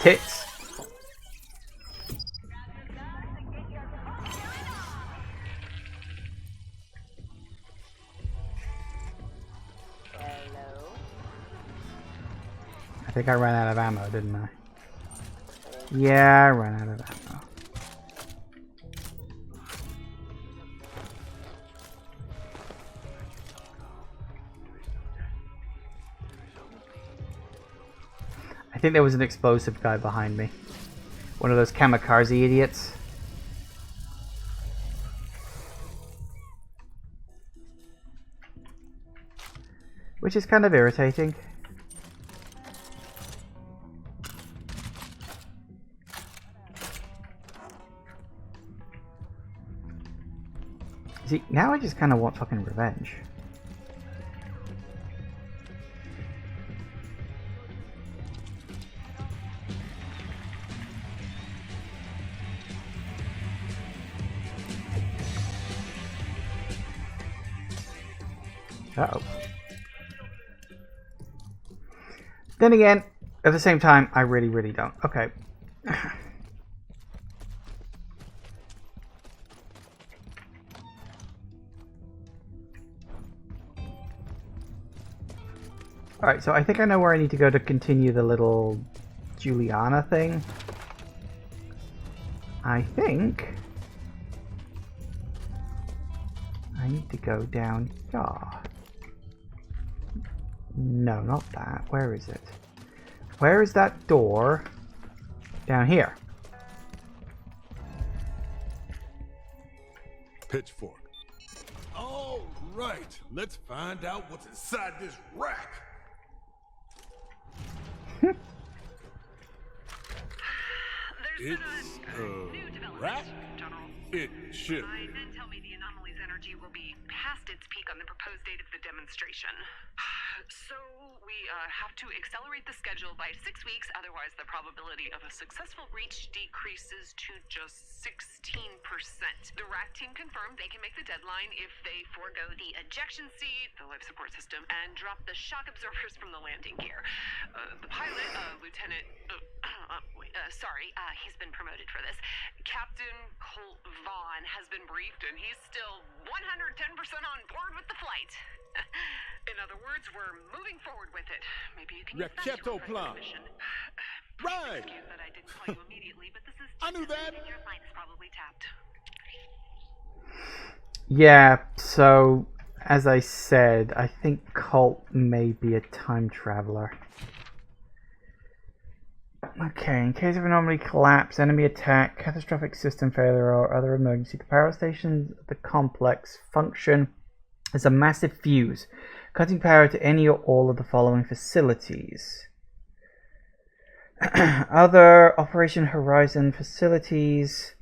tits. I think I ran out of ammo, didn't I? Yeah, I ran out of ammo. I think there was an explosive guy behind me. One of those kamikaze idiots. Which is kind of irritating. See, now I just kind of want fucking revenge. Uh-oh. Then again, at the same time, I really, really don't. Okay. Alright, so I think I know where I need to go to continue the little Juliana thing. I think I need to go down here. No, not that. Where is it? Where is that door? Down here. Pitchfork. All right, let's find out what's inside this rack. It's a rack? It should. Then tell me the anomaly's energy will be past its peak on the proposed date of the demonstration. So we have to accelerate the schedule by 6 weeks, otherwise the probability of a successful reach decreases to just 16%. The RAC team confirmed they can make the deadline if they forego the ejection seat, the life support system, and drop the shock absorbers from the landing gear. The pilot, Lieutenant... he's been promoted for this. Captain Colt Vaughn has been briefed, and he's still 110% on board with the flight. In other words, we're moving forward with it. Maybe you can use that to plan. Right. That I didn't call you immediately, but this is I knew that. Your line is probably tapped. Yeah, so as I said, I think Colt may be a time traveler. Okay, in case of anomaly collapse, enemy attack, catastrophic system failure, or other emergency, the power stations of the complex function as a massive fuse, cutting power to any or all of the following facilities. Other Operation Horizon facilities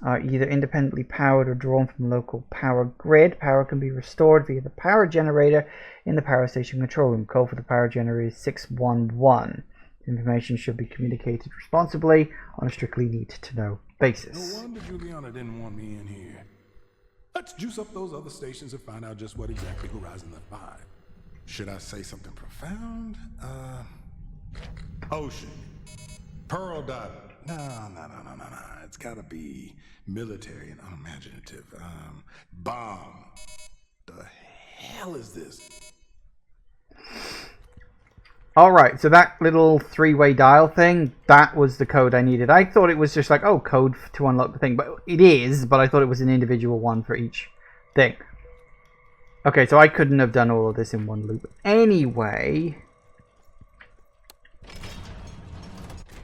are either independently powered or drawn from local power grid. Power can be restored via the power generator in the power station control room. Code for the power generator is 611. Information should be communicated responsibly on a strictly need-to-know basis. No wonder Juliana didn't want me in here. Let's juice up those other stations and find out just what exactly Horizon left behind. Should I say something profound? Ocean. Pearl diving. No. It's gotta be military and unimaginative. Bomb. The hell is this? Alright, so that little three-way dial thing, that was the code I needed. I thought it was just like, oh, code to unlock the thing. But it is, but I thought it was an individual one for each thing. Okay, so I couldn't have done all of this in one loop. Anyway.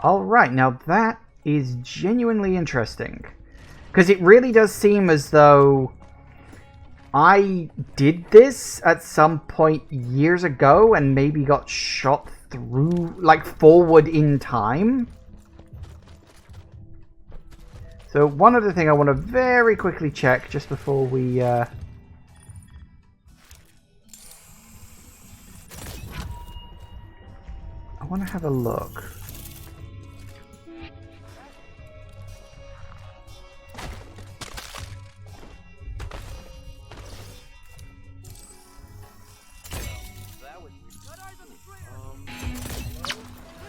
Alright, now that is genuinely interesting. Because it really does seem as though I did this at some point years ago and maybe got shot through, like, forward in time. So one other thing I want to very quickly check just before we... I want to have a look.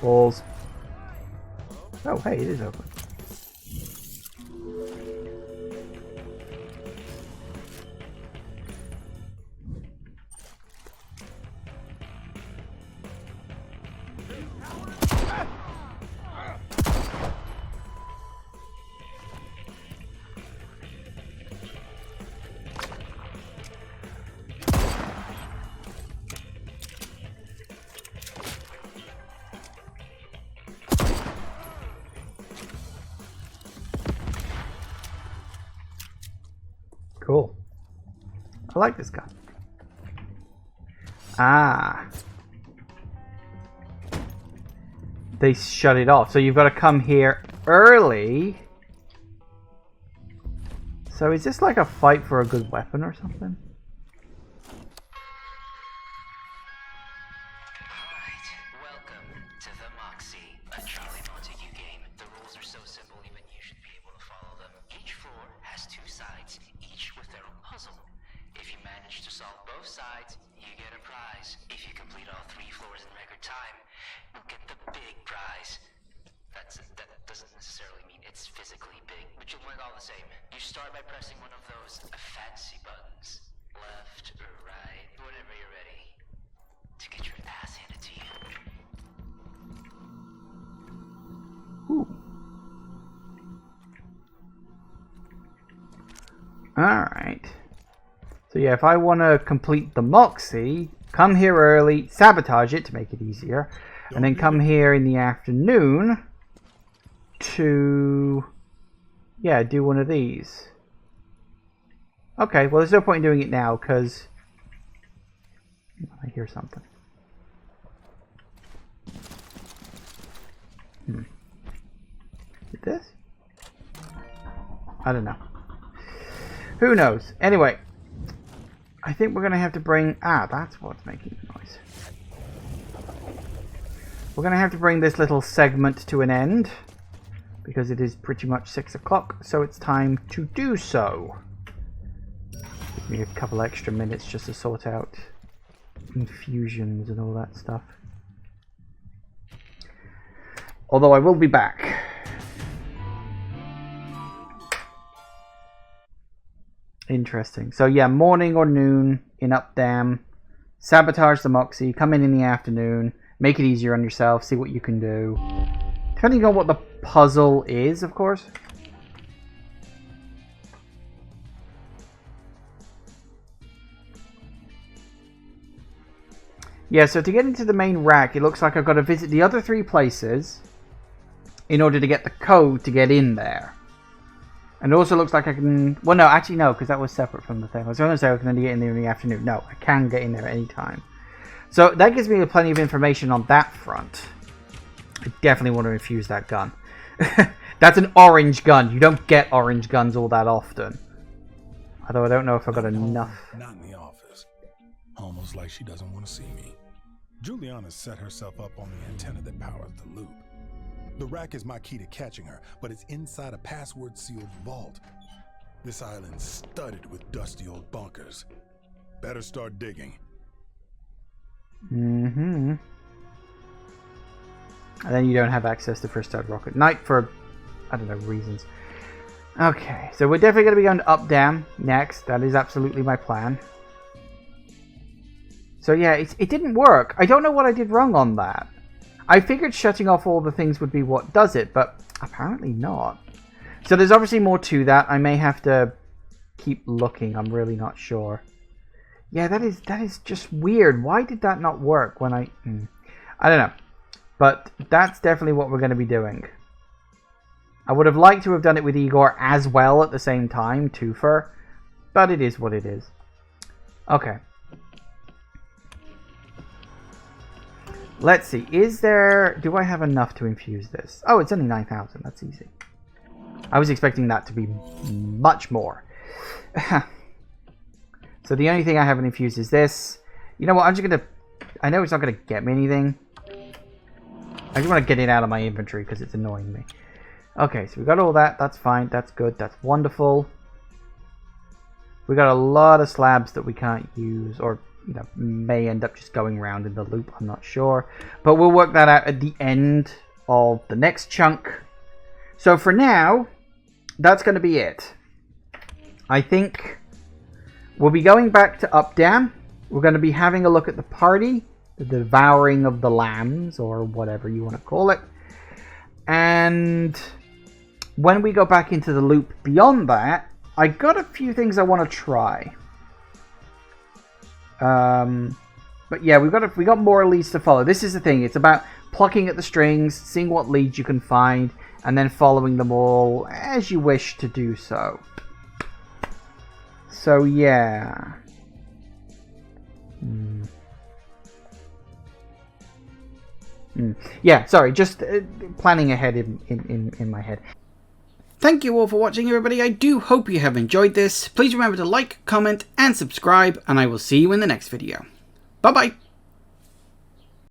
Balls. Oh, hey, it is open. Cool. I like this gun. Ah. They shut it off. So you've got to come here early. So is this like a fight for a good weapon or something? Alright, welcome to the Moxie, a Charlie Montague game. The rules are so simple, even you should be able to follow them. Each floor has 2 sides, each with their own puzzle. If you manage to solve both sides, you get a prize. If you complete all 3 floors in record time, you'll get the big prize. That doesn't necessarily mean it's physically big, but you'll win all the same. You start by pressing one of those fancy buttons. Left or right, whenever you're ready. To get your ass handed to you. Ooh. Alright. So yeah, if I want to complete the Moxie, come here early, sabotage it to make it easier, and then come here in the afternoon to, yeah, do one of these. Okay, well there's no point in doing it now, because I hear something. Is it this? I don't know. Who knows? Anyway, I think we're going to have to bring... Ah, that's what's making the noise. We're going to have to bring this little segment to an end, because it is pretty much 6 o'clock, so it's time to do so. Give me a couple extra minutes just to sort out infusions and all that stuff. Although I will be back. Interesting. So yeah, morning or noon in Updam. Sabotage the Moxie. Come in the afternoon. Make it easier on yourself. See what you can do. Depending on what the puzzle is, of course. Yeah, so to get into the main rack, it looks like I've got to visit the other 3 places in order to get the code to get in there. And it also looks like I can... Well, no, actually no, because that was separate from the thing. I was going to say I can get in there in the afternoon. No, I can get in there at any time. So that gives me plenty of information on that front. I definitely want to infuse that gun. That's an orange gun. You don't get orange guns all that often. Although I don't know if I've got enough. Not in the office. Almost like she doesn't want to see me. Juliana set herself up on the antenna that powers the loop. The rack is my key to catching her, but it's inside a password-sealed vault. This island's studded with dusty old bunkers. Better start digging. Mm-hmm. And then you don't have access to First Star Rocket Knight for, I don't know, reasons. Okay, so we're definitely going to be going to Updam next. That is absolutely my plan. So yeah, it didn't work. I don't know what I did wrong on that. I figured shutting off all the things would be what does it, but apparently not. So there's obviously more to that. I may have to keep looking. I'm really not sure. Yeah, that is just weird. Why did that not work when I don't know. But that's definitely what we're going to be doing. I would have liked to have done it with Igor as well at the same time, twofer. But it is what it is. Okay. Let's see. Do I have enough to infuse this? Oh, it's only 9,000. That's easy. I was expecting that to be much more. So the only thing I haven't infused is this. You know what? I'm just going to... I know it's not going to get me anything. I just want to get it out of my inventory because it's annoying me. Okay, so we got all that. That's fine. That's good. That's wonderful. We got a lot of slabs that we can't use, or you know, may end up just going around in the loop. I'm not sure, but we'll work that out at the end of the next chunk So for now, that's going to be it. I think we'll be going back to Updam. We're going to be having a look at the party, the devouring of the lambs, or whatever you want to call it. And when we go back into the loop beyond that, I got a few things I want to try. But yeah, we got more leads to follow. This is the thing. It's about plucking at the strings, seeing what leads you can find, and then following them all as you wish to do so. So yeah. Yeah, sorry, just planning ahead in my head. Thank you all for watching, everybody. I do hope you have enjoyed this. Please remember to like, comment, and subscribe, and I will see you in the next video. Bye-bye!